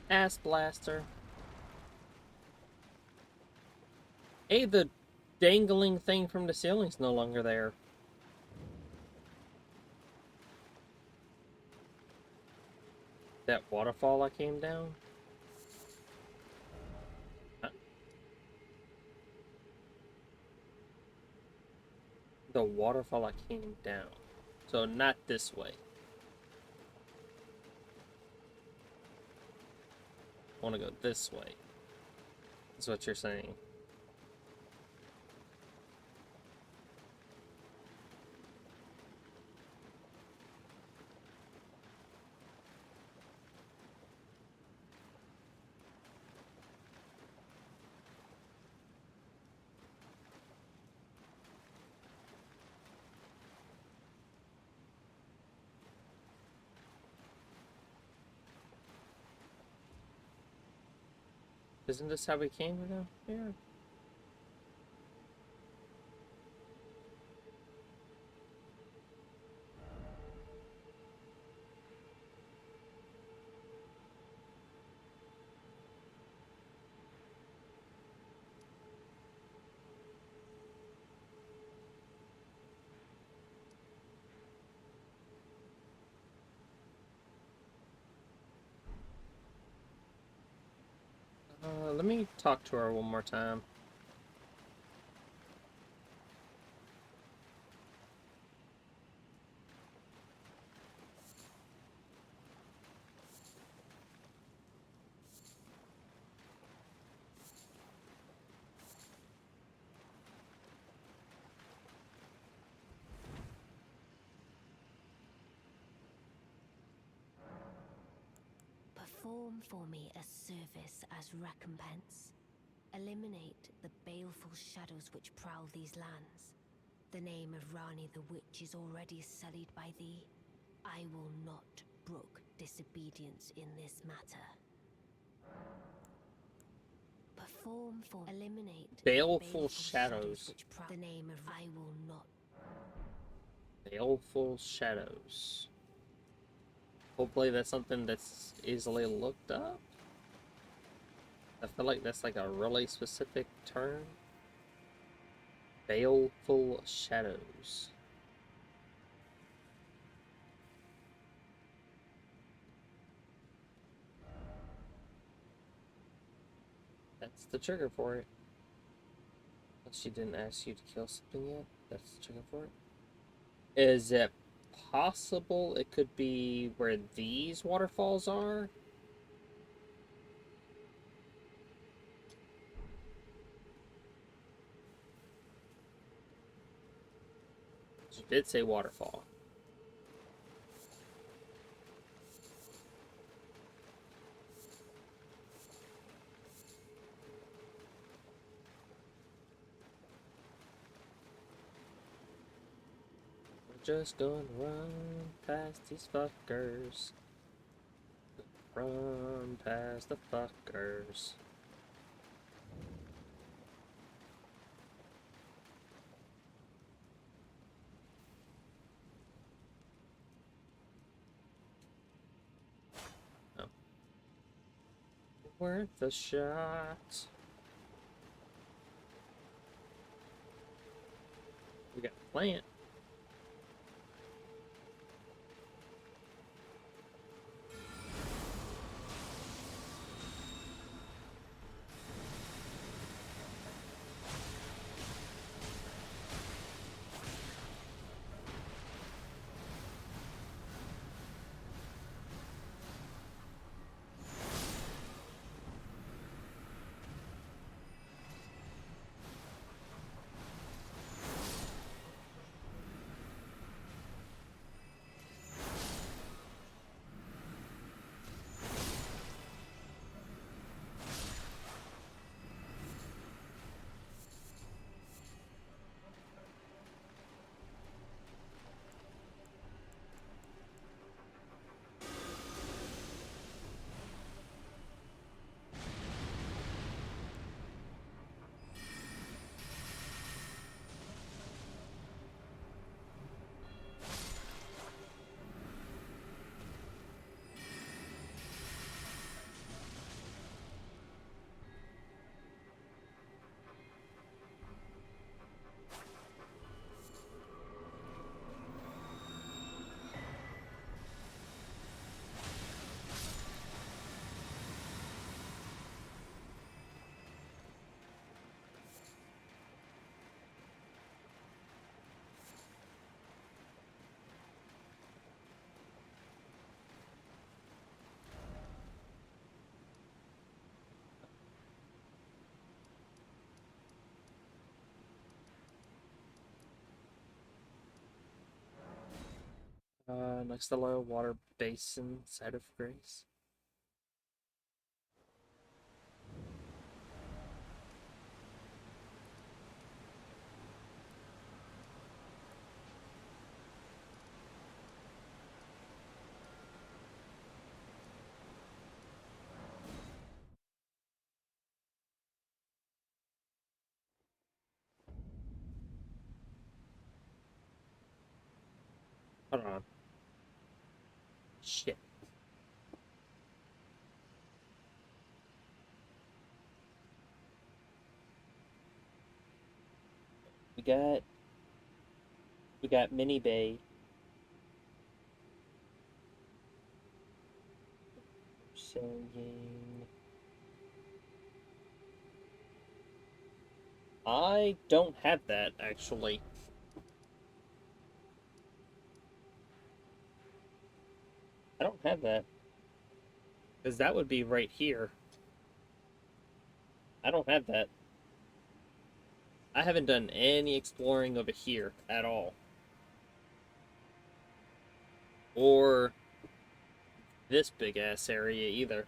Ass blaster. Hey, the dangling thing from the ceiling's no longer there. That waterfall I came down? The waterfall I came down. So not this way. I want to go this way. That's what you're saying. Isn't this how we came down here? Let me talk to her one more time. Perform for me a service as recompense. Eliminate the baleful shadows which prowl these lands. The name of Rani the Witch is already sullied by thee. I will not brook disobedience in this matter. Perform for eliminate Baleful shadows. which prowl the name of I will not. Baleful shadows. Hopefully that's something that's easily looked up. I feel like that's like a really specific term. Baleful shadows. That's the trigger for it. She didn't ask you to kill something yet. That's the trigger for it. Is it possible it could be where these waterfalls are? She did say waterfall. We're just gonna run past these fuckers. Run past the fuckers. worth a shot. We got a plant. Next to the water basin, side of grace. Hold on. Shit. We got Mini Bay. Saying I don't have that actually. I don't have that. Because that would be right here. I don't have that. I haven't done any exploring over here at all. Or this big ass area either.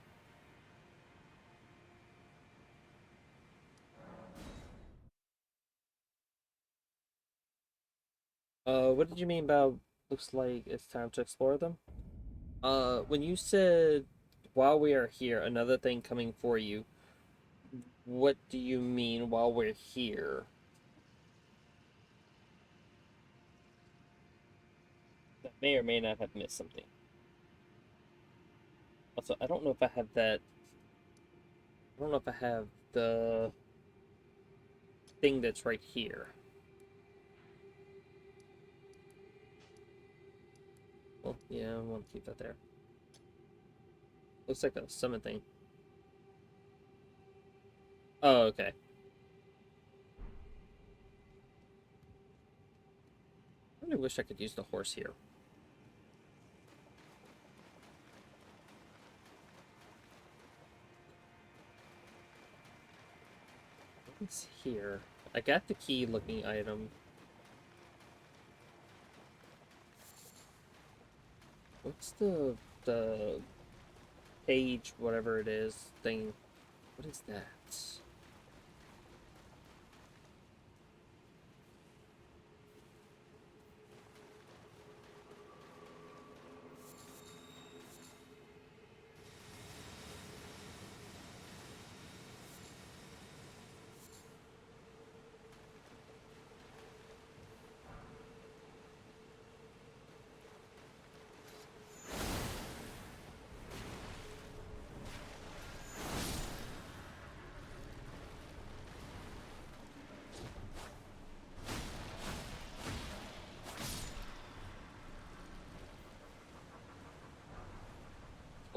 What did you mean about looks like it's time to explore them? When you said while we are here, another thing coming for you, what do you mean while we're here? I may or may not have missed something. Also, I don't know if I have that. I don't know if I have the thing that's right here. Well, yeah, I want to keep that there. Looks like a summon thing. Oh, okay. I really wish I could use the horse here. What's here? I got the key looking item. What's the page, whatever it is, thing? What is that?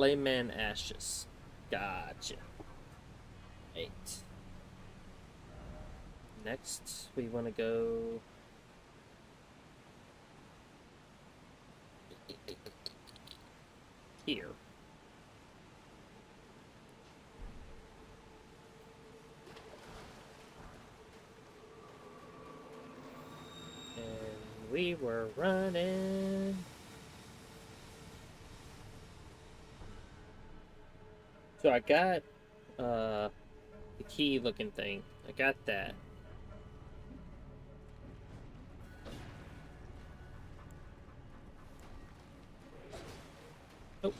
Clayman ashes. Gotcha. Right. Next, we want to go. Here. And we were running. So I got the key looking thing. I got that. Oh.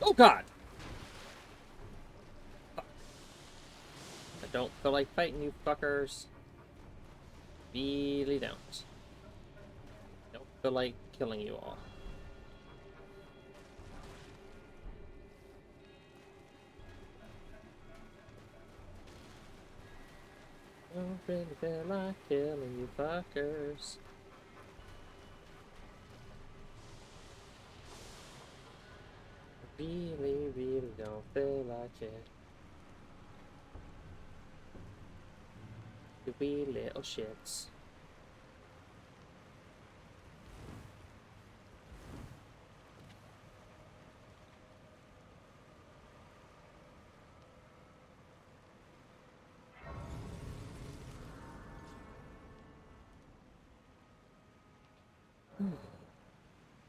Oh god! I don't feel like fighting you fuckers. Really don't. Don't feel like killing you all. Don't really feel like killing you fuckers. Really, really don't feel like it. You wee little shits.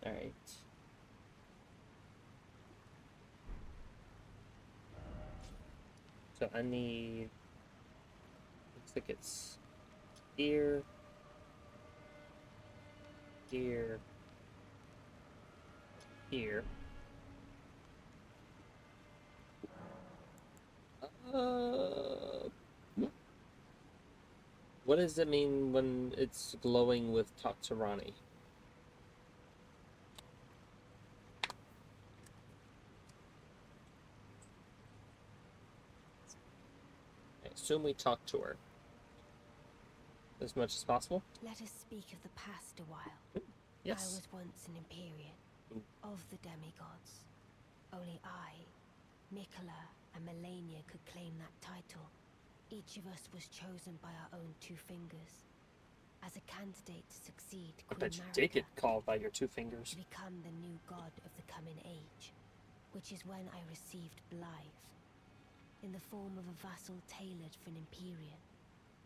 Alright. So I need. Looks like it's here, here, here. What does it mean when it's glowing with Tatsurani? I assume we talk to her as much as possible. Let us speak of the past a while. I Yes. was once an Empyrean of the demigods. Only I, Nicola, and Melania could claim that title. Each of us was chosen by our own two fingers. As a candidate to succeed I Queen bet you did Marika, get called by your two fingers. to become the new god of the coming age, which is when I received Blythe, in the form of a vassal tailored for an Empyrean.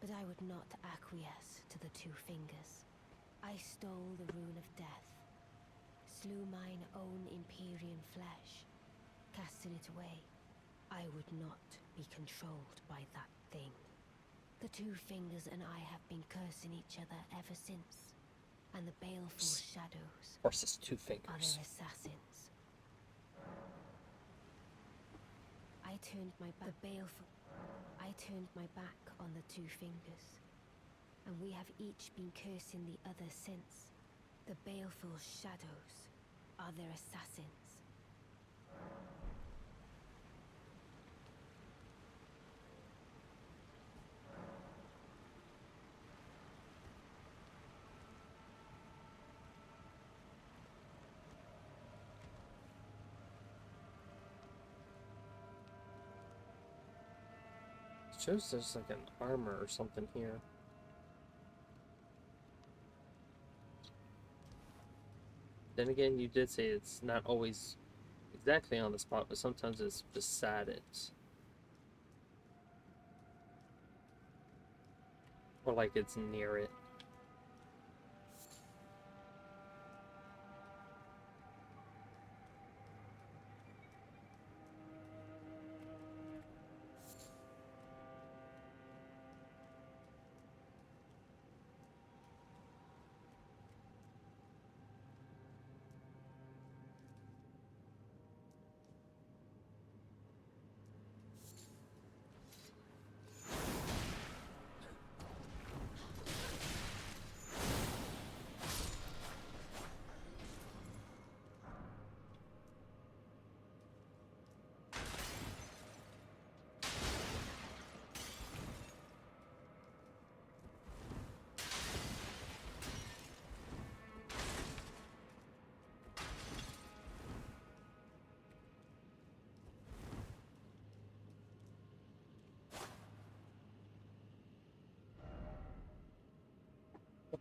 But I would not acquiesce to the two fingers. I stole the rune of death, slew mine own Empyrean flesh, casting it away. I would not be controlled by that thing. The two fingers and I have been cursing each other ever since, and the baleful shadows Of course, it's two are fingers. their assassins. I turned my back on the two fingers, and we have each been cursing the other since. The baleful shadows are their assassins. It shows there's like an armor or something here. Then again, you did say it's not always exactly on the spot, but sometimes it's beside it. Or like it's near it.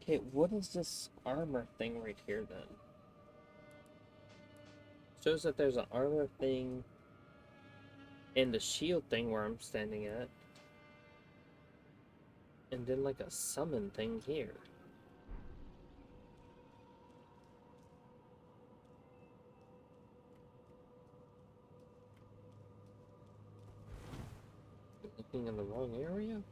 Okay, what is this armor thing right here then? Shows that there's an armor thing and a shield thing where I'm standing at. And then like a summon thing here. Looking in the wrong area?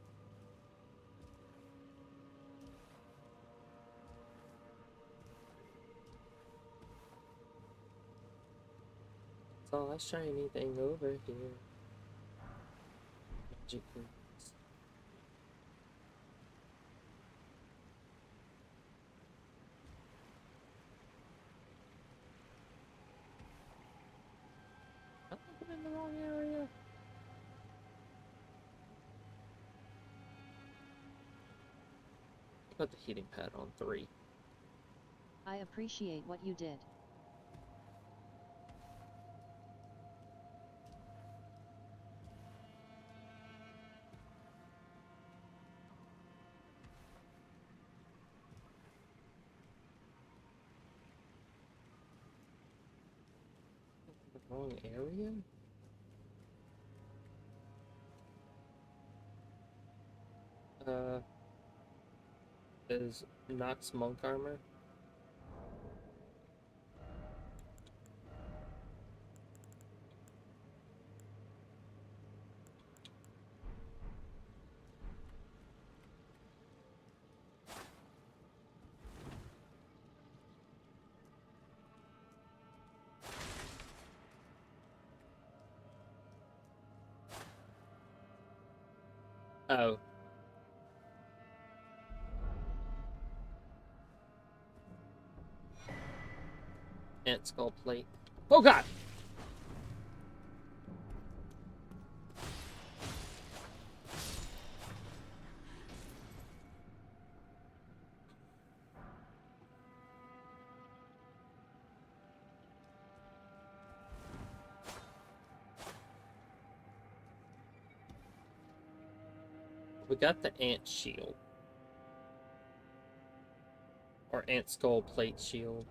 Saw a shiny thing over here. Magic roots. I'm looking in the wrong area. Put the heating pad on 3. I appreciate what you did. The wrong area? Is Nox monk armor? Oh. Ant skull plate. Oh god! We got the ant shield. Or ant skull plate shield.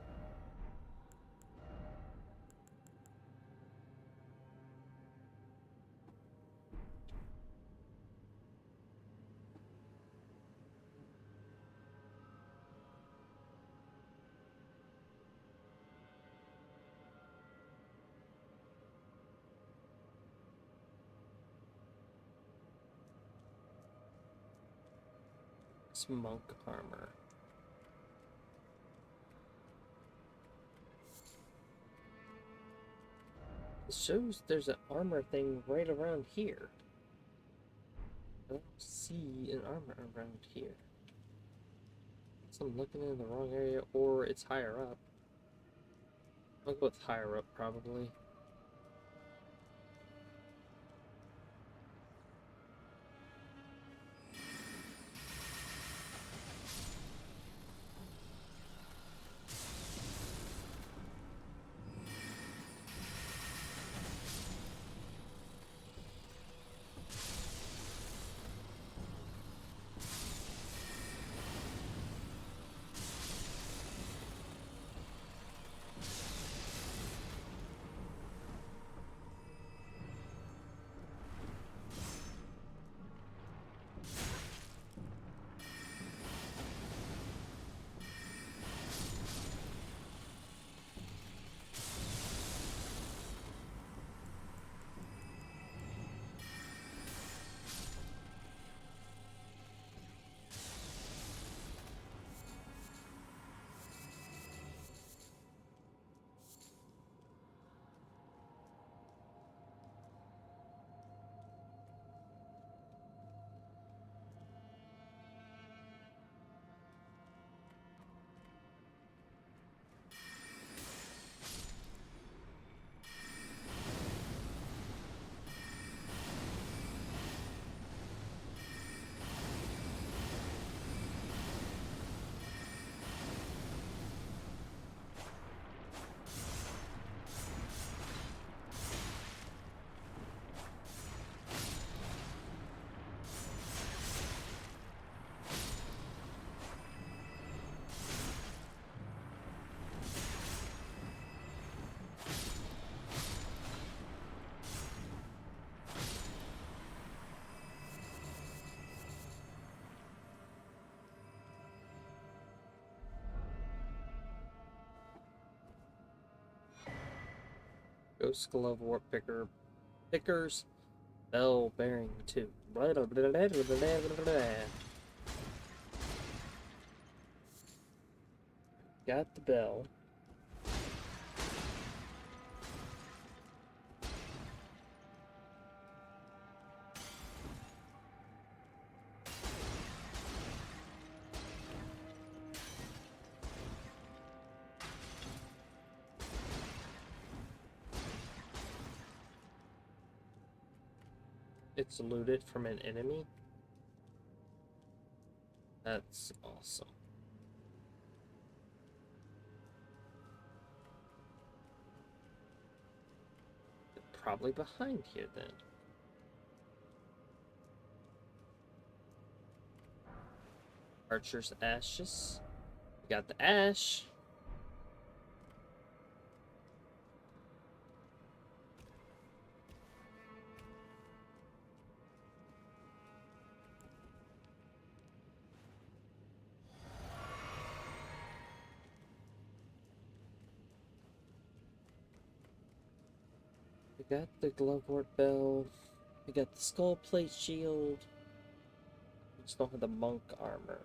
It's monk armor. It shows there's an armor thing right around here. I don't see an armor around here. So I'm looking in the wrong area, or it's higher up. I'll go with higher up, probably. Ghost Glove Warp Pickers. Bell Bearing 2. Got the bell. It's looted from an enemy. That's awesome. They're probably behind here then. Archer's ashes. We got the ash. We got the Glovewort Bell. We got the Skull Plate Shield. We just don't have the Monk Armor.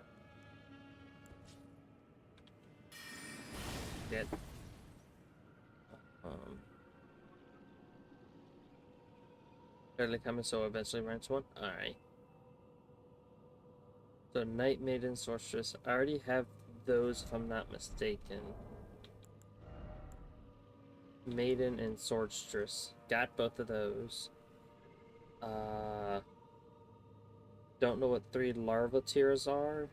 Yet. Barely coming, so eventually rents one. Alright. So Knight Maiden Sorceress. I already have those if I'm not mistaken. Maiden and Swordstress. Got both of those. Don't know what 3 larva tiers are.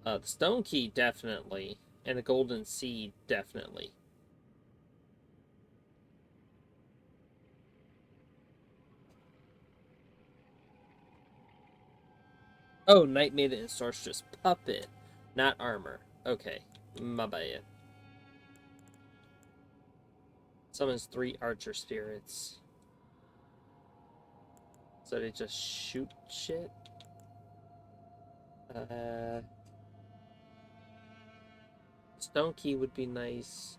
The Stone Key, definitely. And the Golden Seed, definitely. Oh, Knight Maiden and Sorceress. Puppet, not armor. Okay, my bad. Summons 3 Archer Spirits. So they just shoot shit? Stone Key would be nice.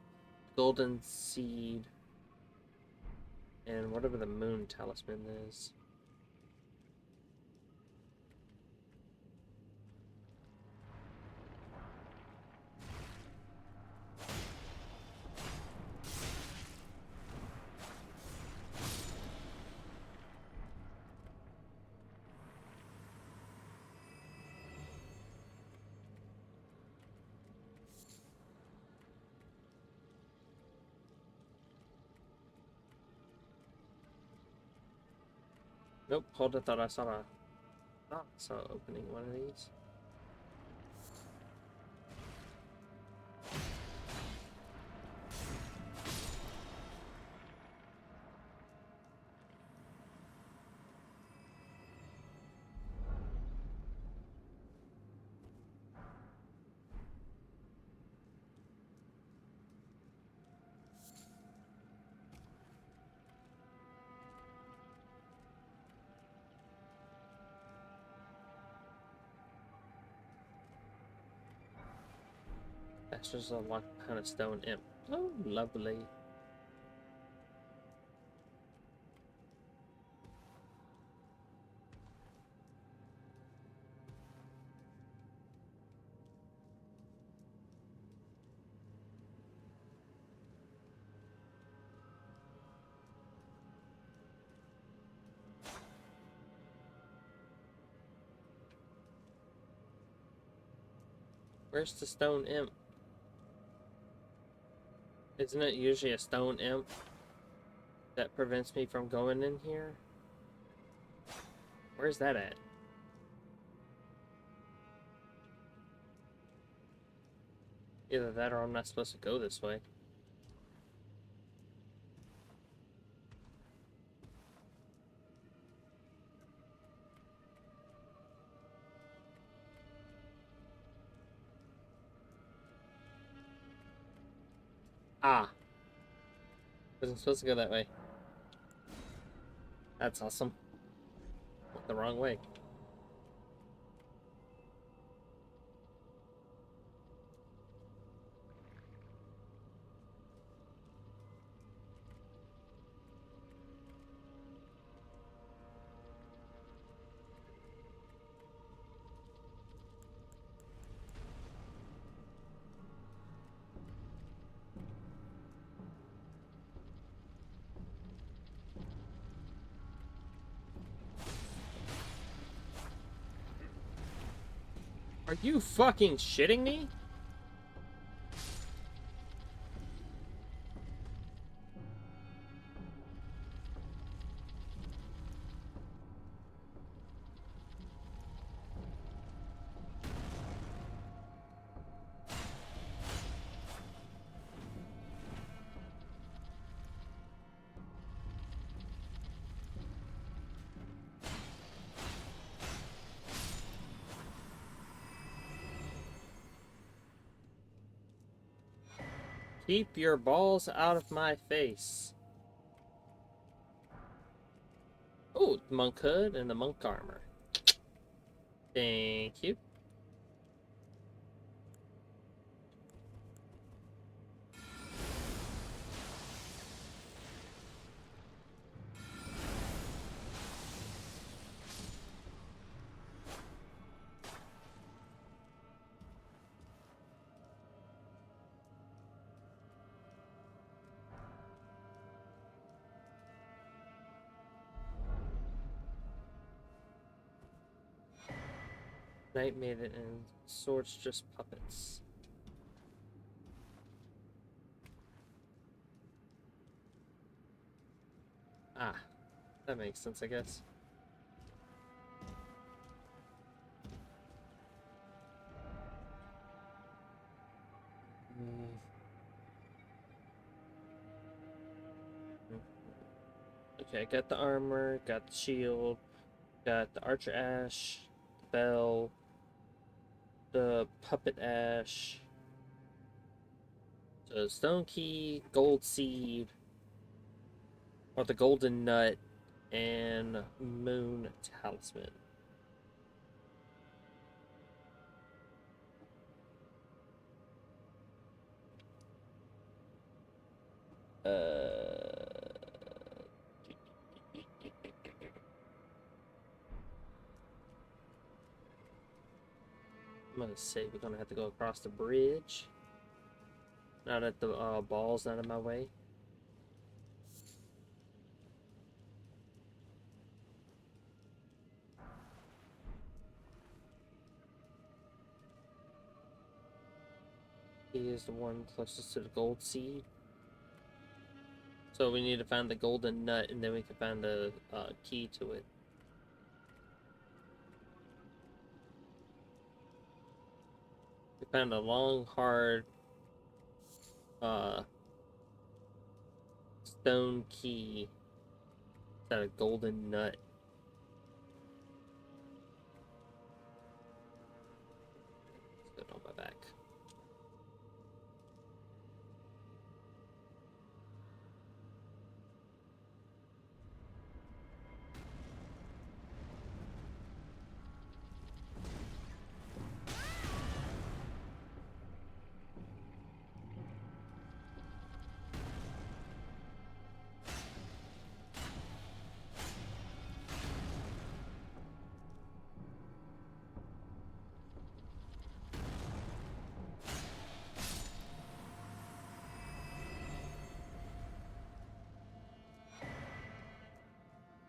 Golden Seed. And whatever the Moon Talisman is. Nope, hold it, thought I saw opening one of these. That's just a lock behind a stone imp. Oh, lovely. Where's the stone imp? Isn't it usually a stone imp that prevents me from going in here? Where's that at? Either that or I'm not supposed to go this way. Ah! Wasn't supposed to go that way. That's awesome. Went the wrong way. Are you fucking shitting me? Keep your balls out of my face. Oh, monk hood and the monk armor. Thank you. Knight made it and swords just puppets. Ah, that makes sense, I guess. Okay, got the armor, got the shield, got the archer ash, the bell, the puppet ash, the stone key, gold seed, or the golden nut, and moon talisman. I'm gonna say we're gonna have to go across the bridge. Now that the ball's not in my way. He is the one closest to the gold seed. So we need to find the golden nut, and then we can find the key to it. We found a long, hard stone key. Is that a golden nut? It's good on my back.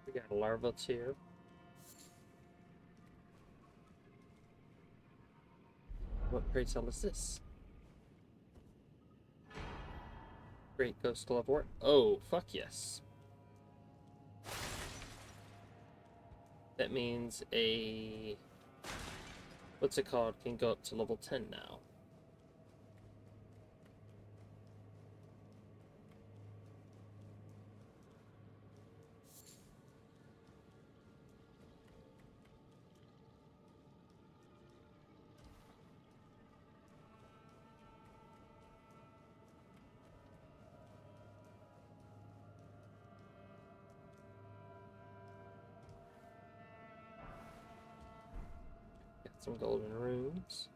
We got a larva too. What pray tell is this? Great Ghost Glove War. Oh, fuck yes. That means a... what's it called? Can go up to level 10 now. Got some golden runes.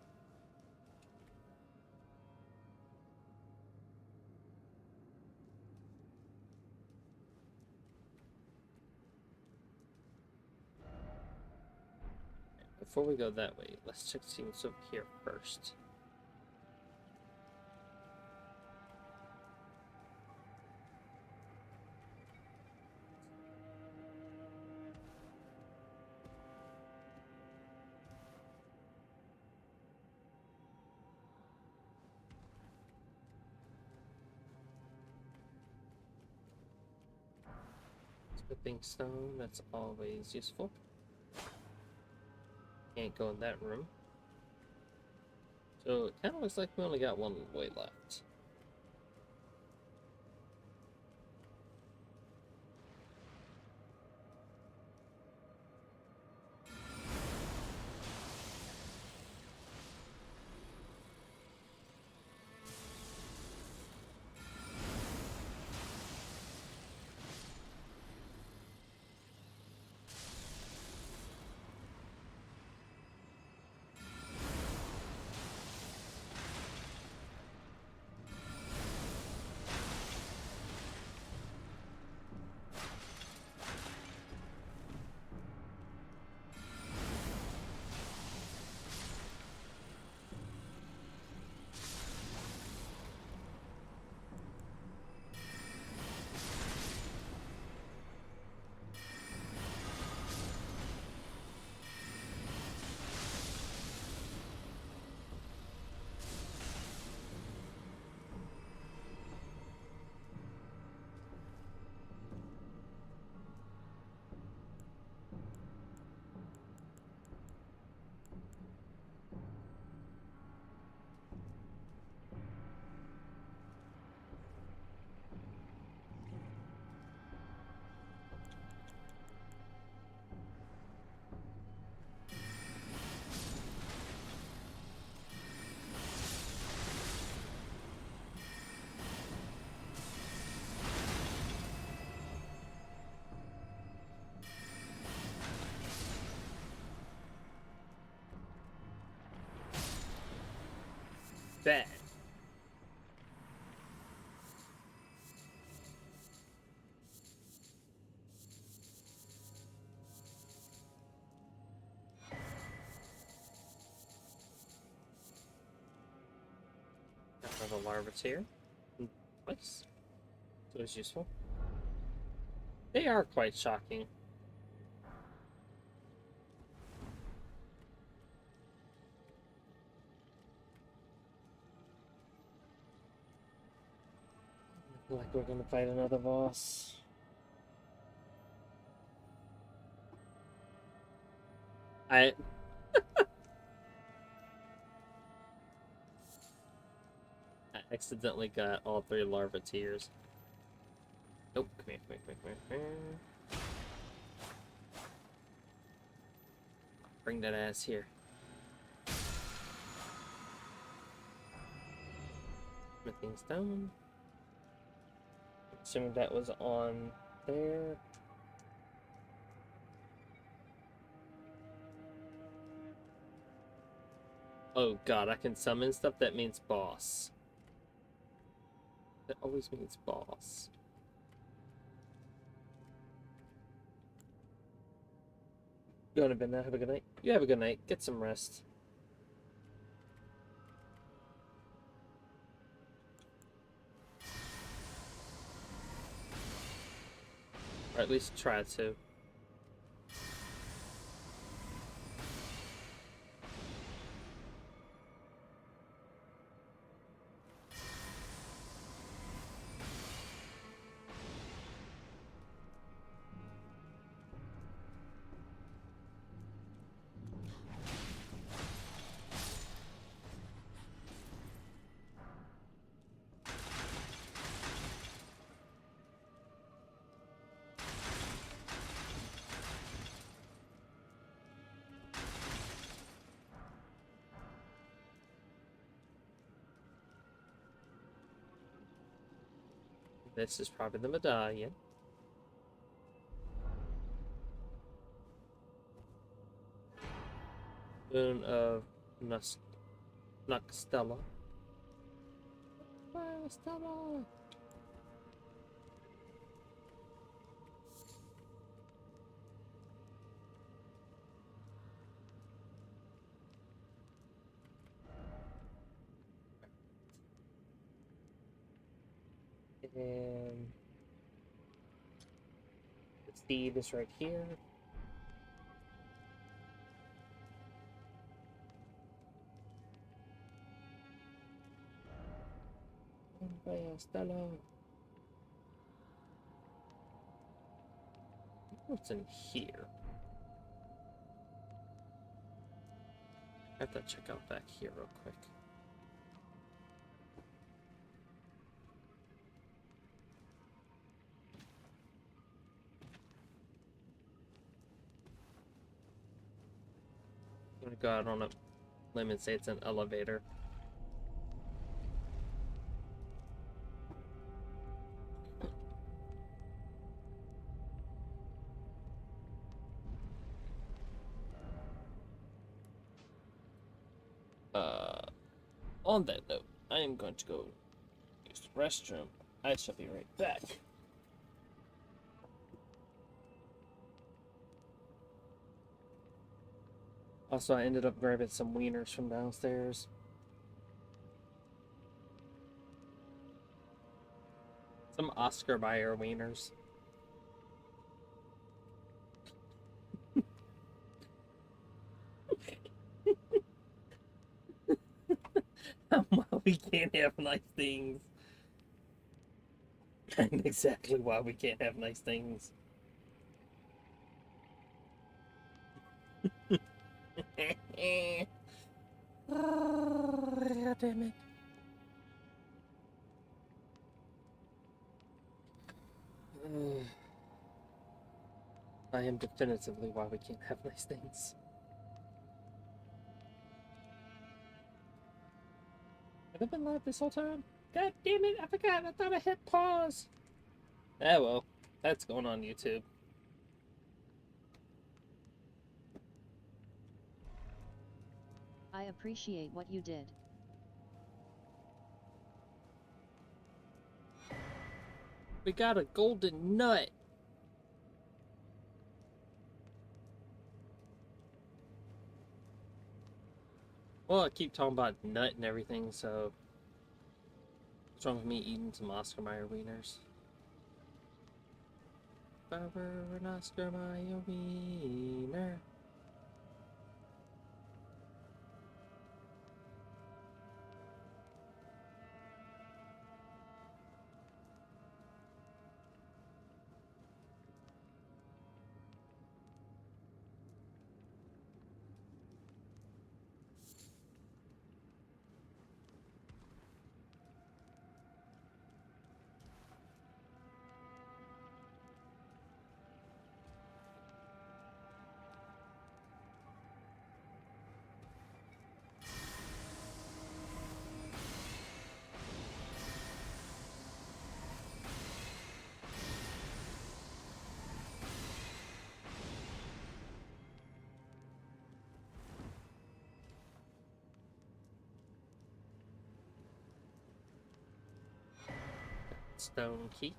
Before we go that way, let's check to see what's over here first. Whipping stone, that's always useful. Can't go in that room. So it kind of looks like we only got one way left. Bad. Another larva's here. Nice. So it's useful. They are quite shocking. I feel like we're gonna fight another boss. I accidentally got all three larva tears. Nope, come here, come here, come here, come here. Bring that ass here. Smithing stone. Assuming that was on there. Oh god, I can summon stuff, that means boss. That always means boss. Going to bed now, have a good night. You have a good night, get some rest. Or at least try to. This is probably the medallion. Boon of Nuxtella. Stella! And the seed is right here. Stella. What's in here? I have to check out back here real quick. I'm gonna go out on a limb and say it's an elevator. On that note, I am going to go use the restroom. I shall be right back. Also, I ended up grabbing some wieners from downstairs. Some Oscar Mayer wieners. Why we can't have nice things. And exactly why we can't have nice things. God damn it. I am definitively why we can't have nice things. Have I been live this whole time? God damn it, I forgot. I thought I hit pause. Ah, well, that's going on YouTube. I appreciate what you did. We got a golden nut. Well, I keep talking about nut and everything, so what's wrong with me eating some Oscar Mayer wieners? If I were an Oscar Mayer wiener. Stone key.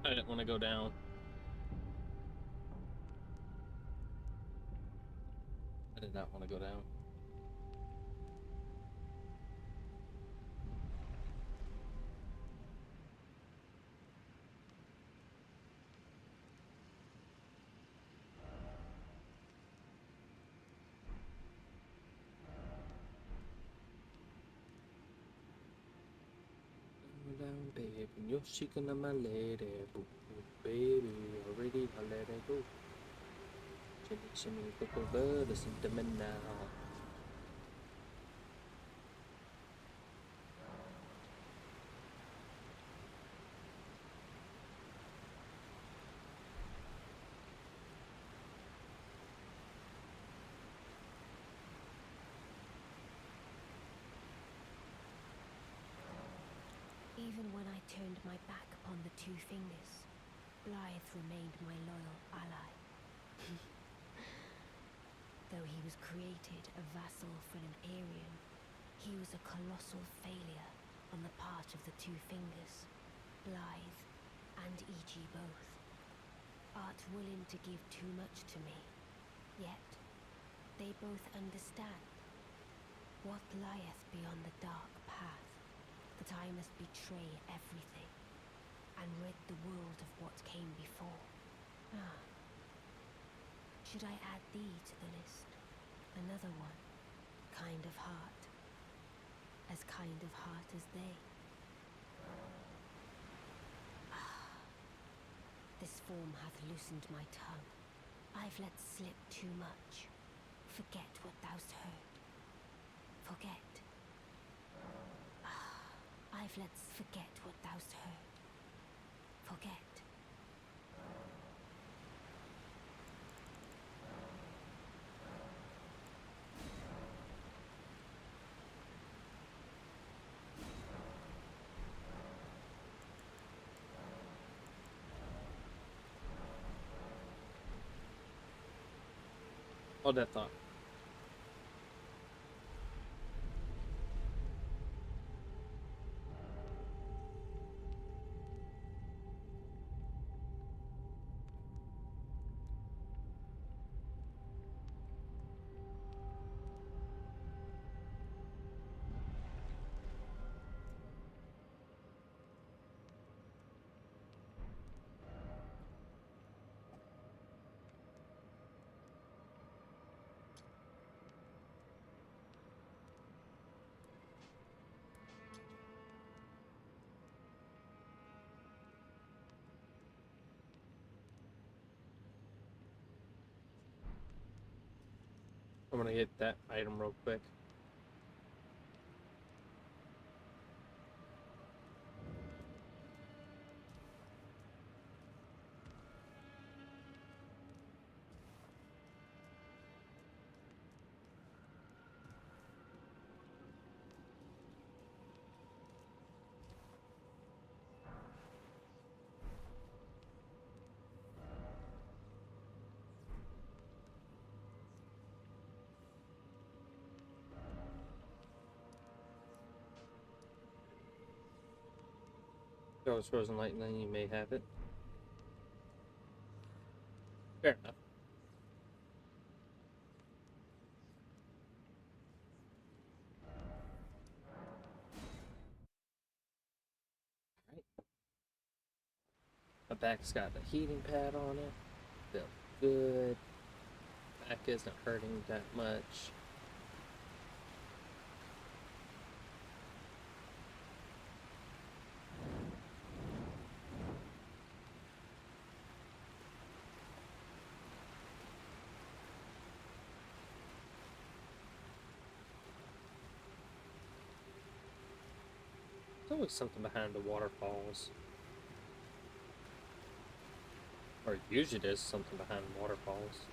I didn't want to go down. I did not want to go down. Down, baby, you're shaking on my lady, boo, boo, baby, already I let it go. Shimmy, shimmy, go, go, listen to me now. Even when I turned my back upon the two fingers, Blythe remained my loyal ally. Though he was created a vassal for an Aryan, he was a colossal failure on the part of the Two Fingers, Blythe and E.G. both. Art willing to give too much to me, yet they both understand what lieth beyond the dark path, that I must betray everything and rid the world of what came before. Ah. Should I add thee to the list? Another one. Kind of heart. As kind of heart as they. Ah. This form hath loosened my tongue. I've let slip too much. Forget what thou'st heard. Forget. Ah. I've let forget what thou'st heard. Forget. Hold that thought. I'm gonna get that item real quick. If it was frozen light, then you may have it. Fair enough. Right. My back's got the heating pad on it. Feels good. Back isn't hurting that much. There's always something behind the waterfalls. Or usually there's something behind waterfalls.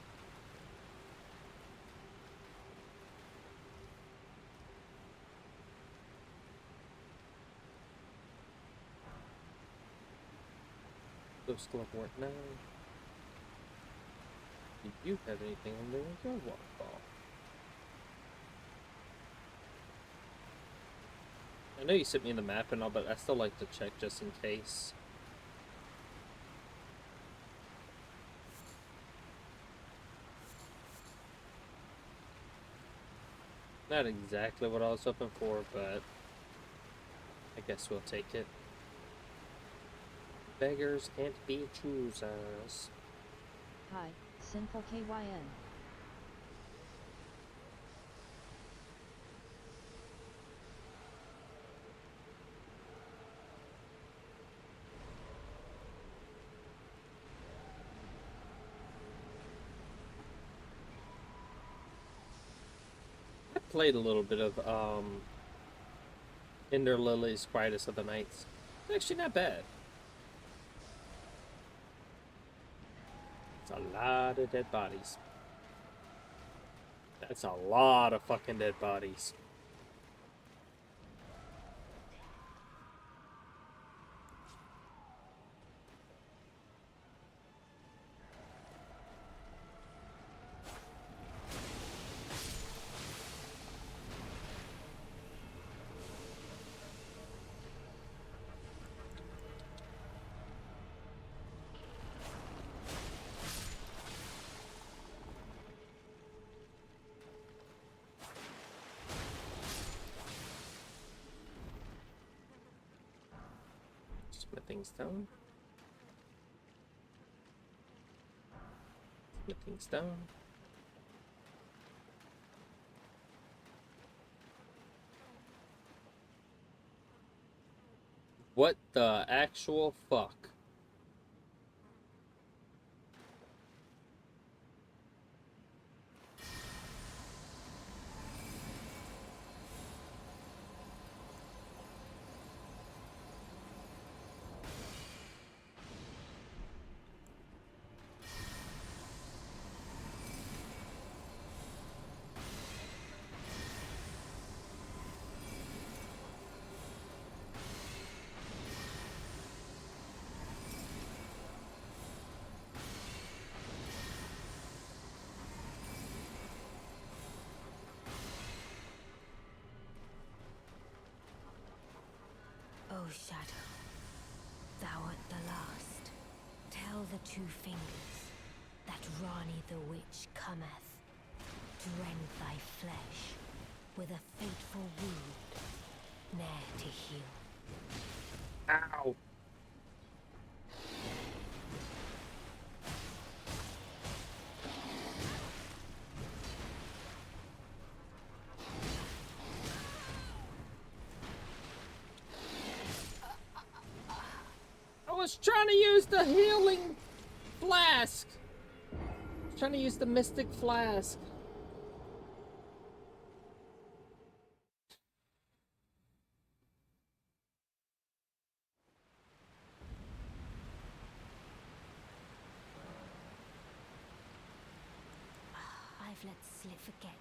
Those still have work now. Do you have anything under your waterfall? I know you sent me the map and all, but I still like to check just in case. Not exactly what I was hoping for, but I guess we'll take it. Beggars can't be choosers. Hi, Sinful KYN. I played a little bit of Ender Lily's Brightest of the Nights. It's actually not bad. It's a lot of dead bodies. That's a lot of fucking dead bodies. Smithing stone. Smithing stone. What the actual fuck? O Shadow, thou art the last. Tell the two fingers that Rani the Witch cometh to rend thy flesh with a fateful wound, ne'er to heal. Ow. I was trying to use the healing flask. I was trying to use the mystic flask. I've let slip forget.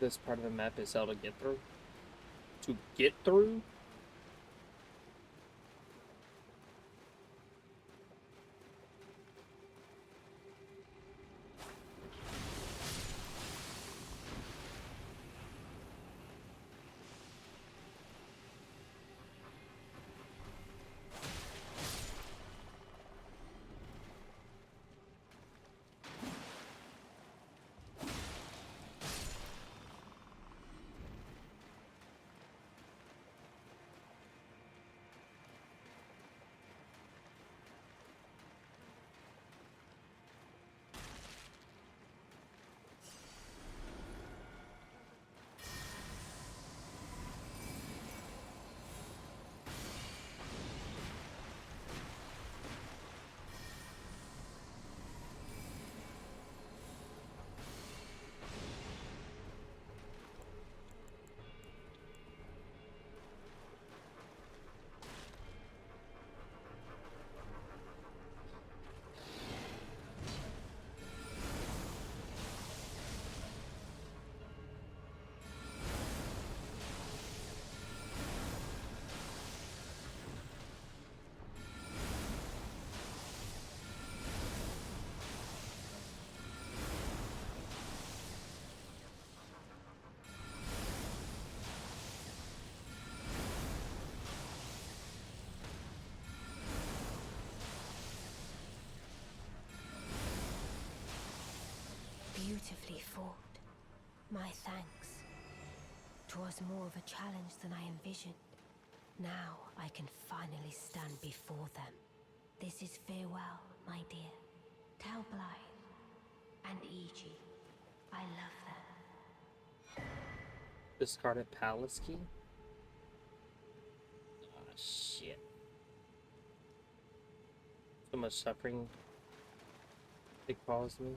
This part of the map is how to get through. To get through? Beautifully fought. My thanks. 'Twas more of a challenge than I envisioned. Now I can finally stand before them. This is farewell, my dear. Tell Blythe and Iji I love them. Discarded palace key? Ah, shit. So much suffering it caused me.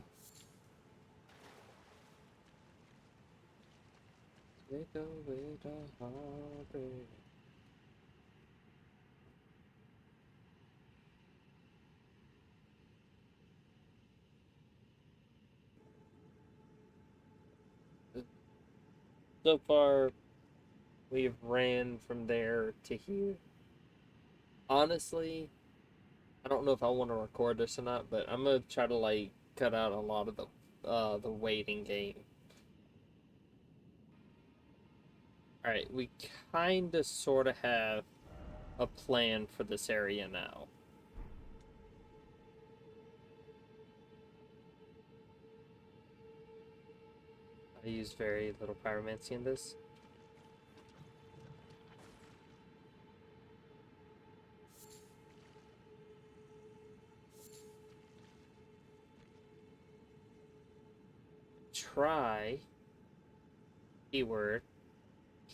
Take away the heartbreak. So far, we've ran from there to here. Honestly, I don't know if I want to record this or not, but I'm gonna try to like cut out a lot of the waiting game. All right, we kind of sort of have a plan for this area now. I use very little pyromancy in this. Try, keyword,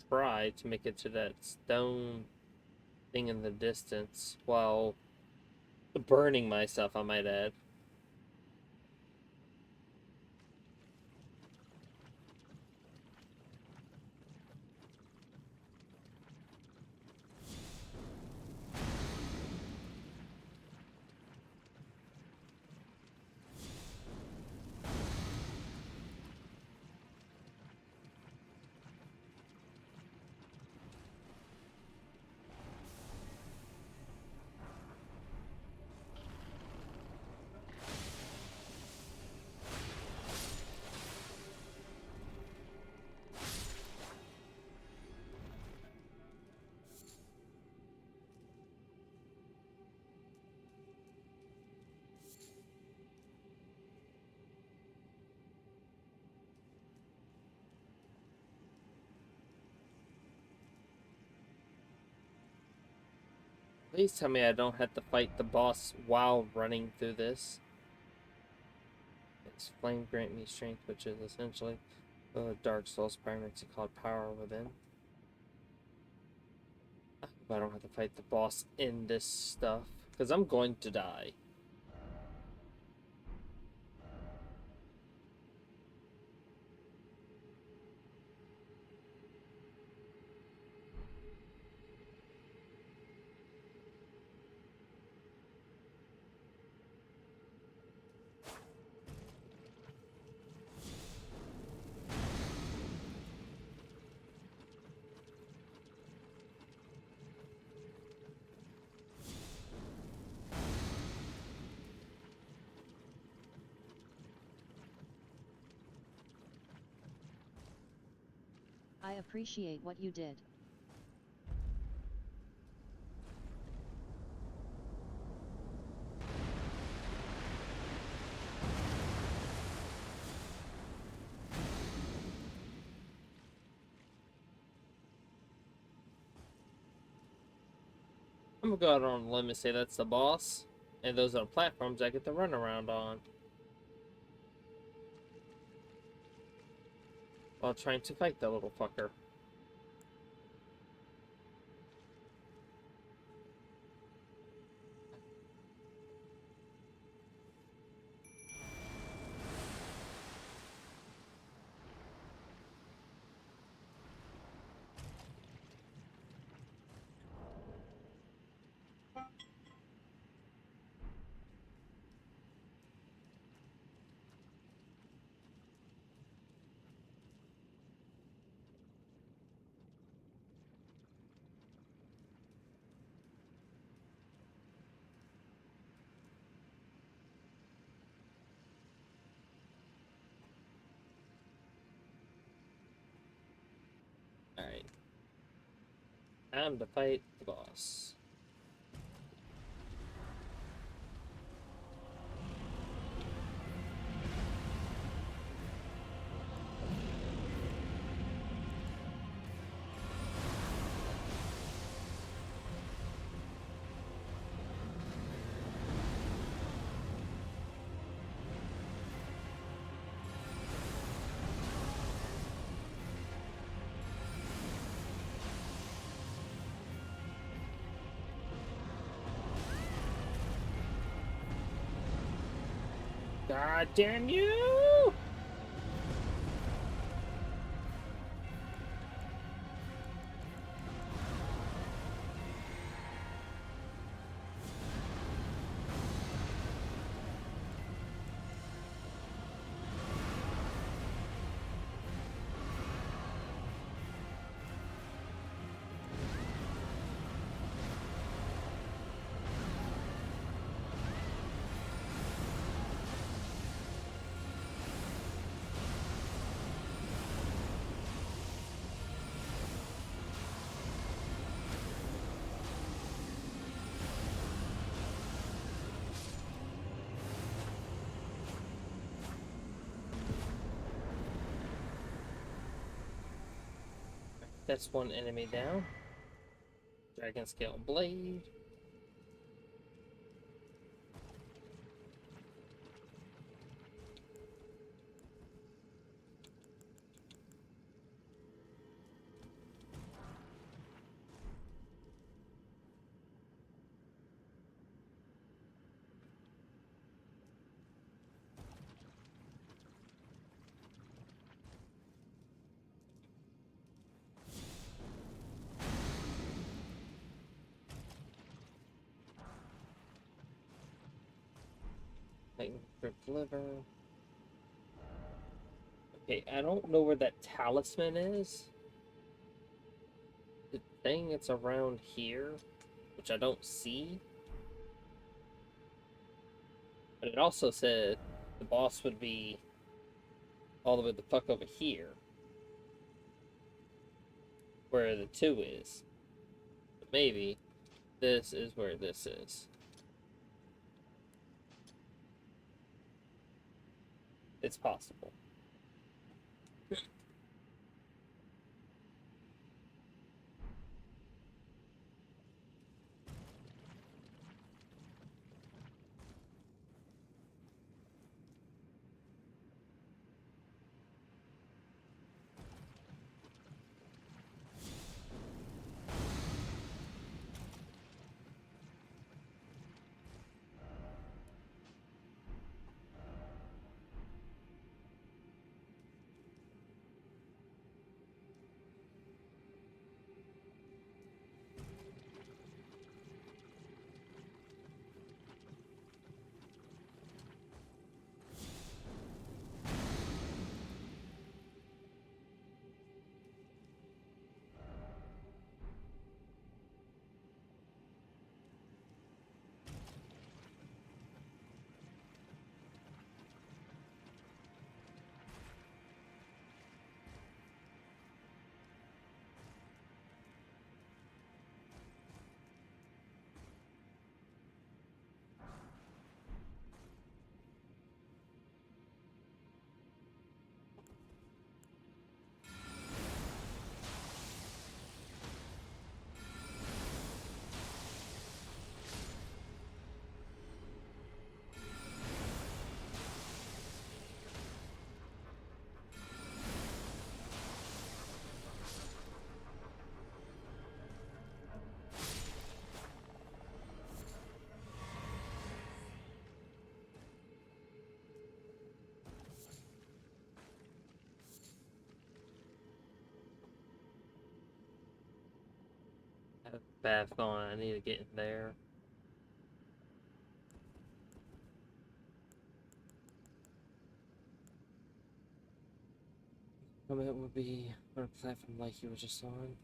try to make it to that stone thing in the distance while burning myself, I might add. Please tell me I don't have to fight the boss while running through this. Its flame grant me strength, which is essentially Dark Souls pyromancy called power within. I hope I don't have to fight the boss in this stuff, because I'm going to die. I appreciate what you did. I'm gonna go out on a limb and say that's the boss, and those are platforms I get to run around on while trying to fight that little fucker. Alright. Time to fight the boss. God damn you! That's one enemy down. Dragon Scale Blade. Lightning Grip Liver. Okay, I don't know where that talisman is. The thing it's around here, which I don't see. But it also said the boss would be all the way the fuck over here. Where the 2 is. But maybe this is where this is. It's possible. I have a bad feeling I need to get in there. Comment would be on a platform like you were just on.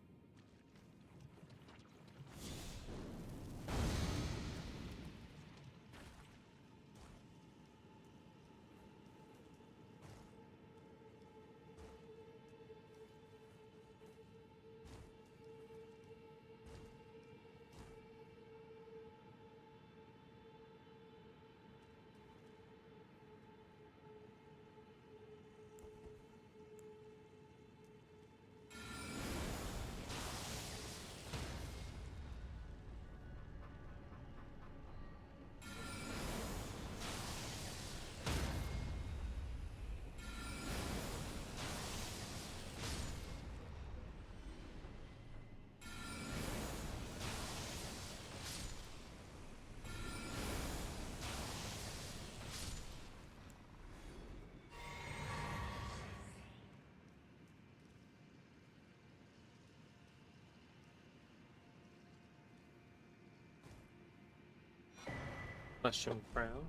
Mushroom Crown.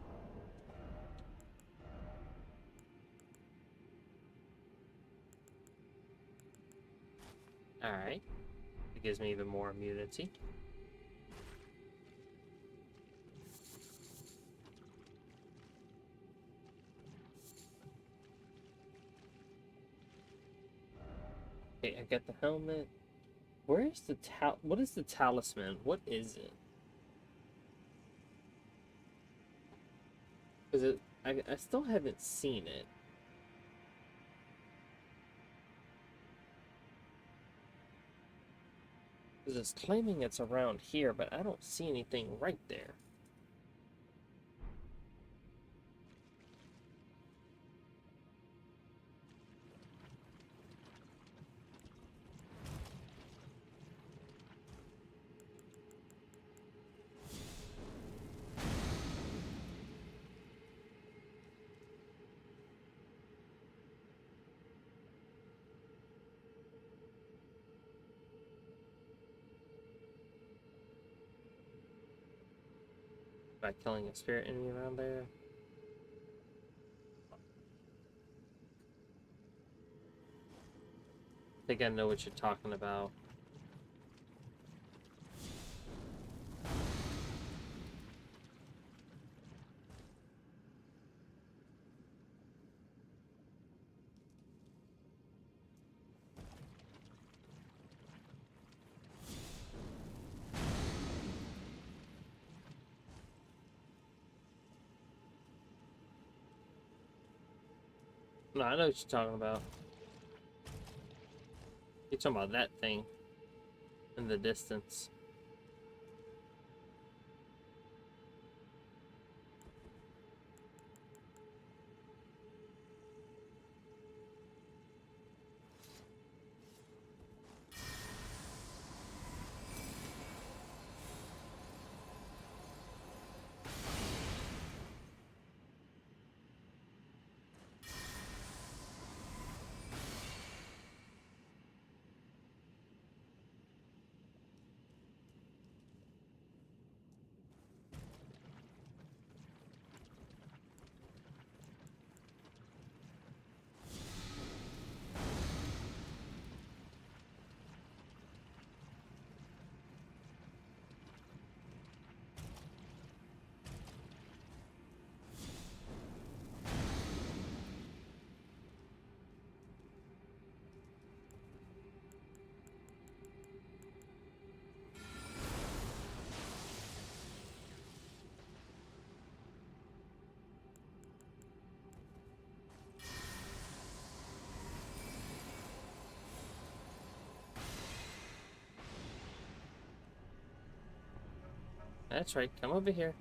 Alright. It gives me even more immunity. Okay, I got the helmet. Where is the what is the talisman? What is it? Is it I still haven't seen it. Because it's claiming it's around here, but I don't see anything right there. By killing a spirit enemy around there. I think I know what you're talking about. No, I know what you're talking about. You're talking about that thing in the distance. That's right, come over here.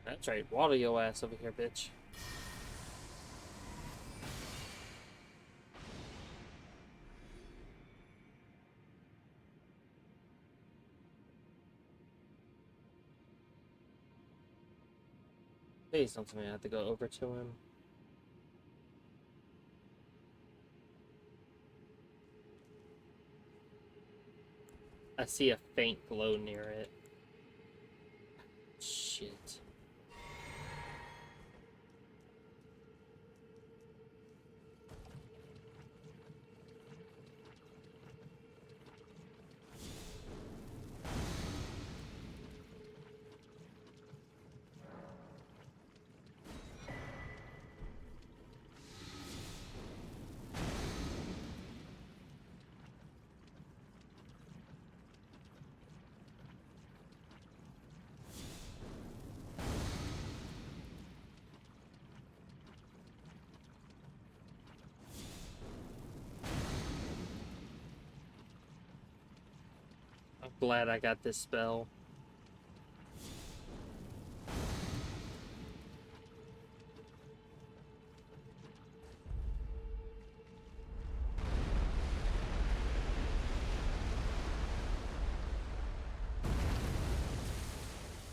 That's right, water your ass over here, bitch. Please don't tell me I have to go over to him. I see a faint glow near it. Shit. I'm glad I got this spell.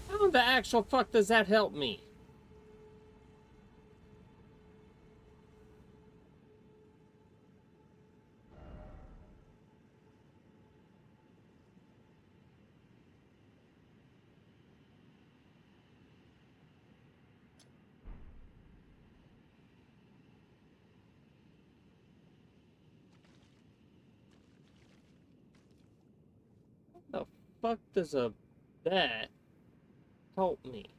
How the actual fuck does that help me? The fuck does that help me?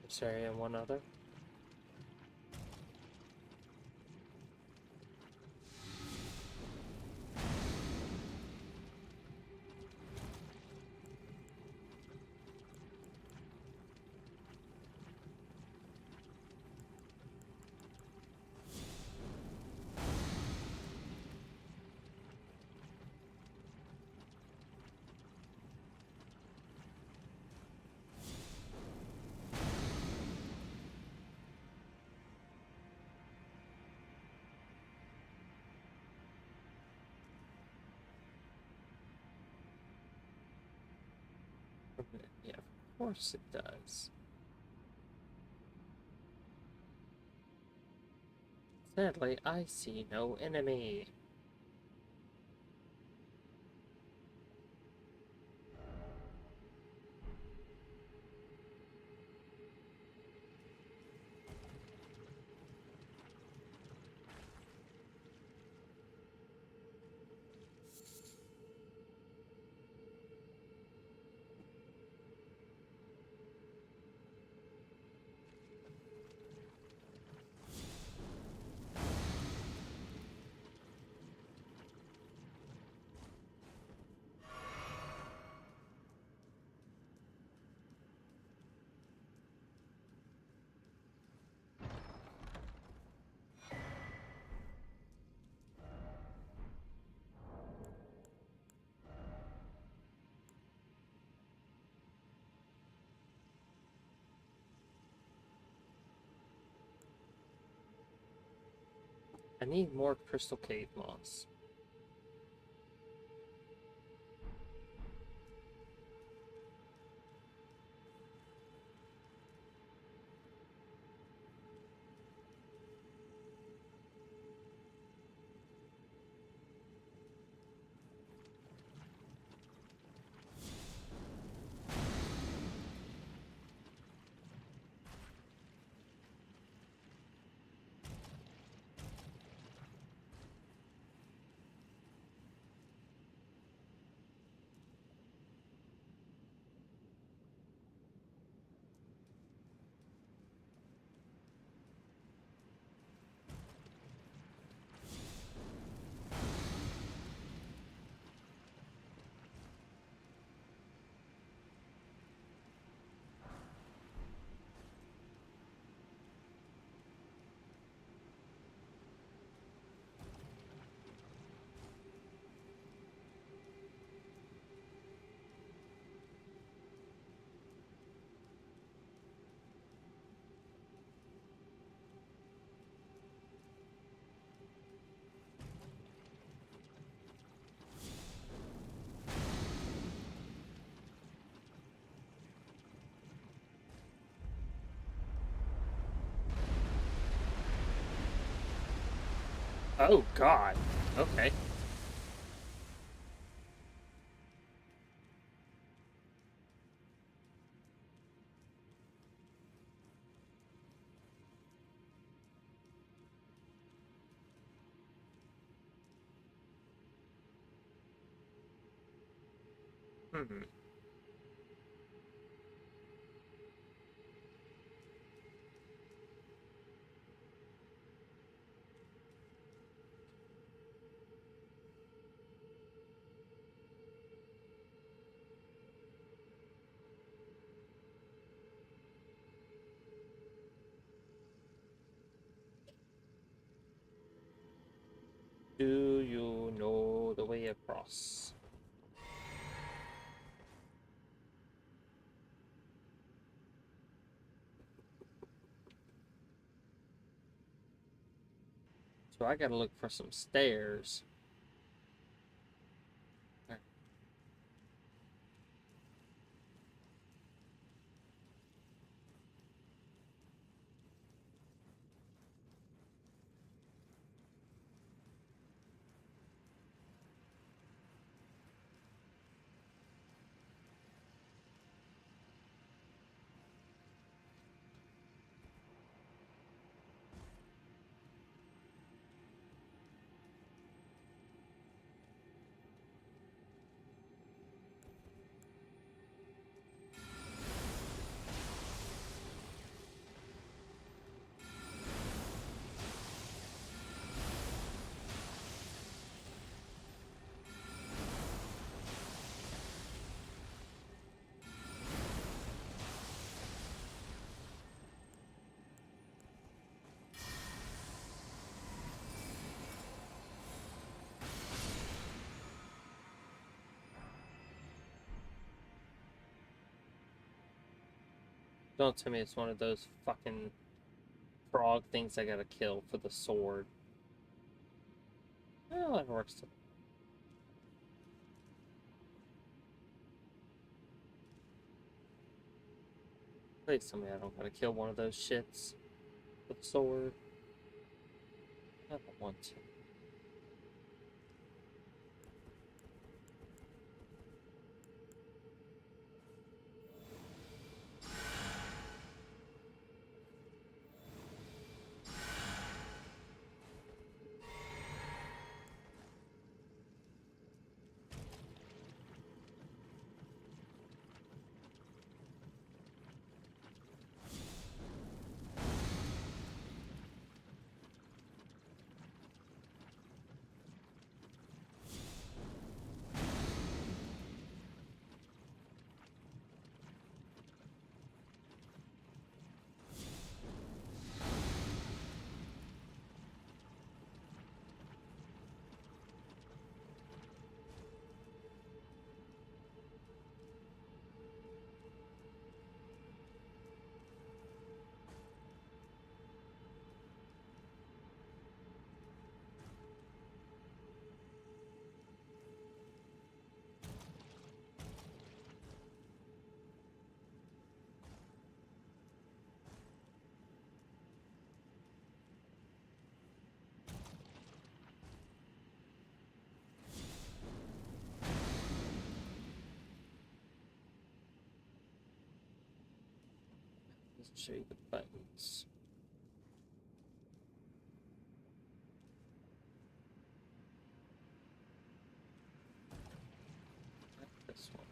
Sorry, and one other. Yeah, of course it does. Sadly, I see no enemy. I need more crystal cave moss. Oh god. Okay. Hmm. Do you know the way across? So I gotta look for some stairs. Don't tell me it's one of those fucking frog things I gotta kill for the sword. Oh, that works too. Please tell me I don't gotta kill one of those shits with a sword. I don't want to. Let's show you the buttons. This one.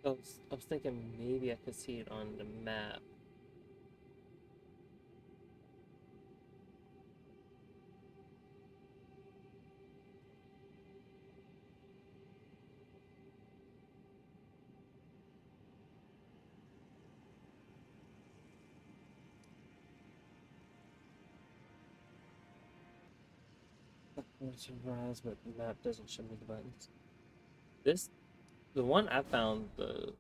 I was thinking maybe I could see it on the map. I'm surprised, but the map doesn't show me the buttons. The one I found, the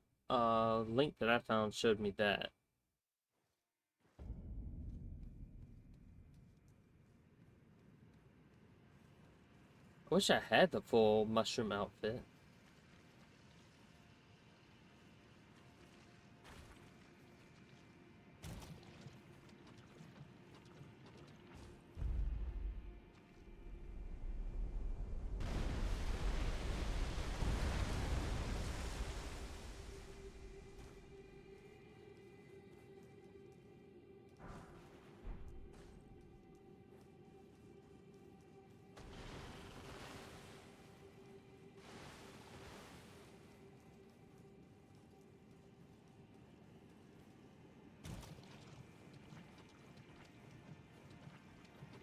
link that I found showed me that. I wish I had the full mushroom outfit.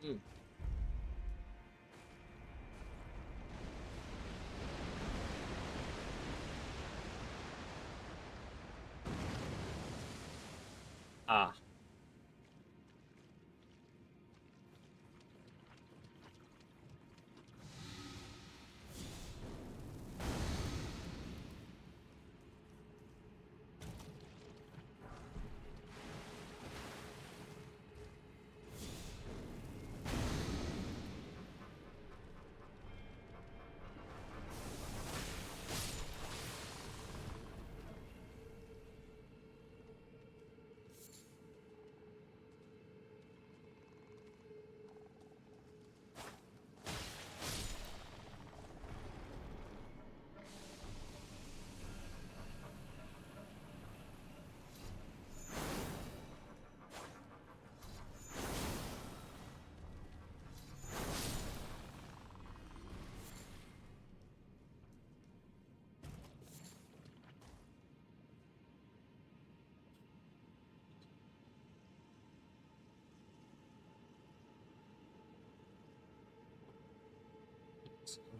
Hmm. Ah.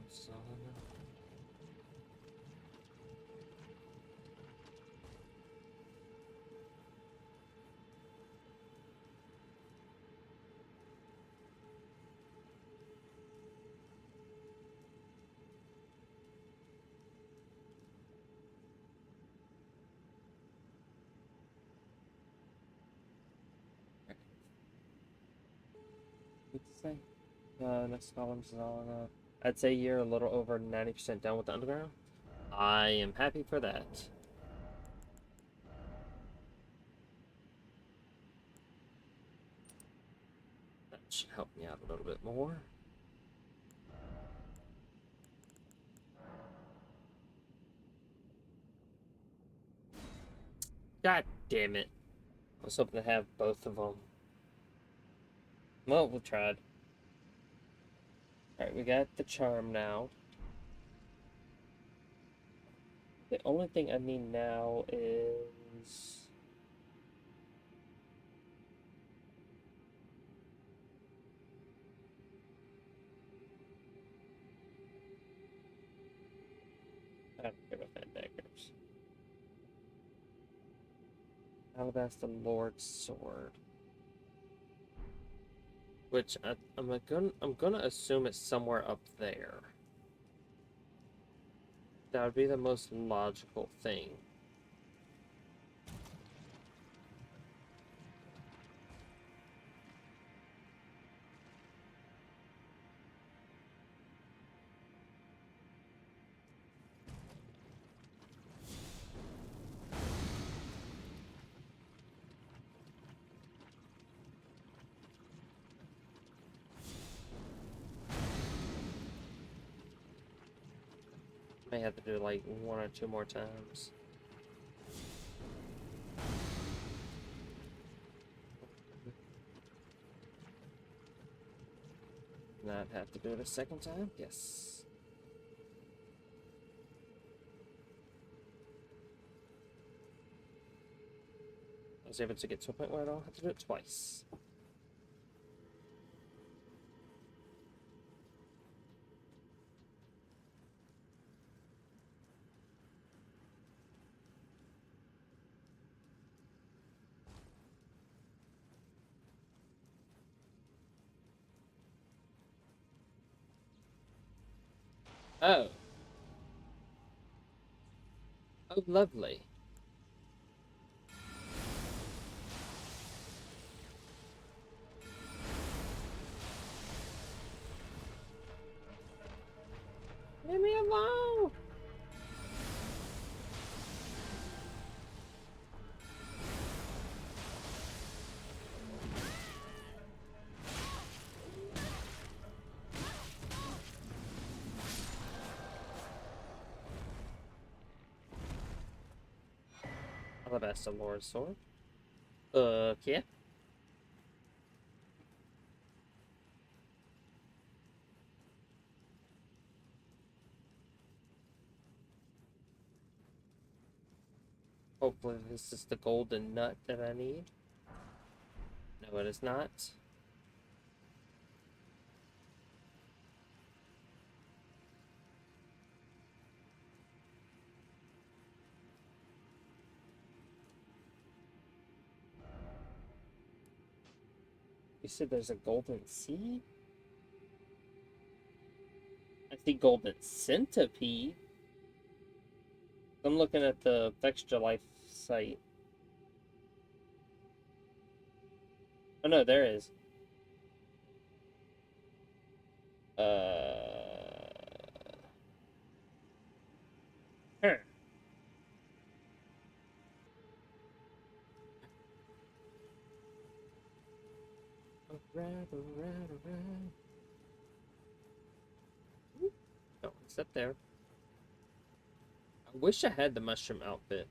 So, What to say? Next columns is all enough. I'd say you're a little over 90% done with the underground. I am happy for that. That should help me out a little bit more. God damn it. I was hoping to have both of them. Well, we tried. Alright, we got the charm now. The only thing I need now is... I don't care about that daggers. Alabaster Lord's Sword. Which I'm gonna assume it's somewhere up there. That would be the most logical thing. May have to do like 1 or 2 more times. Not have to do it a second time? Yes. I was able to get to a point where I don't have to do it twice. Oh. Oh, lovely. Leave me alone! Alabaster Lord's Sword. Okay. Hopefully this is the golden nut that I need. No, it is not. You said there's a golden seed? I see golden centipede. I'm looking at the Extra Life site. Oh no, there is. Huh. Alright, alright, alright. Oh, it's up there. I wish I had the mushroom outfit.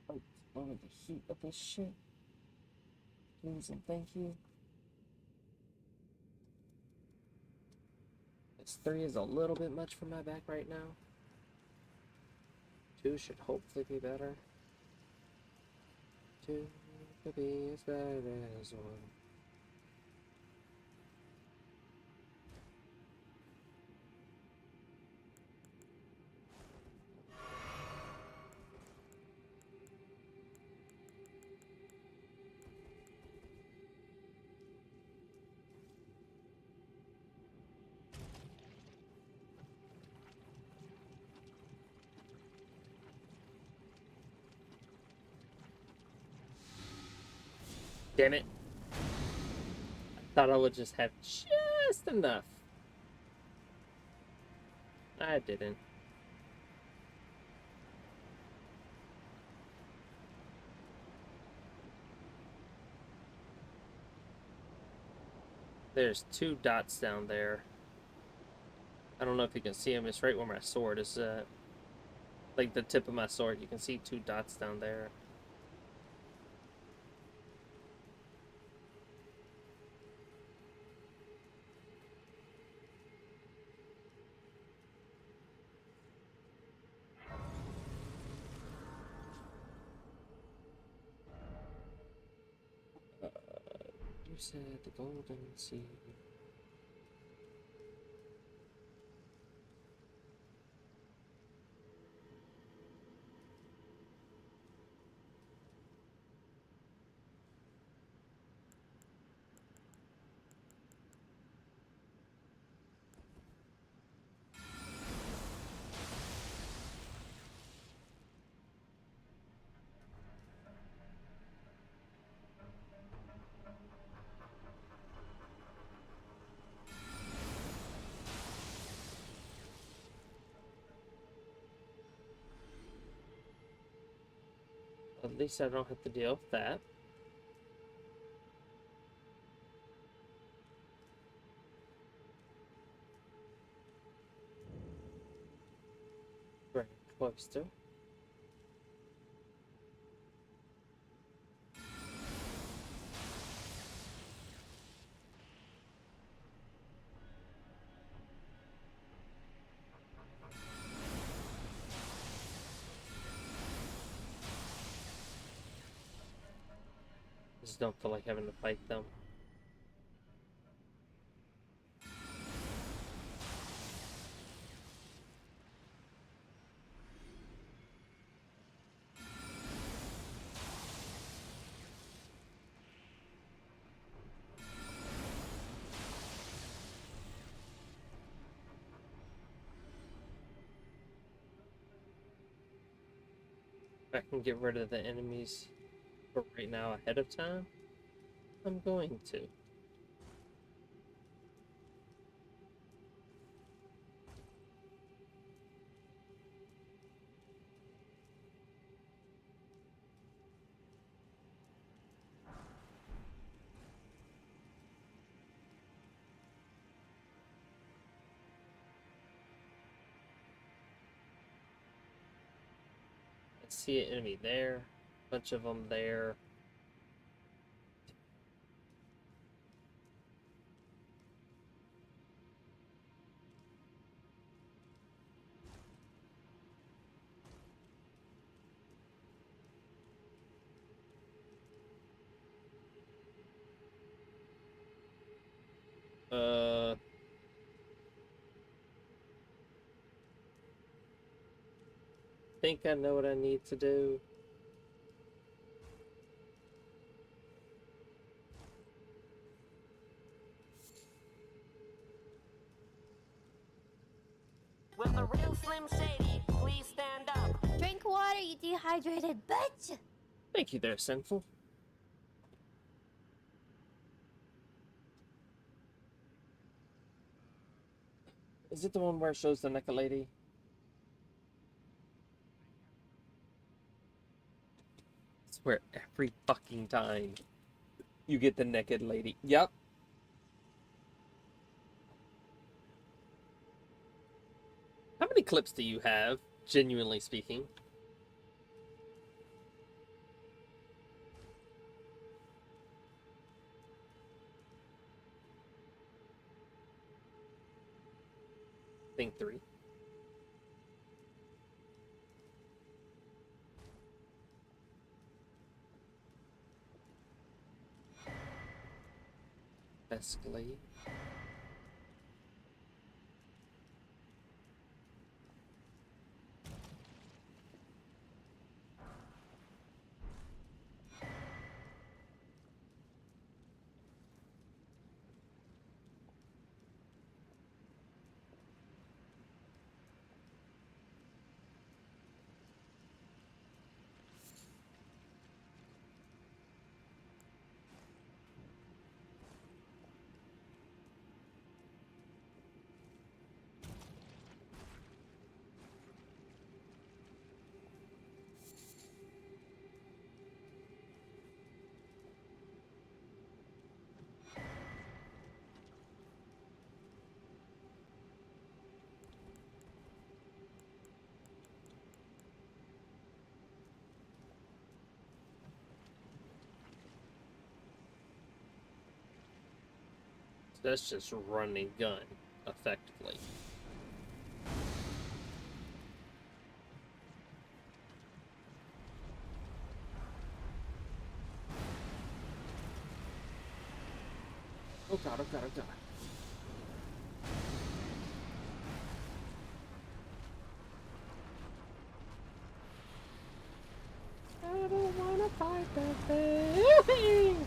Oh, the heat of this shit. Please and thank you. This 3 is a little bit much for my back right now. 2 should hopefully be better. 2 could be as bad as 1. Damn it. I thought I would just have just enough. I didn't. There's 2 dots down there. I don't know if you can see them. It's right where my sword is at. Like the tip of my sword. You can see 2 dots down there. You said the golden seed. At least I don't have to deal with that. Grand Cloister. Just don't feel like having to fight them. If I can get rid of the enemies for right now ahead of time, I'm going to. I see an enemy there, a bunch of them there. Uh, think I know what I need to do. Will the real Slim Shady please stand up? Drink water, you dehydrated bitch! Thank you there, Sinful. Is it the one where it shows the Neko lady? I swear, every fucking time you get the naked lady. Yep. How many clips do you have, genuinely speaking? I think 3. Escalade. That's just running gun, effectively. Oh god, oh god, oh god. I don't wanna fight that thing.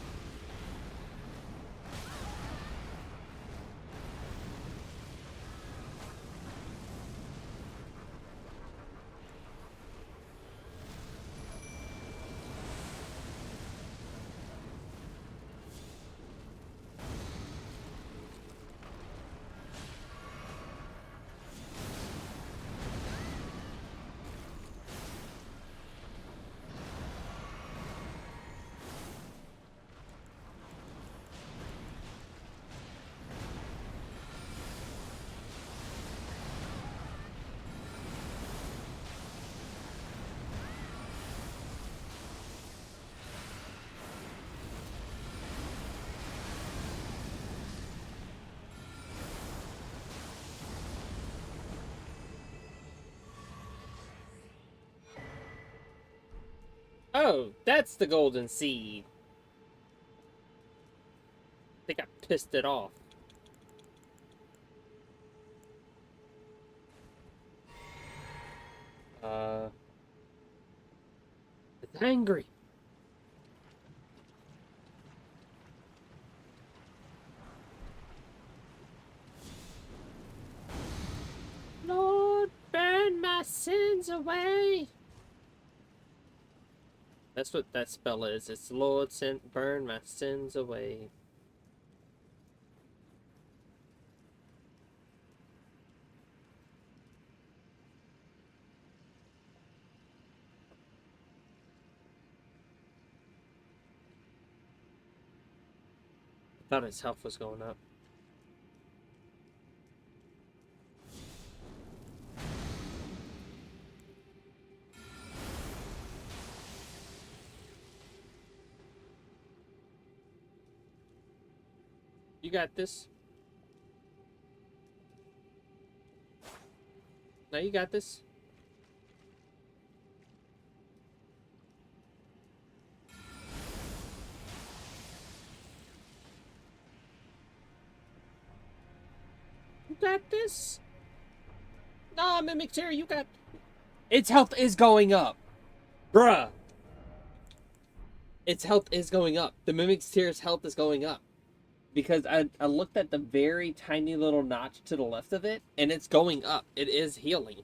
Oh, that's the golden seed. I think I pissed it off. It's angry. Lord, burn my sins away. That's what that spell is. It's Lord, burn my sins away. I thought his health was going up. You got this. Now you got this. You got this. Nah, Mimic Tear, you got... Its health is going up. Bruh. Its health is going up. The Mimic Tear's health is going up. Because I looked at the very tiny little notch to the left of it, and it's going up. It is healing.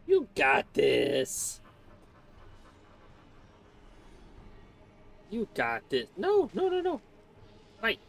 You got this. You got this. No, no, no, no. Fight.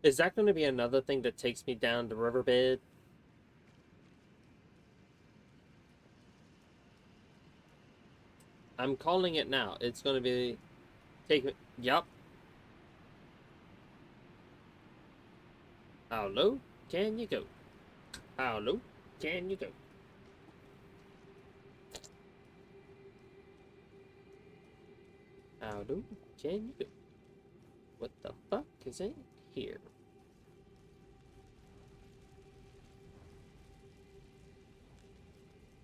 Is that going to be another thing that takes me down the riverbed? I'm calling it now. It's going to be... Take me... Yup. How low can you go? How low can you go? How low can you go? What the fuck is in here?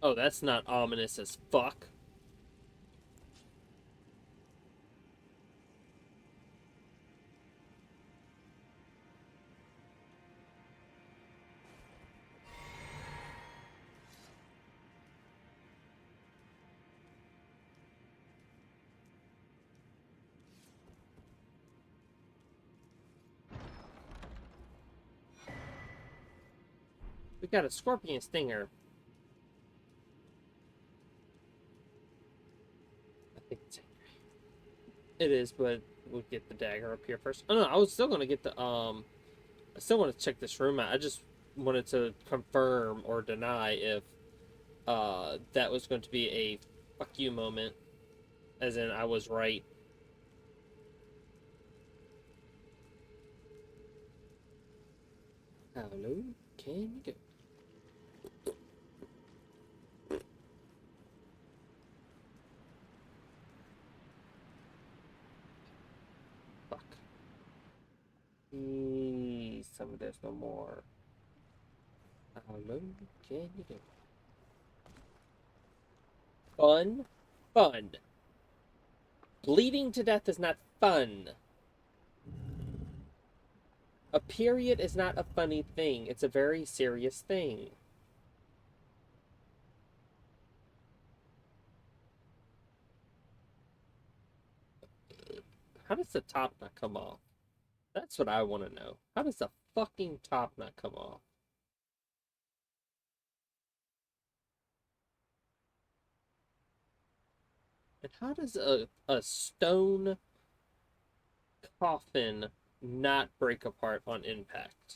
Oh, that's not ominous as fuck. We got a scorpion stinger. I think it's angry. It is, but we'll get the dagger up here first. Oh no, I was still gonna get the I still want to check this room out. I just wanted to confirm or deny if that was going to be a fuck you moment. As in I was right. How low can you go? Fuck. Please tell me there's no more. How low can you go? Fun? Fun. Bleeding to death is not fun. A period is not a funny thing. It's a very serious thing. How does the top not come off? That's what I want to know. How does the fucking top not come off? And how does a stone coffin not break apart on impact?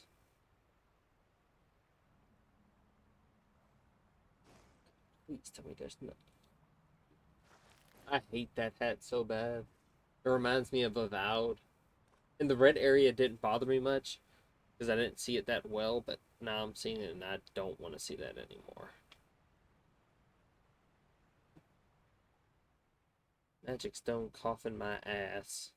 Please tell me there's no. I hate that hat so bad. It reminds me of Avowed. In the red area, it didn't bother me much because I didn't see it that well, but now I'm seeing it and I don't want to see that anymore. Magic stone coffin my ass.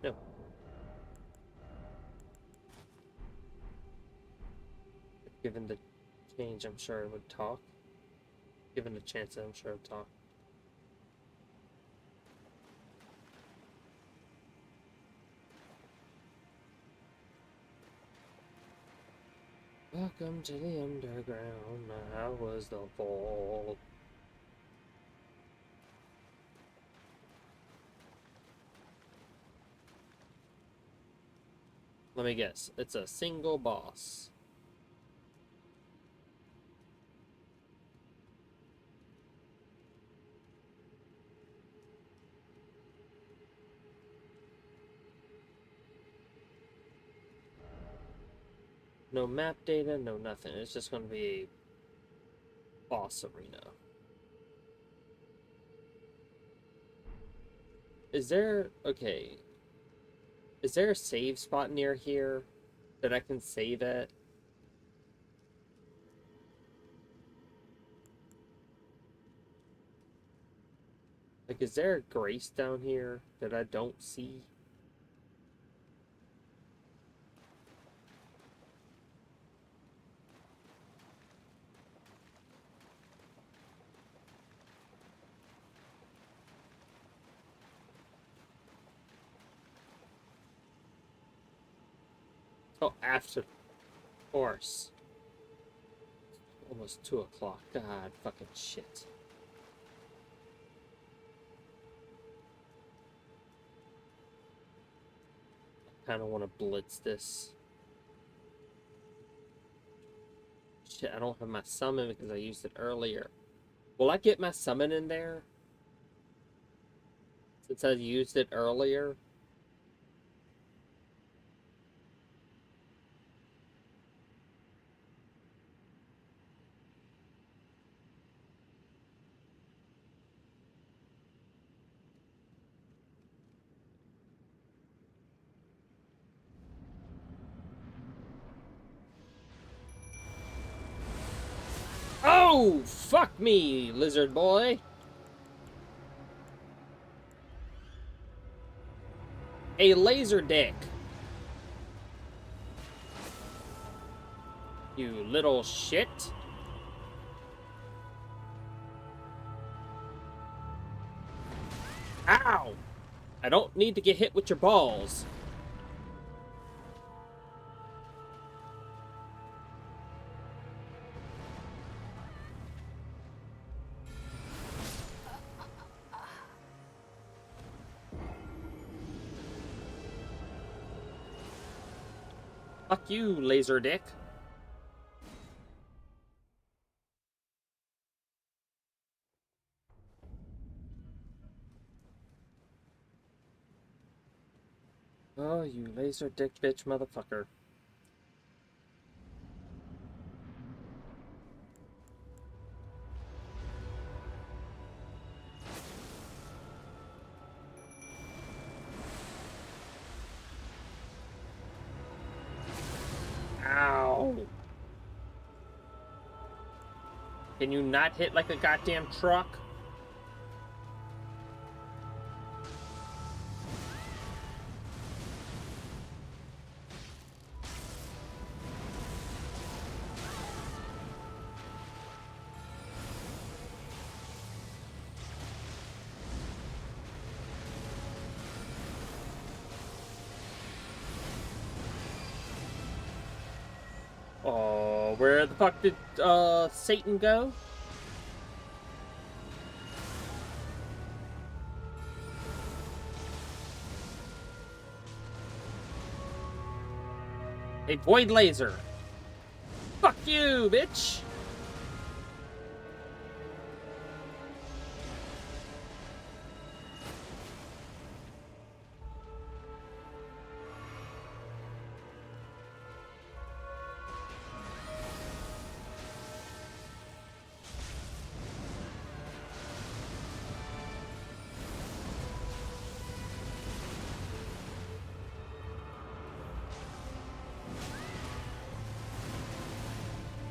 No. Given the change, I'm sure it would talk. Given the chance, I'm sure it would talk. Welcome to the underground. How was the fall? Let me guess. It's a single boss. No map data, no nothing. It's just going to be a boss arena. Is there... Okay. Is there a save spot near here that I can save at? Like, is there a grace down here that I don't see? Oh, after. Of course. Almost 2 o'clock. God, fucking shit. kind of want to blitz this. Shit, I don't have my summon because I used it earlier. Will I get my summon in there? Since I used it earlier? Oh, fuck me, lizard boy. A laser dick. You little shit. Ow! I don't need to get hit with your balls. Fuck you, laser dick. Oh, you laser dick bitch motherfucker. Ow. Can you not hit like a goddamn truck? Oh, where the fuck did Satan go? A void laser. Fuck you, bitch.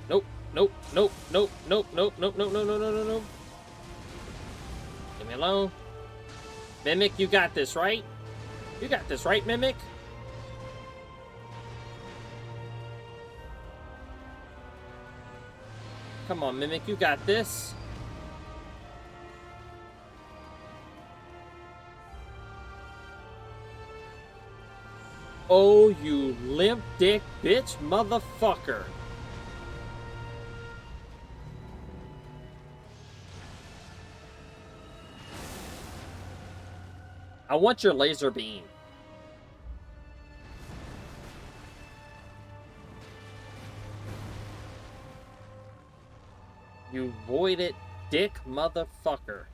Nope, nope, nope, nope, nope, nope, nope, nope, no, no, no, no, no. Leave me alone. Mimic, you got this, right? You got this, right, Mimic? Come on, Mimic, you got this. Oh, you limp dick bitch motherfucker. I want your laser beam. You voided dick motherfucker.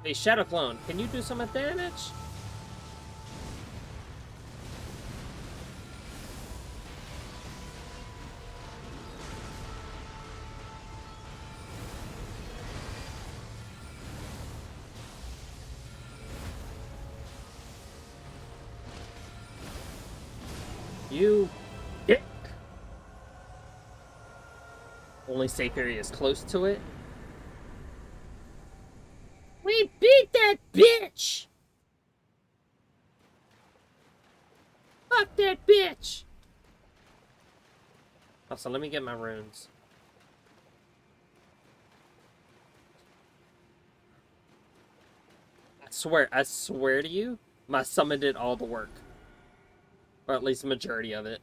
Hey, Shadow Clone, can you do some damage? You dick. Only safe area is close to it. We beat that bitch! Fuck that bitch! Also, let me get my runes. I swear to you, my summon did all the work. Or at least the majority of it.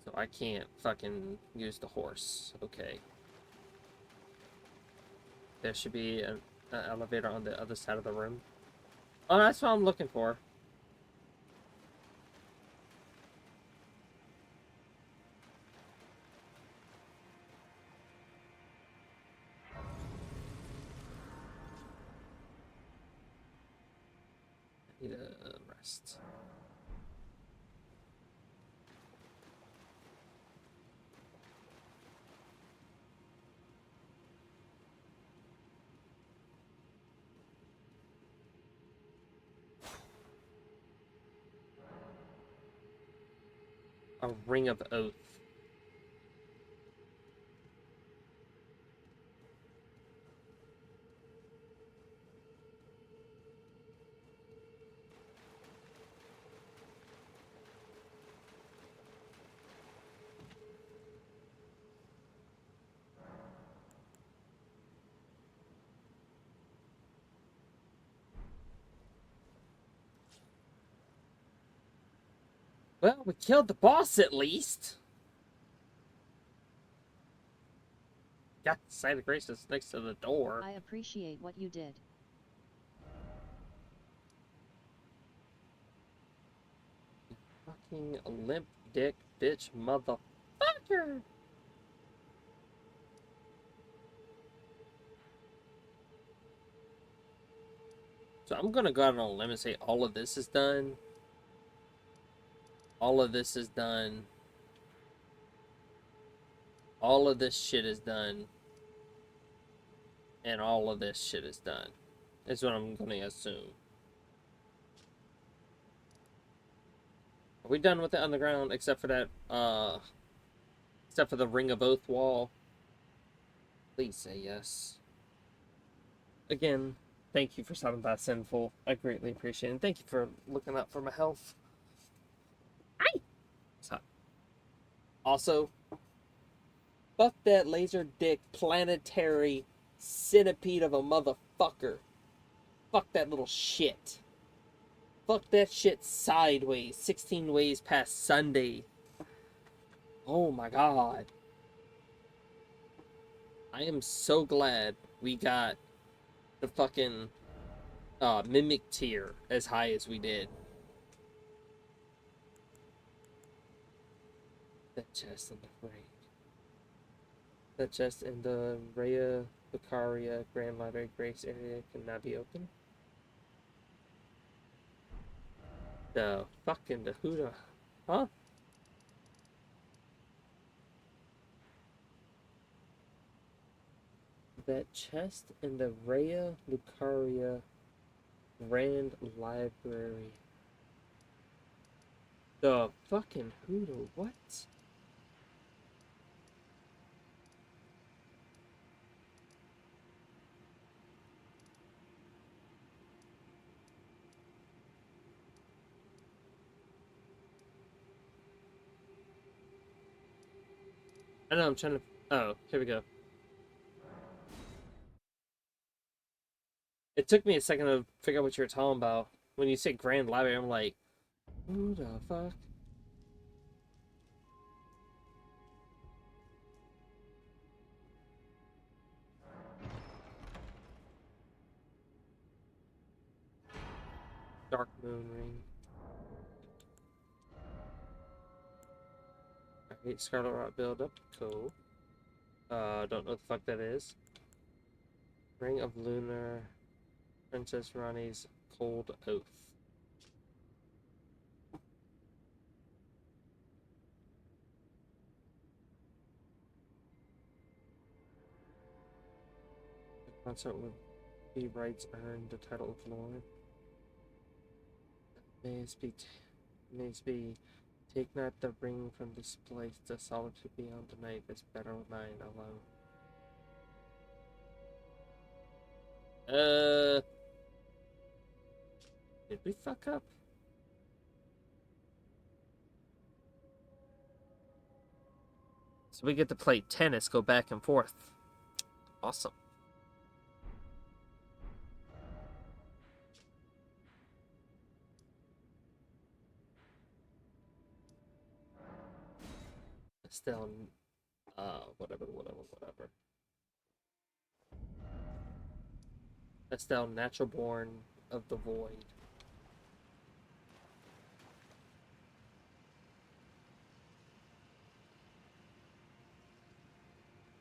So I can't fucking use the horse. Okay. There should be an elevator on the other side of the room. Oh, that's what I'm looking for. I need a rest. A ring of oath. Well, we killed the boss at least. Got the site of graces next to the door. I appreciate what you did. Fucking limp dick bitch motherfucker. So I'm gonna go out on a limb and say all of this is done. All of this is done. All of this shit is done. And all of this shit is done. Is what I'm gonna assume. Are we done with the underground except for that, except for the Ring of Oath wall? Please say yes. Again, thank you for stopping by, Sinful. I greatly appreciate it. And thank you for looking out for my health. Hi! Also, fuck that laser dick planetary centipede of a motherfucker. Fuck that little shit. Fuck that shit sideways. 16 ways past Sunday. Oh my god. I am so glad we got the fucking mimic tier as high as we did. That chest in the raid. That chest in the Rhea Vicaria Grand Library Grace area cannot be open. The fucking the Huda. Huh? That chest in the Rhea Lucaria Grand Library. The fucking Huda, what? I know, I'm trying to. Oh, here we go. It took me a second to figure out what you were talking about. When you say Grand Library, I'm like, who the fuck? Dark Moon Ring. Alright, Scarlet Rot build-up. Cool. Don't know what the fuck that is. Ring of Lunar. Princess Rani's Cold Oath. The concert with be rights earned the title of Lord. May be take not the ring from this place, the solitude beyond the night is better with mine alone. Did we fuck up? So we get to play tennis, go back and forth. Awesome. Still, whatever. Estelle, natural born of the void.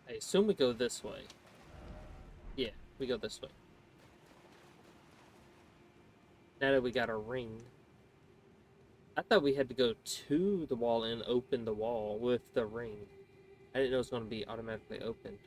I assume we go this way. Yeah, we go this way. Now that we got our ring. I thought we had to go to the wall and open the wall with the ring. I didn't know it was going to be automatically opened.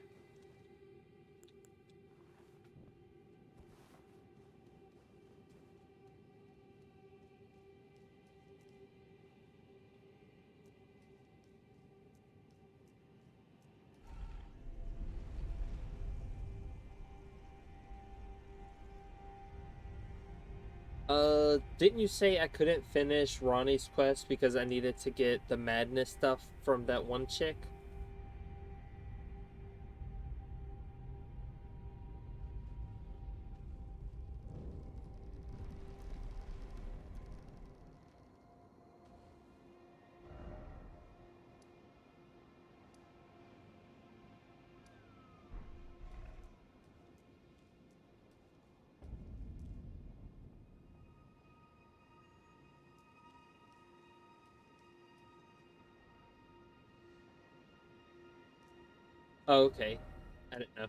Didn't you say I couldn't finish Ronnie's quest because I needed to get the madness stuff from that one chick? Oh, okay. I didn't know.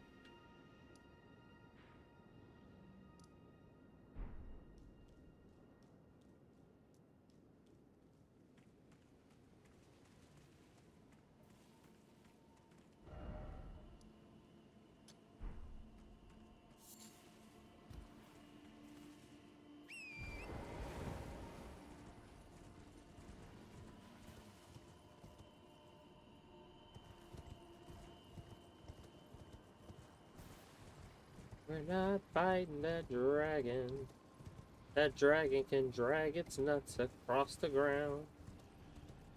We're not fighting that dragon. That dragon can drag its nuts across the ground.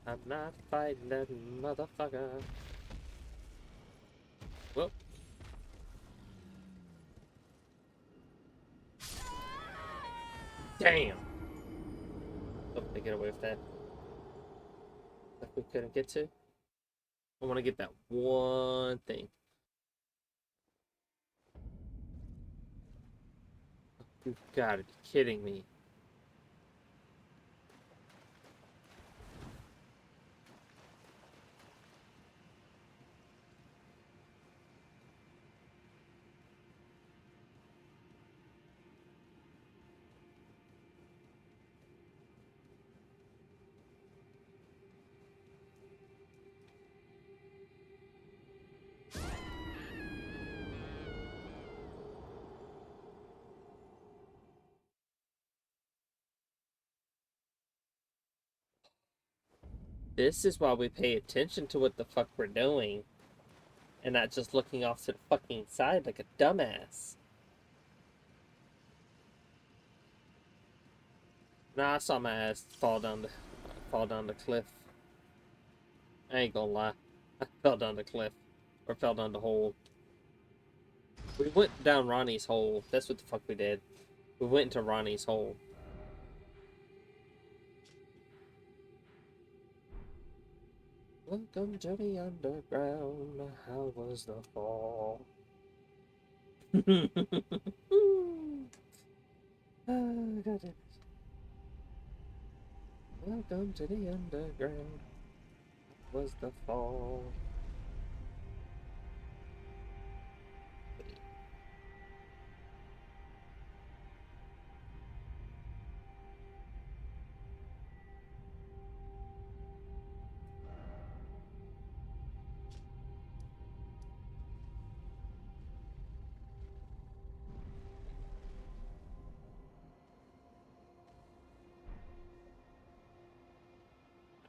I'm not fighting that motherfucker. Whoop. Damn! Hope they get away with that. Like we couldn't get to. I want to get that one thing. You've got to be kidding me. This is why we pay attention to what the fuck we're doing. And not just looking off to the fucking side like a dumbass. Nah, I saw my ass fall down the cliff. I ain't gonna lie. I fell down the cliff. Or fell down the hole. We went down Ronnie's hole. That's what the fuck we did. We went into Ronnie's hole. Welcome to the underground. How was the fall? Oh, God damn it. Welcome to the underground. How was the fall?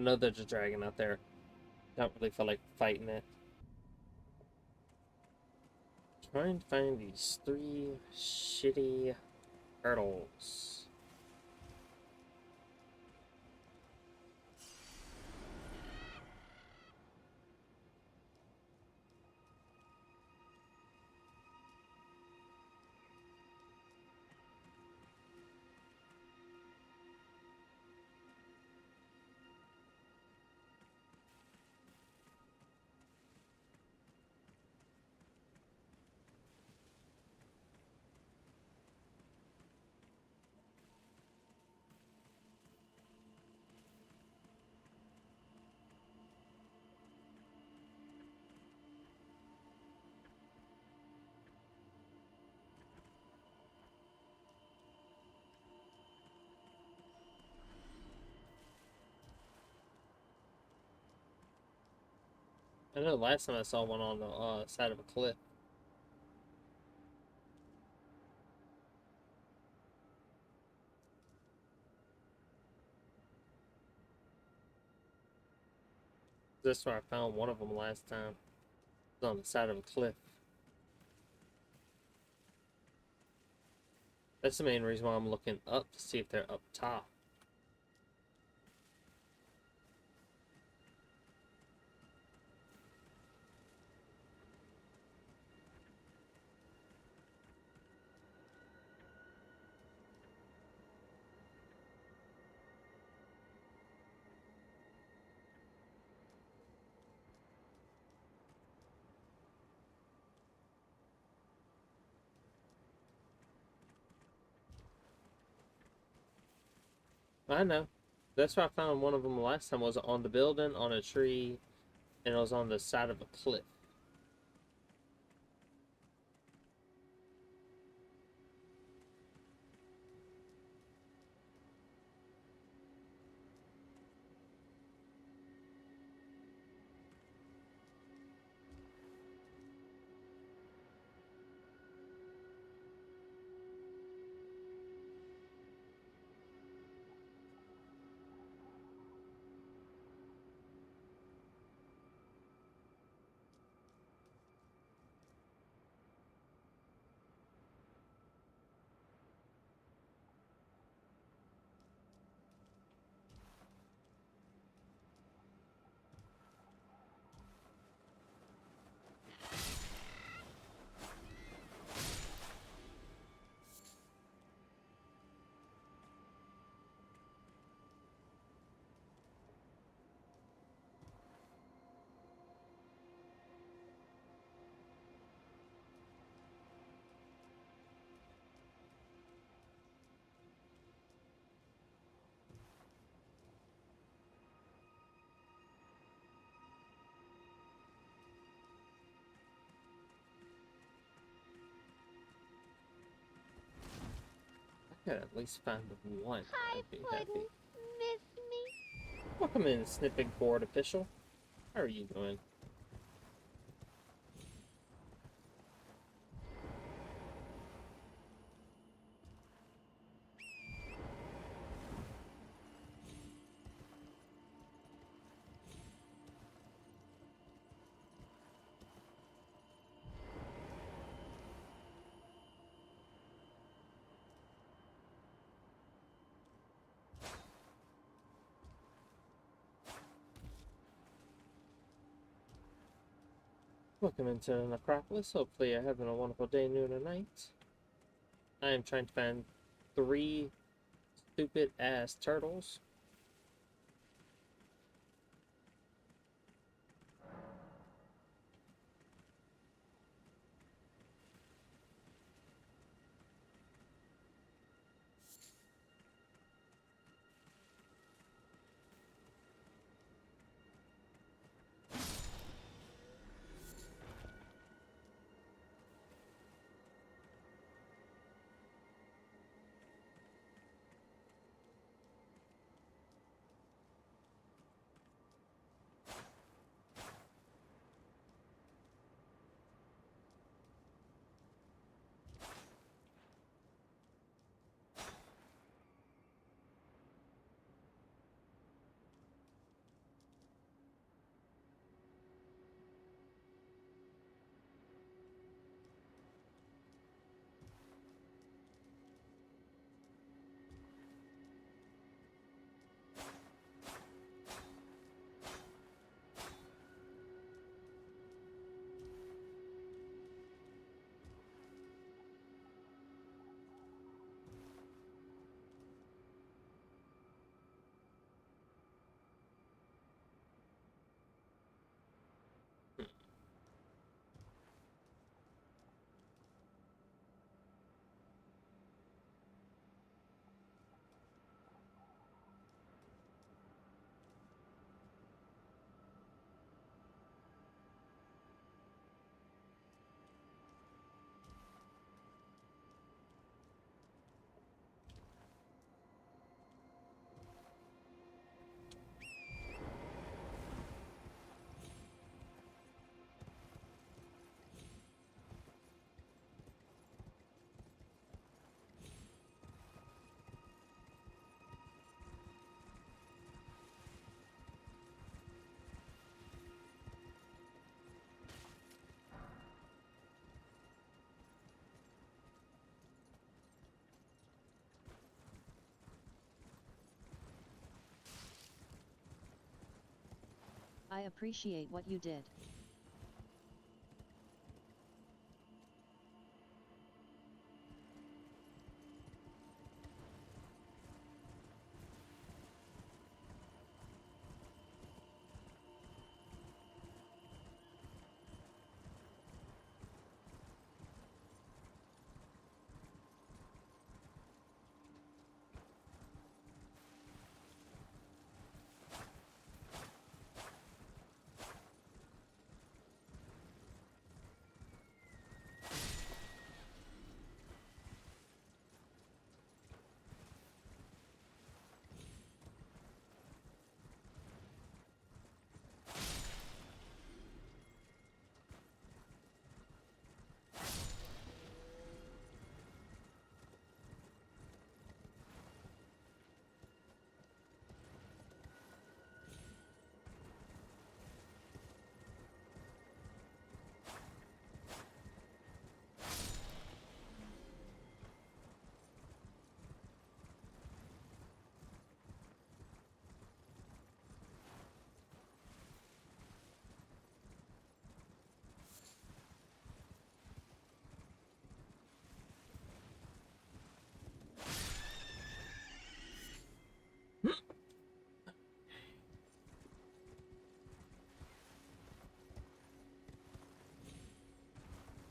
I know there's a dragon out there. Don't really feel like fighting it. Trying to find these 3 shitty turtles. I know last time I saw one on the side of a cliff. That's where I found one of them last time. It was on the side of a cliff. That's the main reason why I'm looking up to see if they're up top. I know. That's where I found one of them last time. Was on the building, on a tree, and it was on the side of a cliff. I could at least find one. Hi, I'd be Puddin'. happy. Miss me? Welcome in, Snipping Board Official. How are you doing? Welcome into the Necropolis. Hopefully you're having a wonderful day, noon, and night. I am trying to find 3 stupid ass turtles. I appreciate what you did.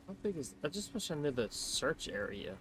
How big is... I just wish I knew the search area.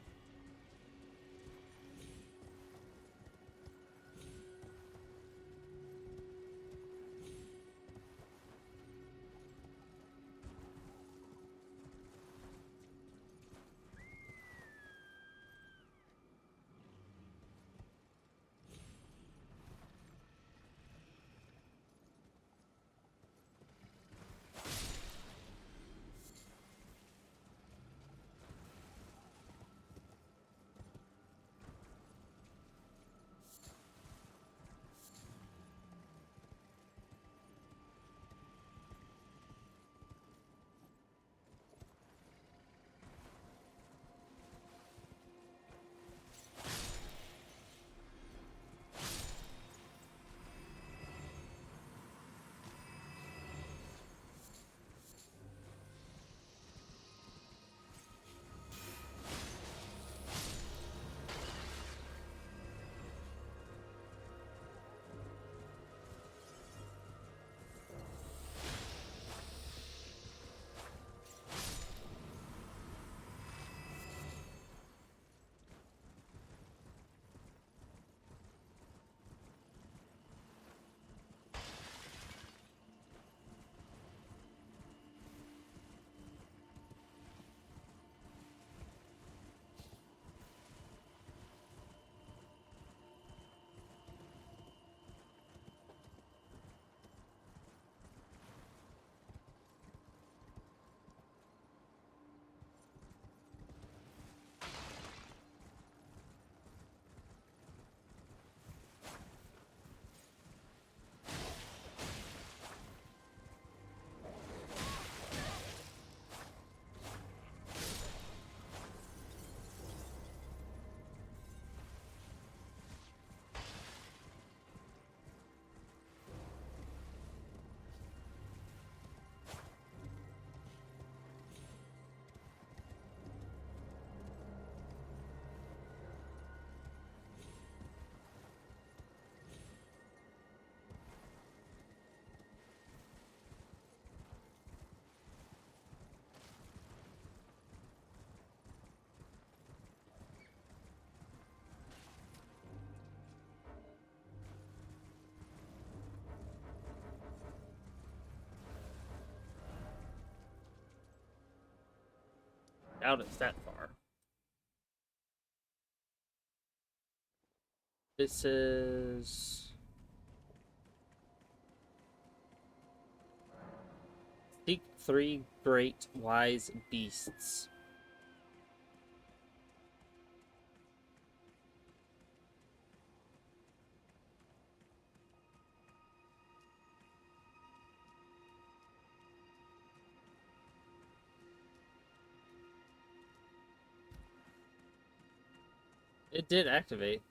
Doubt it's that far. This is... Seek 3 great wise beasts. It did activate.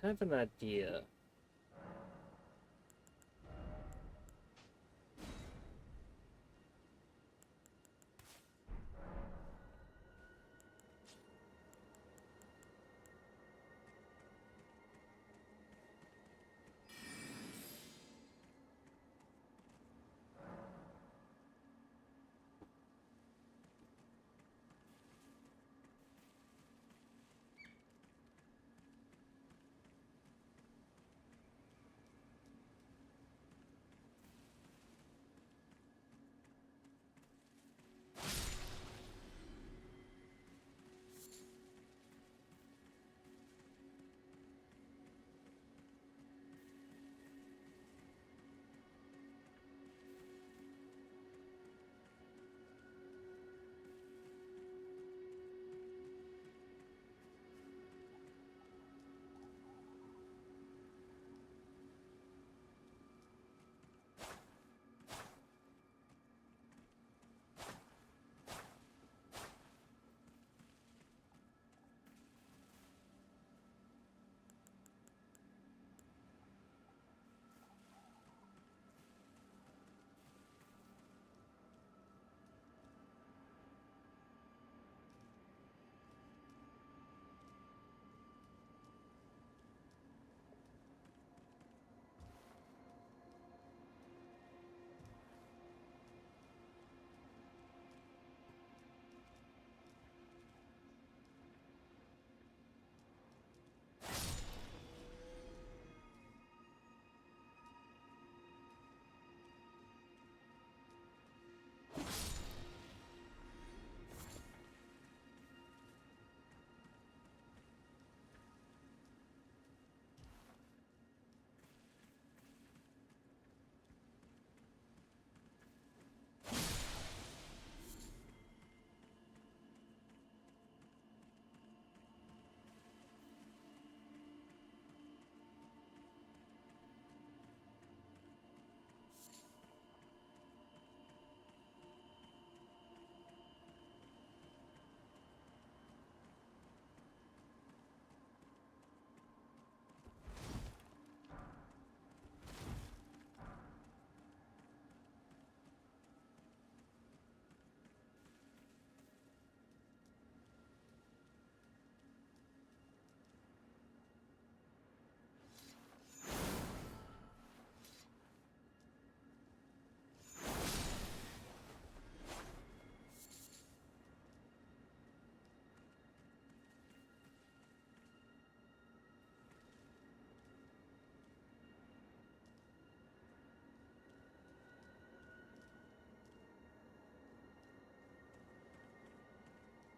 have an idea.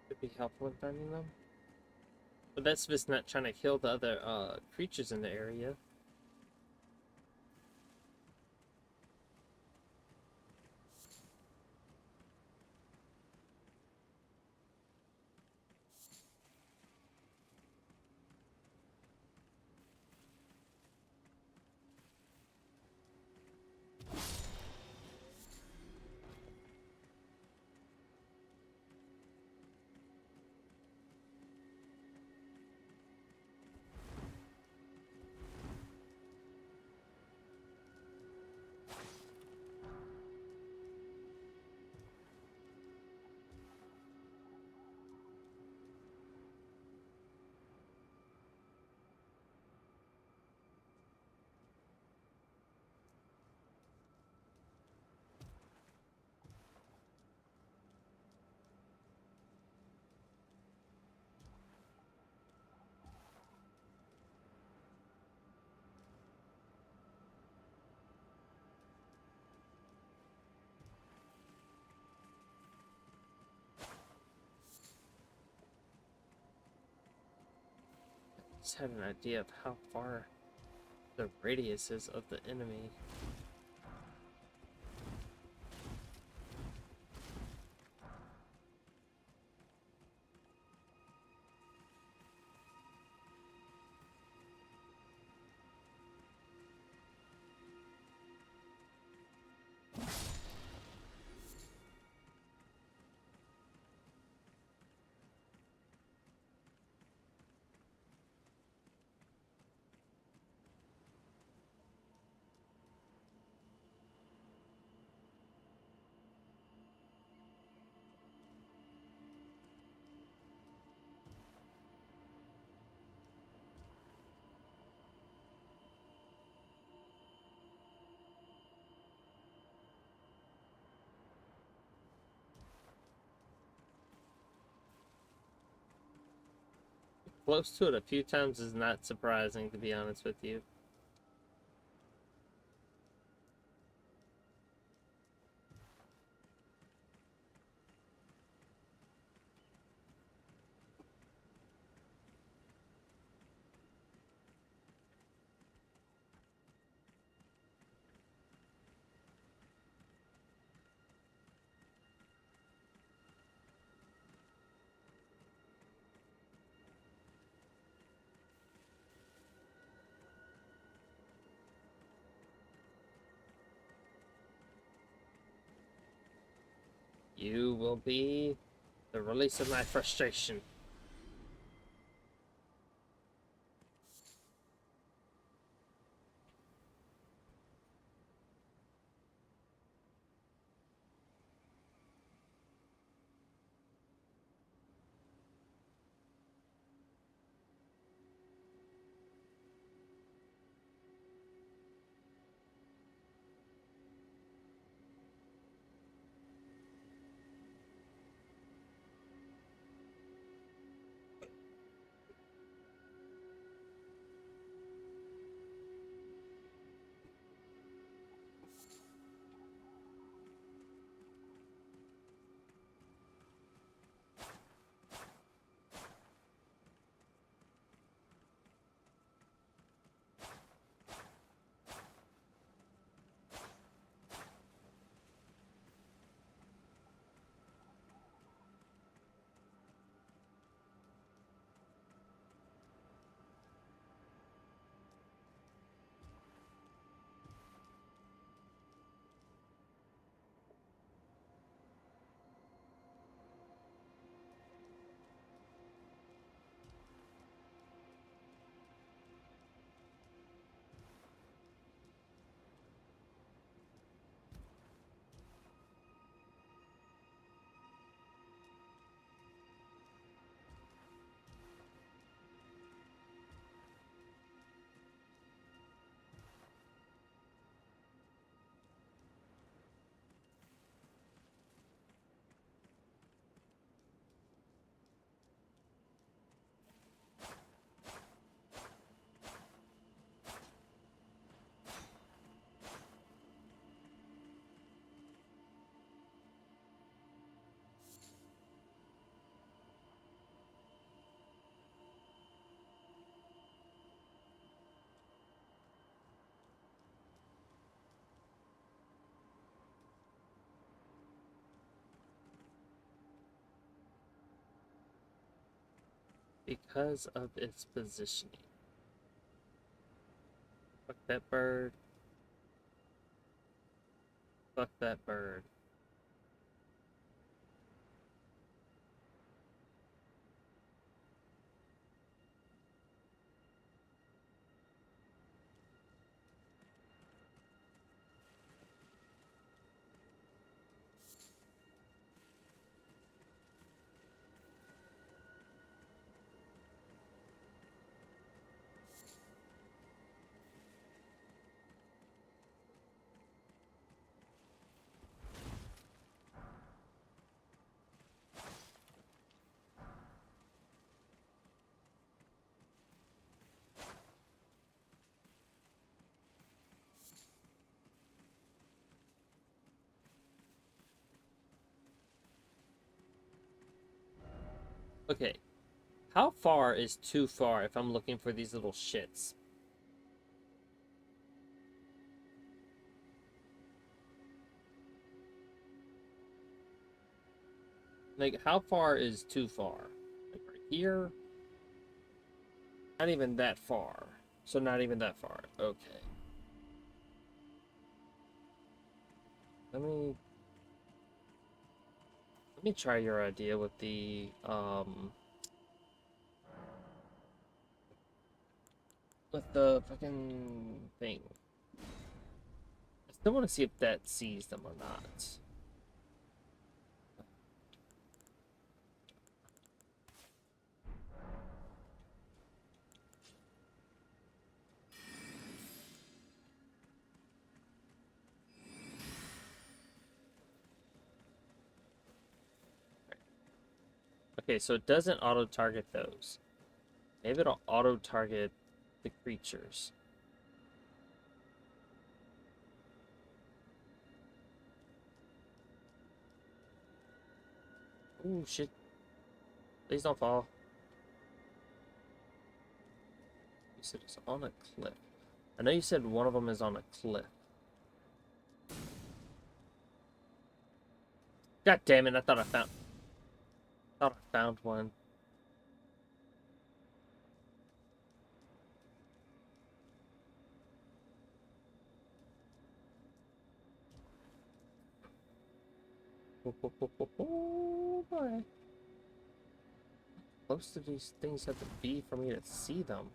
Could be helpful in finding them. But that's just not trying to kill the other creatures in the area. Just had an idea of how far the radius is of the enemy. close to it a few times is not surprising, to be honest with you. You will be the release of my frustration. Because of its positioning. Fuck that bird. Fuck that bird. Okay, how far is too far if I'm looking for these little shits? Like, how far is too far? Like, right here? Not even that far. So not even that far. Okay. Let me try your idea with the fucking thing. I still want to see if that sees them or not. Okay, so it doesn't auto-target those. Maybe it'll auto-target the creatures. Ooh, shit. Please don't fall. You said it's on a cliff. I know you said one of them is on a cliff. God damn it, I thought I found one. Oh, boy. Close to these things have to be for me to see them.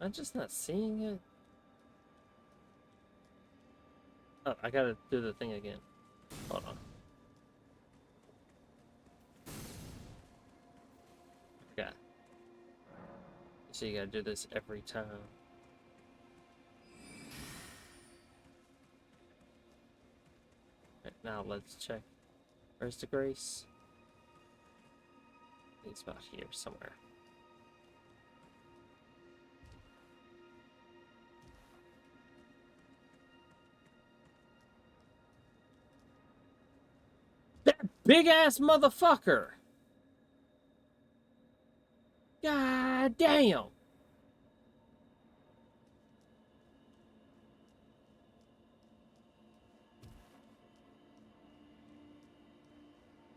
I'm just not seeing it. Oh, I gotta do the thing again. Hold on. Yeah. So you gotta do this every time. Right, now let's check. Where's the grace? It's about here somewhere. That big ass motherfucker! God damn!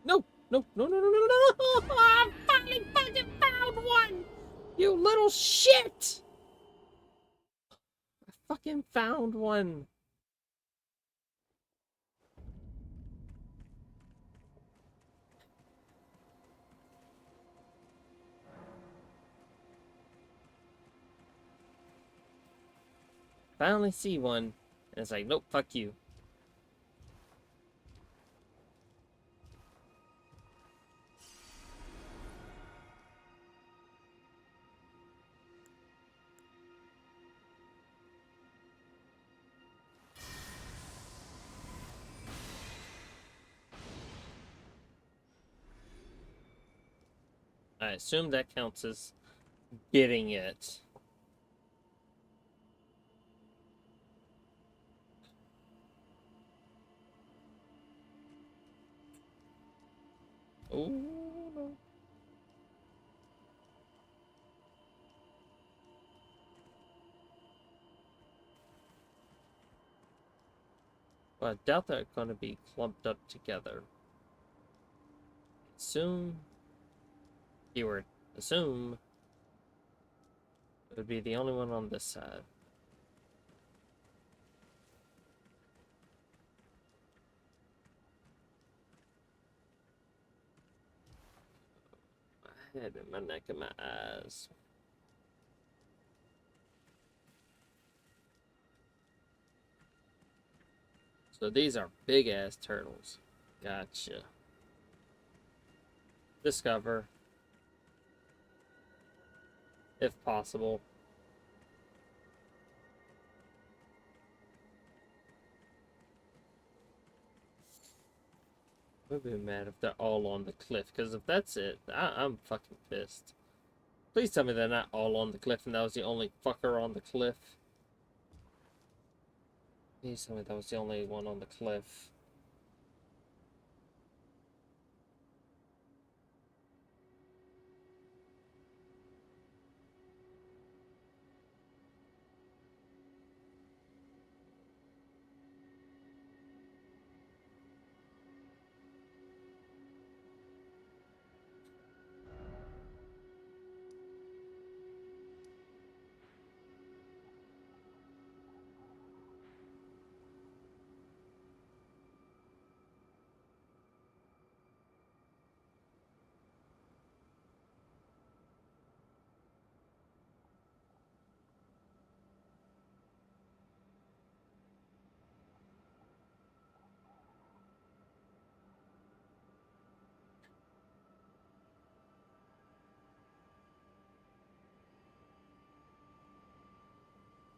No! No, no, no, no, no, no, no! I finally fucking found one! You little shit! I fucking found one. Finally see one. And it's like, nope, fuck you. I assume that counts as getting it. Oh no. Well, I doubt they're going to be clumped up together. Assume, keyword, assume, it would be the only one on this side. My head and my neck and my eyes. So these are big ass turtles. Gotcha. Discover. If possible. I would be mad if they're all on the cliff, because if that's it, I'm fucking pissed. Please tell me they're not all on the cliff and that was the only fucker on the cliff. Please tell me that was the only one on the cliff.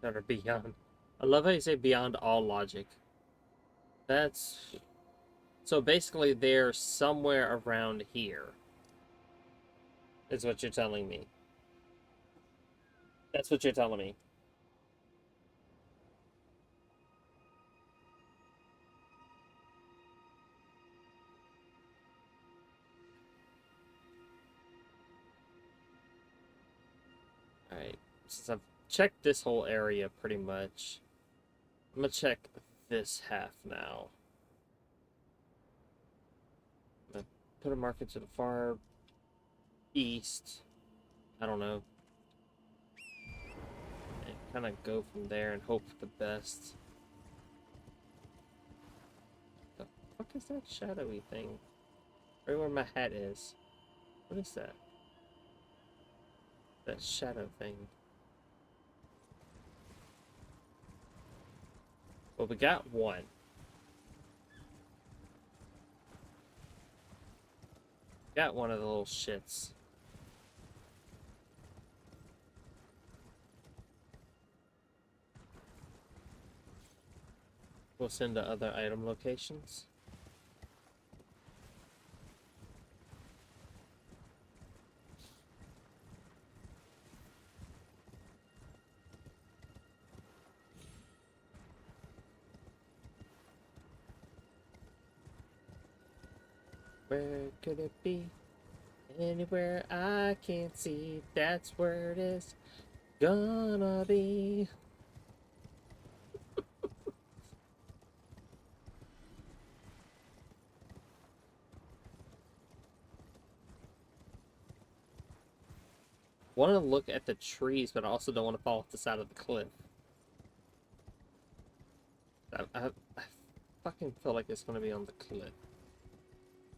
that are beyond. I love how you say beyond all logic. That's so basically they're somewhere around here. Is what you're telling me. That's what you're telling me. Alright. Since I've checked this whole area pretty much, I'm gonna check this half now. I'm gonna put a marker to the far east. I don't know. And kind of go from there and hope for the best. The fuck is that shadowy thing? Right where my hat is. What is that? That shadow thing. Well, we got one. Got one of the little shits. We'll send to other item locations. Where could it be? Anywhere I can't see, that's where it is gonna be. Want to look at the trees, but I also don't want to fall off the side of the cliff. I fucking feel like it's gonna be on the cliff.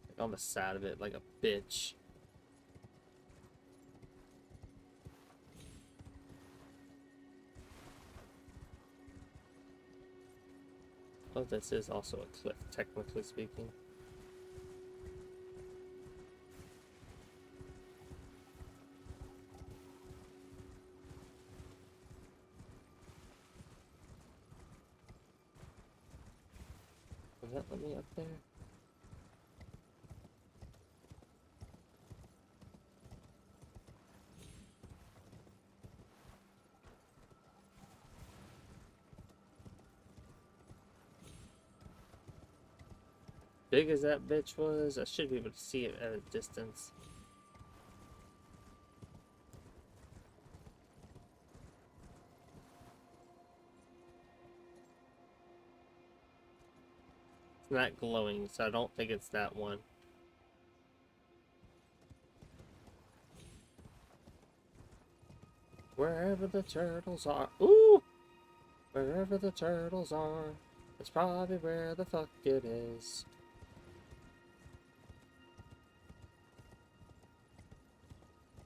Like on the side of it, like a bitch. Oh, this is also a cliff, technically speaking. Does that let me up there? Big as that bitch was, I should be able to see it at a distance. It's not glowing, so I don't think it's that one. Wherever the turtles are. Ooh! Wherever the turtles are, that's probably where the fuck it is.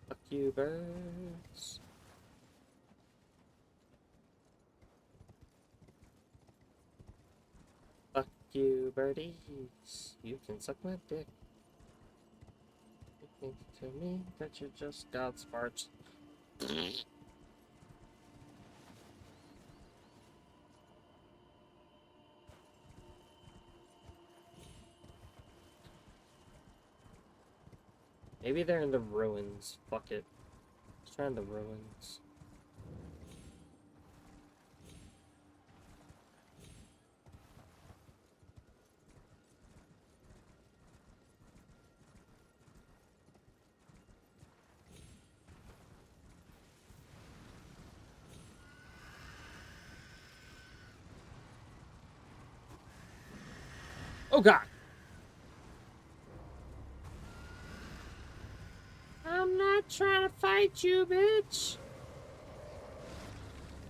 Fuck you, birds. Fuck you, birdies. You can suck my dick. You think to me that you're just God's parts. Maybe they're in the ruins. Fuck it. Let's try in the ruins. Oh god! I'm not trying to fight you, bitch!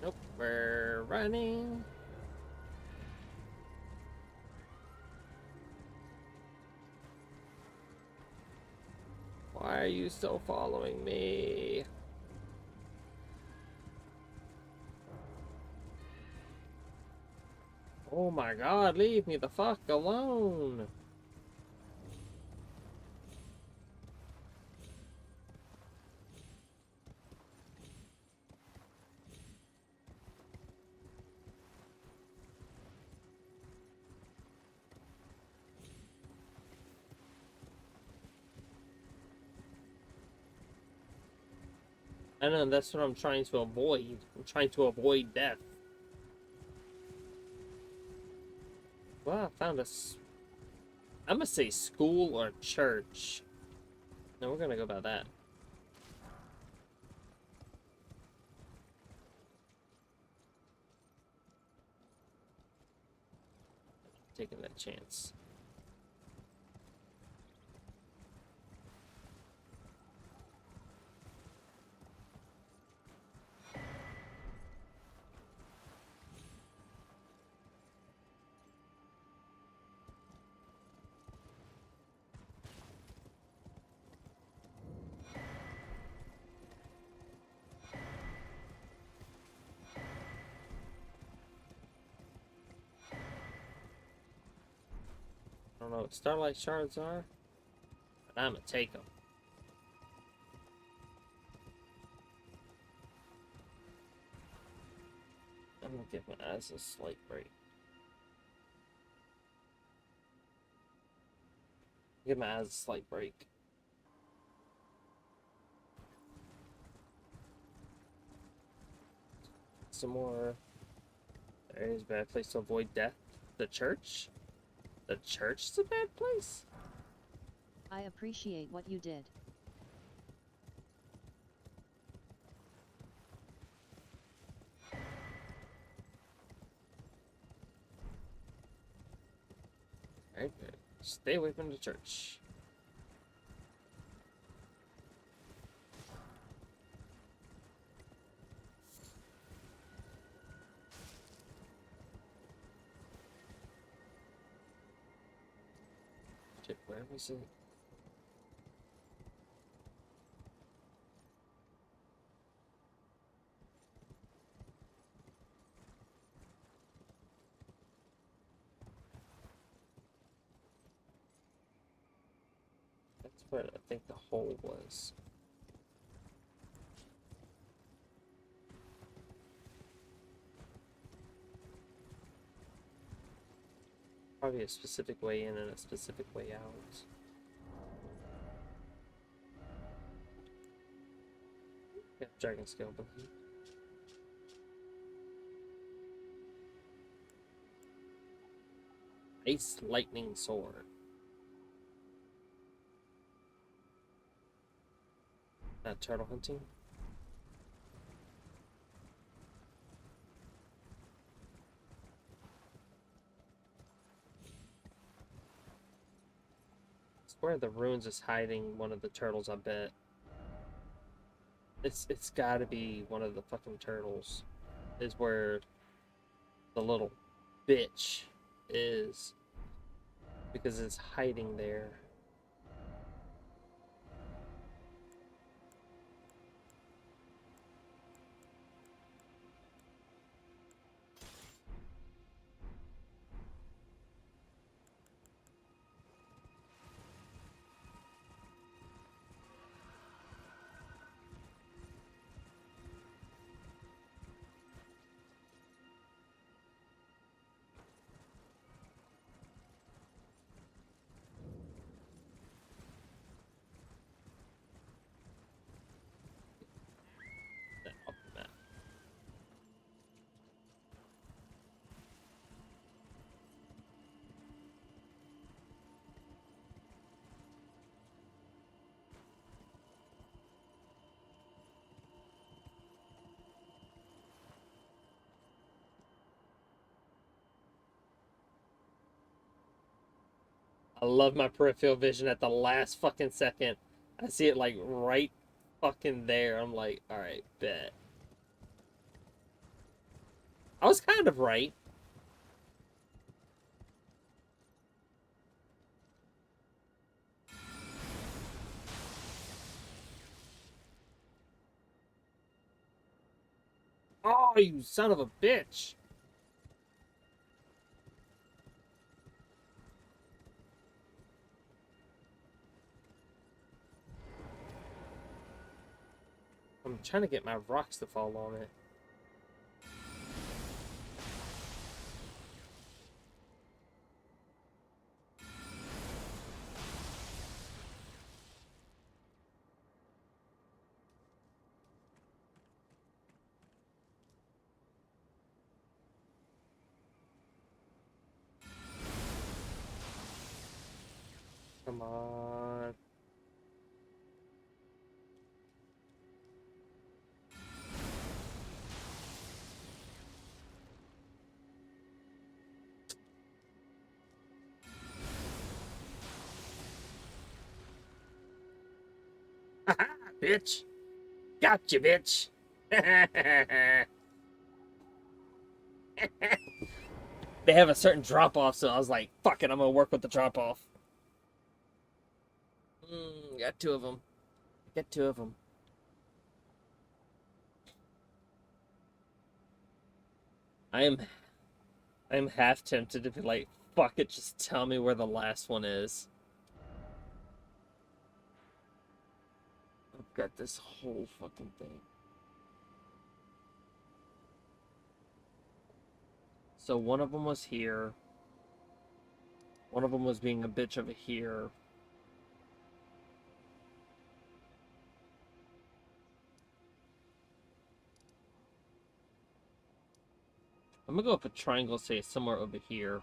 Nope, we're running. Why are you still following me? Oh my god, leave me the fuck alone! I know, that's what I'm trying to avoid. I'm trying to avoid death. Well, I found I'm gonna say school or church. No, we're gonna go by that. Taking that chance. I don't know what Starlight Shards are, but I'm gonna take them. I'm gonna give my eyes a slight break. Give my eyes a slight break. Some more areas, bad place to avoid death. The church? The church is a bad place? I appreciate what you did. Alright, stay away from the church. Shit, where was it? That's where I think the hole was. Probably a specific way in and a specific way out. Yeah, dragon scale, believe. Ice lightning sword. Not turtle hunting. It's where the ruins is hiding one of the turtles, I bet. It's gotta be one of the fucking turtles. Is where the little bitch is. Because it's hiding there. That off the map. I love my peripheral vision at the last fucking second. I see it like right fucking there. I'm like, alright, bet. I was kind of right. Oh, you son of a bitch. I'm trying to get my rocks to fall on it. Come on. Haha, bitch. Gotcha, bitch. They have a certain drop off, so I was like, fuck it, I'm gonna work with the drop off. Got two of them. Get two of them. I am half tempted to be like, fuck it, just tell me where the last one is. I've got this whole fucking thing. So one of them was here. One of them was being a bitch over here. I'm gonna go with a triangle, say somewhere over here.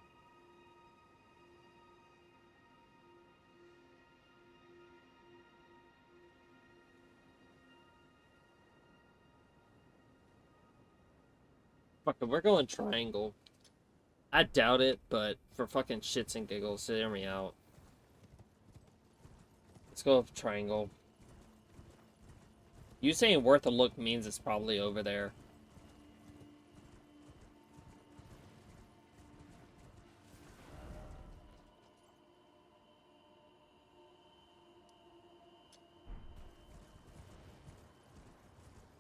Fuck it, we're going triangle. I doubt it, but for fucking shits and giggles, hear me out. Let's go with triangle. You saying worth a look means it's probably over there.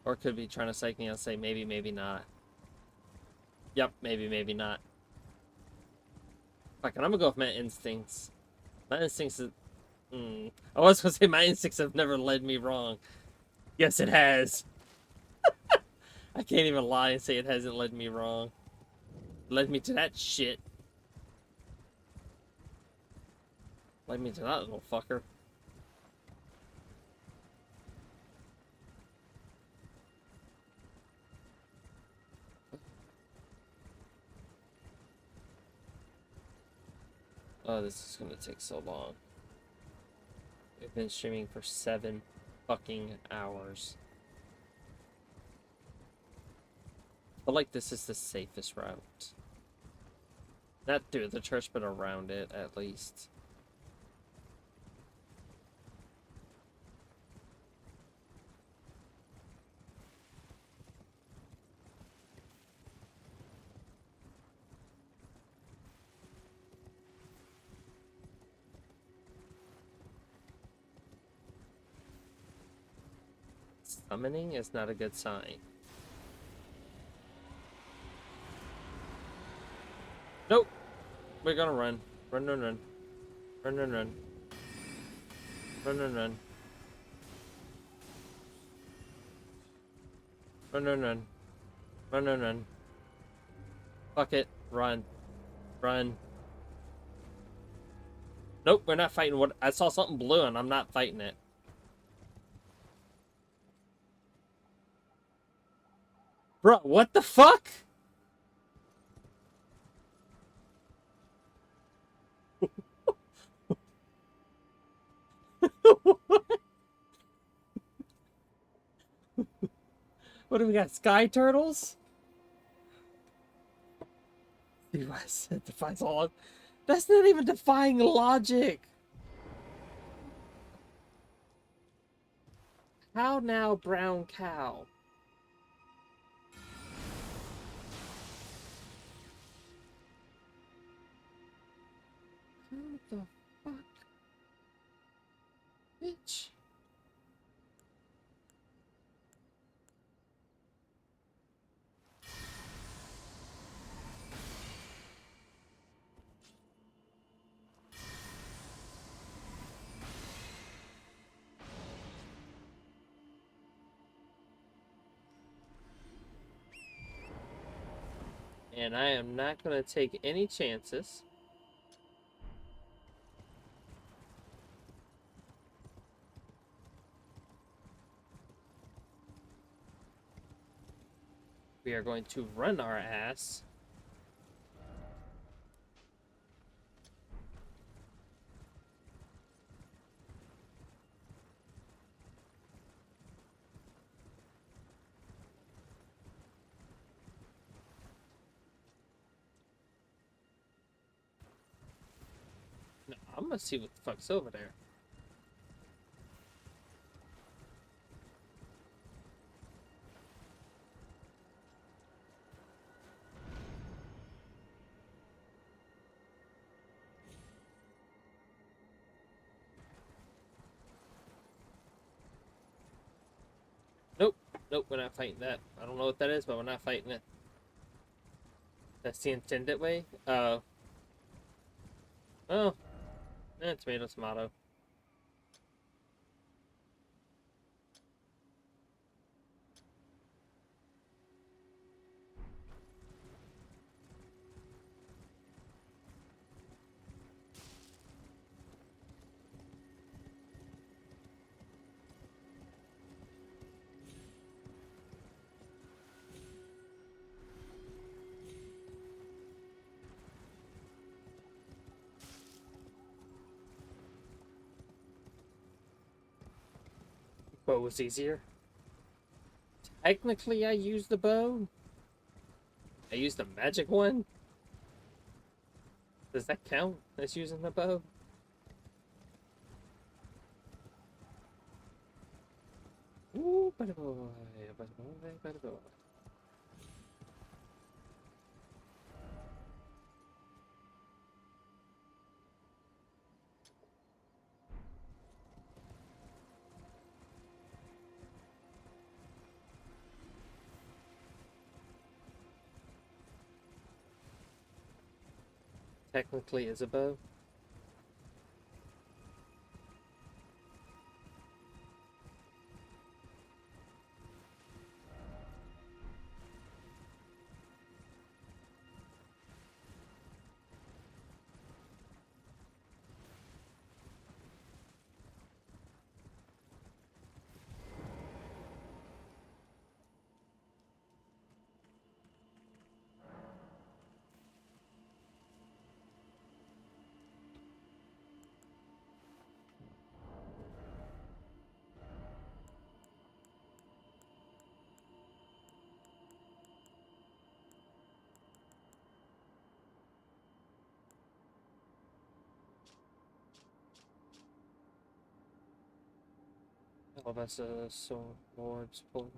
Or could be trying to psych me out and say maybe, maybe not. Yep, maybe, maybe not. Fuck, and I'm gonna go with my instincts. My instincts is... I was gonna say my instincts have never led me wrong. Yes, it has. I can't even lie and say it hasn't led me wrong. It led me to that shit. Led me to that little fucker. Oh, this is gonna take so long. We've been streaming for 7 fucking hours. But like this is the safest route. Not through the church, but around it at least. Summoning is not a good sign. Nope. We're gonna run. Run, run, run. Run, run, run. Run, run, run. Run, run, run. Run, run, run. Fuck it. Run. Run. Nope, we're not fighting what I saw something blue and I'm not fighting it. Bro, what the fuck? What do we got? Sky turtles? See what I said defies all. That's not even defying logic. How now, brown cow? What the fuck? Bitch. And I am not going to take any chances. We are going to run our ass. No, I'm gonna see what the fuck's over there. Nope, nope, we're not fighting that. I don't know what that is, but we're not fighting it. That's the intended way? Oh, tomato, tomato. Bow was easier. Technically, I used the bow. I used the magic one. Does that count as using the bow? Ooh, bada boy, bada boy, bada boy. Technically, is a bow. Alabasta swords pull.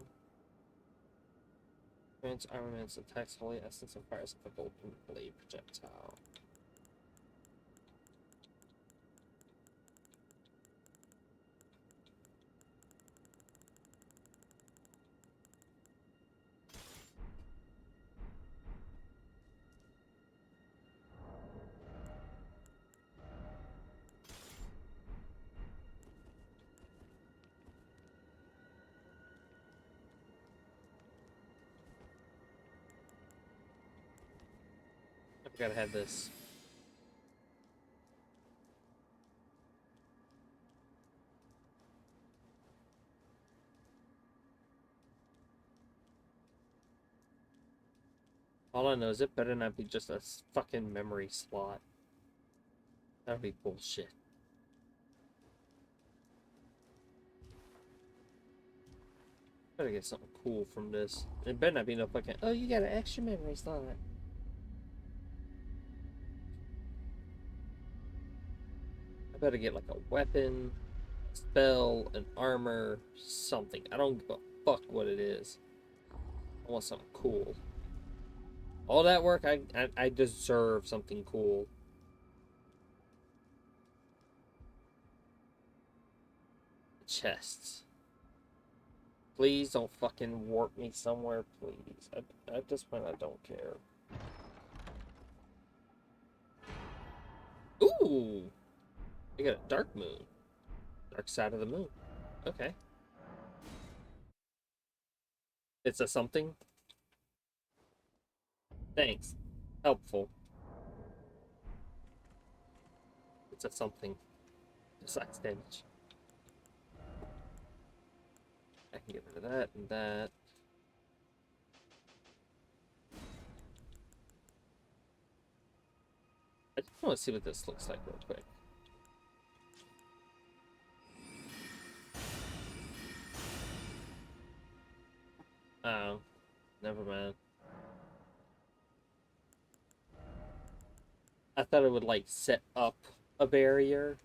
Grants armaments attacks holy essence and fires up a golden blade projectile. I forgot I had this. All I know is it better not be just a fucking memory slot. That'd be bullshit. Better get something cool from this. It better not be no fucking, oh, you got an extra memory slot. I better get like a weapon, a spell, an armor, something. I don't give a fuck what it is. I want something cool. All that work, I deserve something cool. Chests. Please don't fucking warp me somewhere, please. At this point, I don't care. Ooh! We got a dark moon. Dark side of the moon. Okay. It's a something. Thanks. Helpful. It's a something. Besides damage. I can get rid of that and that. I just want to see what this looks like real quick. Oh, never mind. I thought it would like set up a barrier.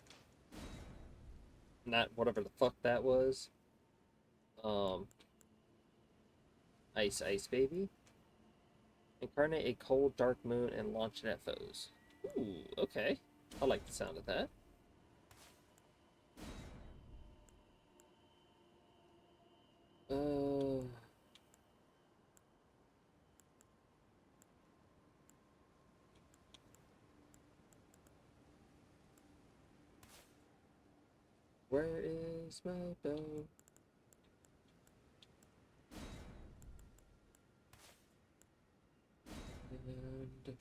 Not whatever the fuck that was. Um, Ice Ice Baby. Incarnate a cold, dark moon and launch it at foes. Ooh, okay. I like the sound of that. Uh... Where is my bow? And...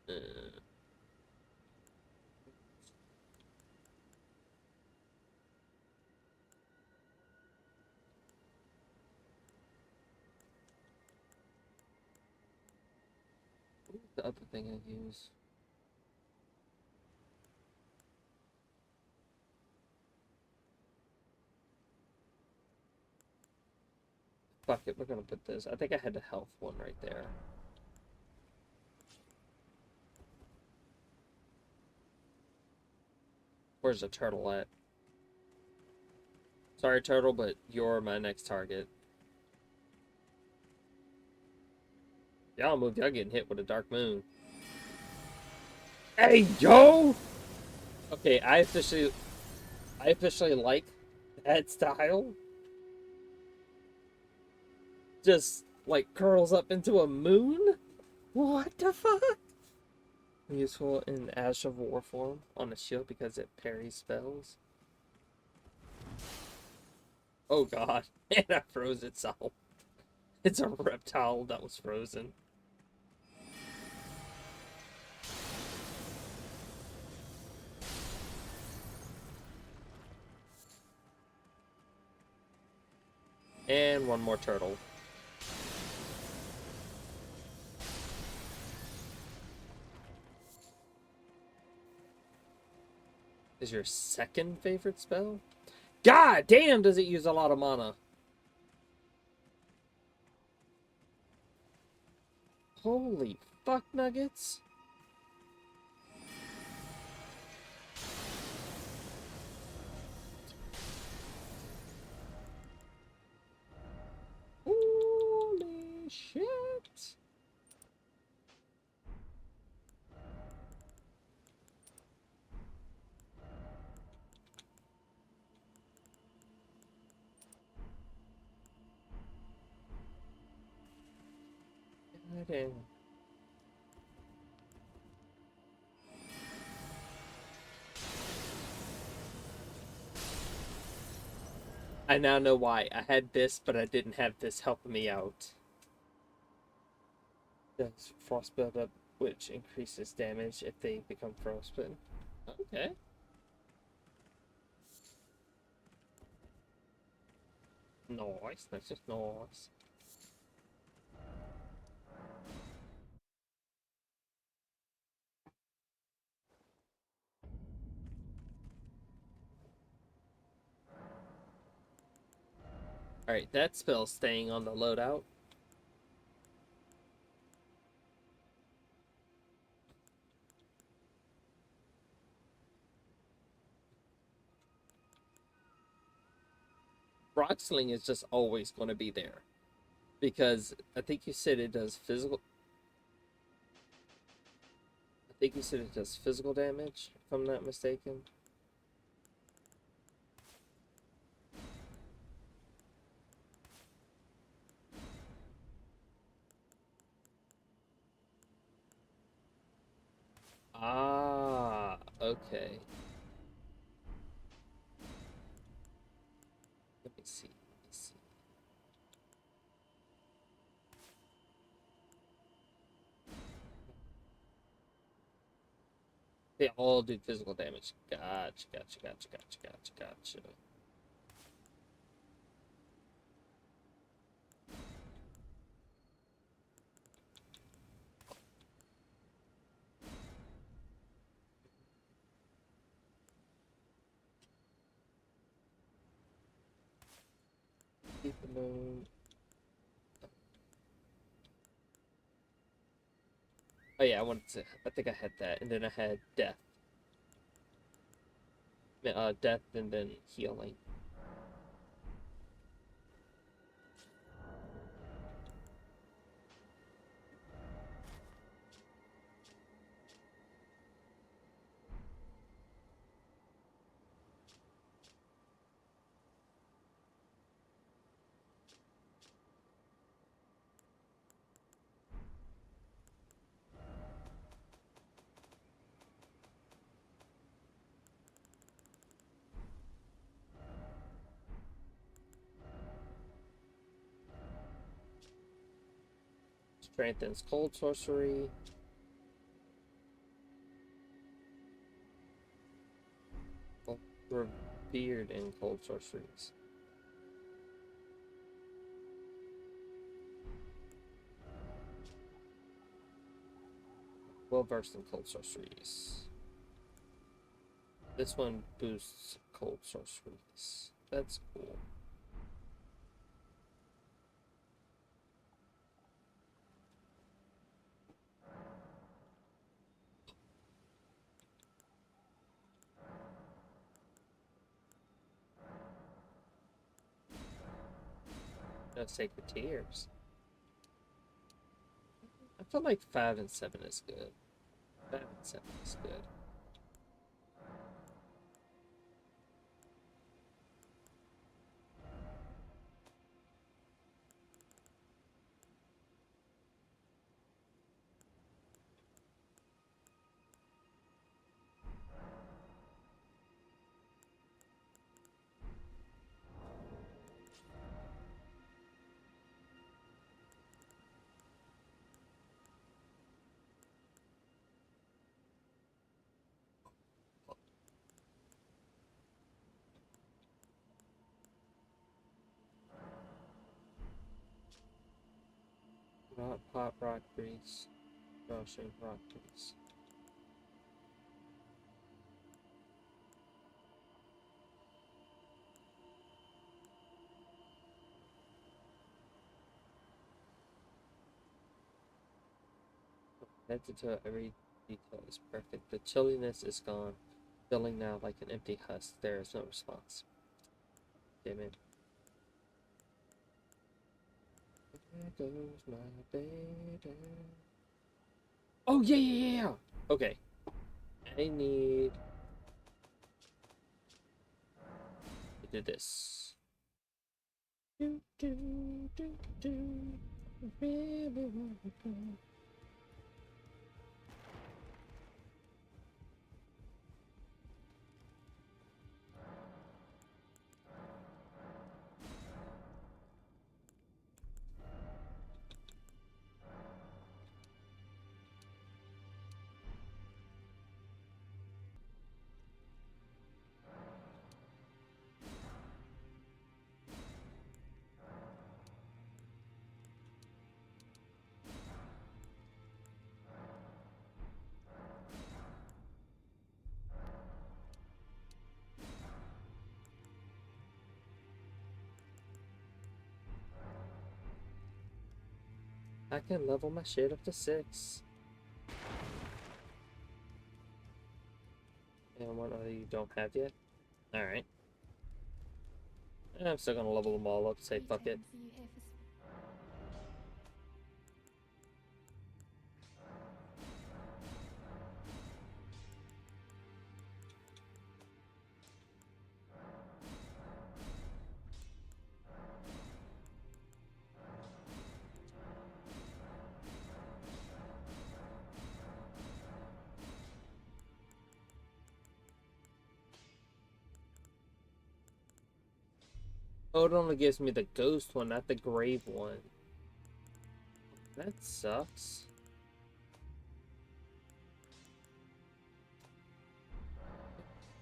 Uh, the other thing I use. Fuck it, we're gonna put this. I think I had the health one right there. Where's the turtle at? Sorry, turtle, but you're my next target. Y'all move, y'all getting hit with a dark moon. Hey, yo! Okay, I officially like that style. Just like curls up into a moon? What the fuck? Useful in Ash of War form on a shield because it parries spells. Oh god, and that froze itself. It's a reptile that was frozen. And one more turtle. Is your second favorite spell? God damn, does it use a lot of mana. Holy fuck nuggets. Holy shit. God damn. I now know why. I had this, but I didn't have this helping me out. Does frost build up, which increases damage if they become frostbitten. Okay. Nice, that's just nice. Alright, that spell's staying on the loadout. Rock Sling is just always going to be there. Because I think you said it does physical... I think you said it does physical damage, if I'm not mistaken. Ah, okay. Let me see. They all do physical damage. Gotcha. Keep the moon. Oh yeah, I think I had that, and then I had death. Death and then healing. Strengthens cold sorcery. Revered in cold sorceries. Well versed in cold sorceries. This one boosts cold sorceries. That's cool. No sacred tears. I feel like 5 and 7 is good. 5 and 7 is good. Pop rock breeze. Rushing rock breeze. Head to toe, every detail is perfect. The chilliness is gone. Feeling now like an empty husk. There is no response. Damn it. There goes my baby. Oh, yeah. Okay. I need to do this. Do, do, do, do. Really wanna go. I can level my shit up to 6. And one other you don't have yet? Alright. I'm still gonna level them all up, say fuck it. Oh, it only gives me the ghost one, not the grave one. That sucks.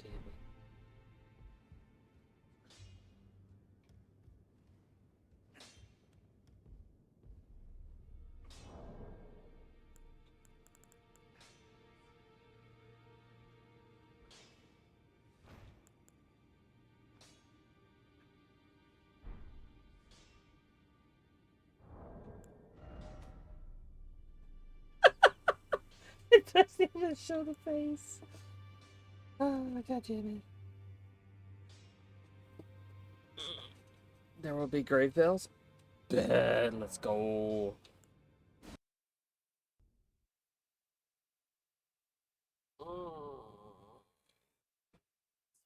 Damn it. gotta show the face. Oh my god damn it. There will be grave bells. Bad, let's go.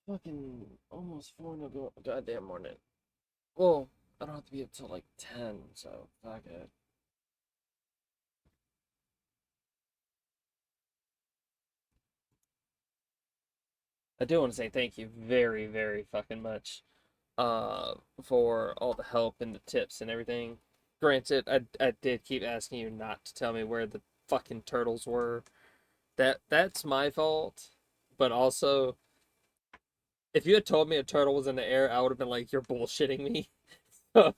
Fucking almost 4 in the goddamn morning. Well, I don't have to be up till like 10, so fuck it. I do want to say thank you very, very fucking much for all the help and the tips and everything. Granted, I did keep asking you not to tell me where the fucking turtles were. That's my fault. But also, if you had told me a turtle was in the air, I would have been like, you're bullshitting me. So,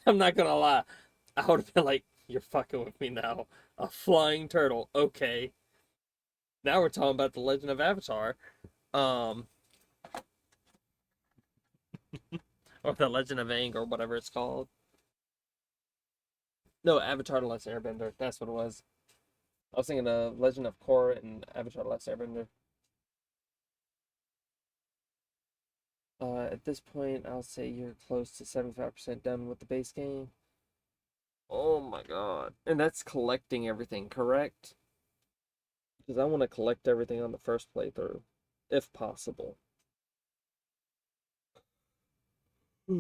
I'm not gonna lie. I would have been like, you're fucking with me now. A flying turtle, okay. Now we're talking about the Legend of Avatar. Um, or the Legend of Aang, or whatever it's called. No, Avatar: The Last Airbender. That's what it was. I was thinking of Legend of Korra and Avatar: The Last Airbender. At this point, I'll say you're close to 75% done with the base game. Oh my god. And that's collecting everything, correct? Because I want to collect everything on the first playthrough, if possible. It's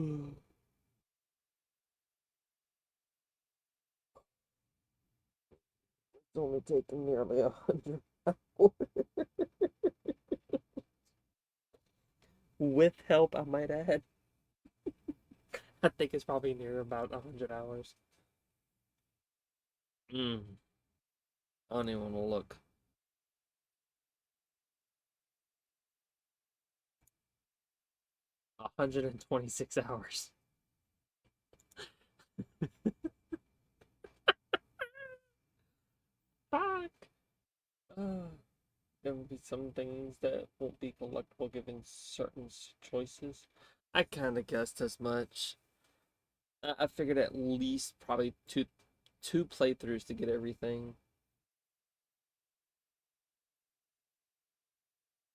only taken nearly 100 hours. With help, I might add. I think it's probably near about 100 hours. I don't even want to look. 126 hours. Fuck. There will be some things that won't be collectible given certain choices. I kind of guessed as much. I figured at least probably two playthroughs to get everything.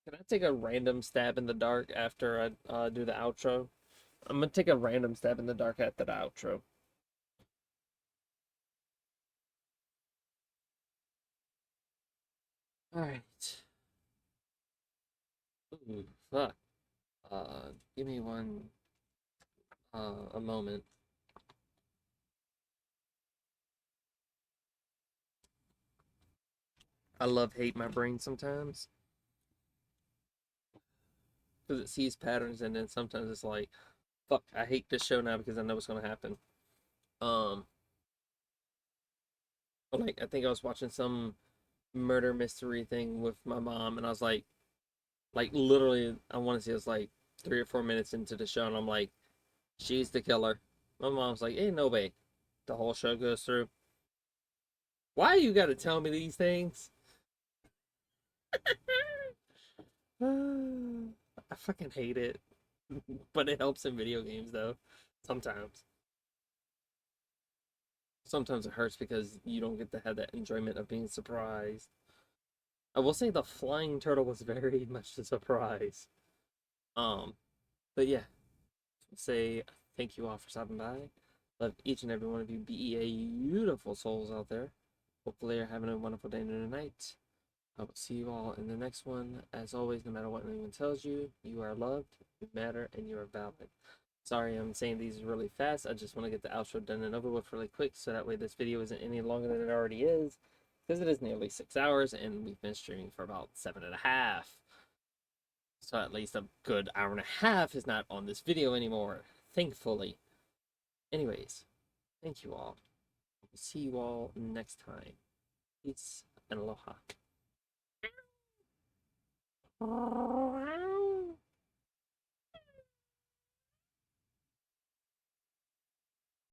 Can I take a random stab in the dark after I do the outro? I'm gonna take a random stab in the dark after the outro. Alright. Ooh, fuck. Give me a moment. I love hate my brain sometimes. Because it sees patterns and then sometimes it's like, fuck, I hate this show now because I know what's gonna happen. Um, like I think I was watching some murder mystery thing with my mom, and I was like literally, I want to say it was like 3 or 4 minutes into the show, and I'm like, she's the killer. My mom's like, ain't no way. The whole show goes through. Why you gotta tell me these things? I fucking hate it, but it helps in video games though. Sometimes. Sometimes it hurts because you don't get to have that enjoyment of being surprised. I will say the flying turtle was very much a surprise. Um, but yeah, say thank you all for stopping by. Love each and every one of you, beautiful souls out there. Hopefully you're having a wonderful day and night. I will see you all in the next one. As always, no matter what anyone tells you, you are loved, you matter, and you are valid. Sorry I'm saying these really fast. I just want to get the outro done and over with really quick so that way this video isn't any longer than it already is. Because it is nearly 6 hours and we've been streaming for about 7.5. So at least a good hour and a half is not on this video anymore. Thankfully. Anyways, thank you all. See you all next time. Peace and aloha.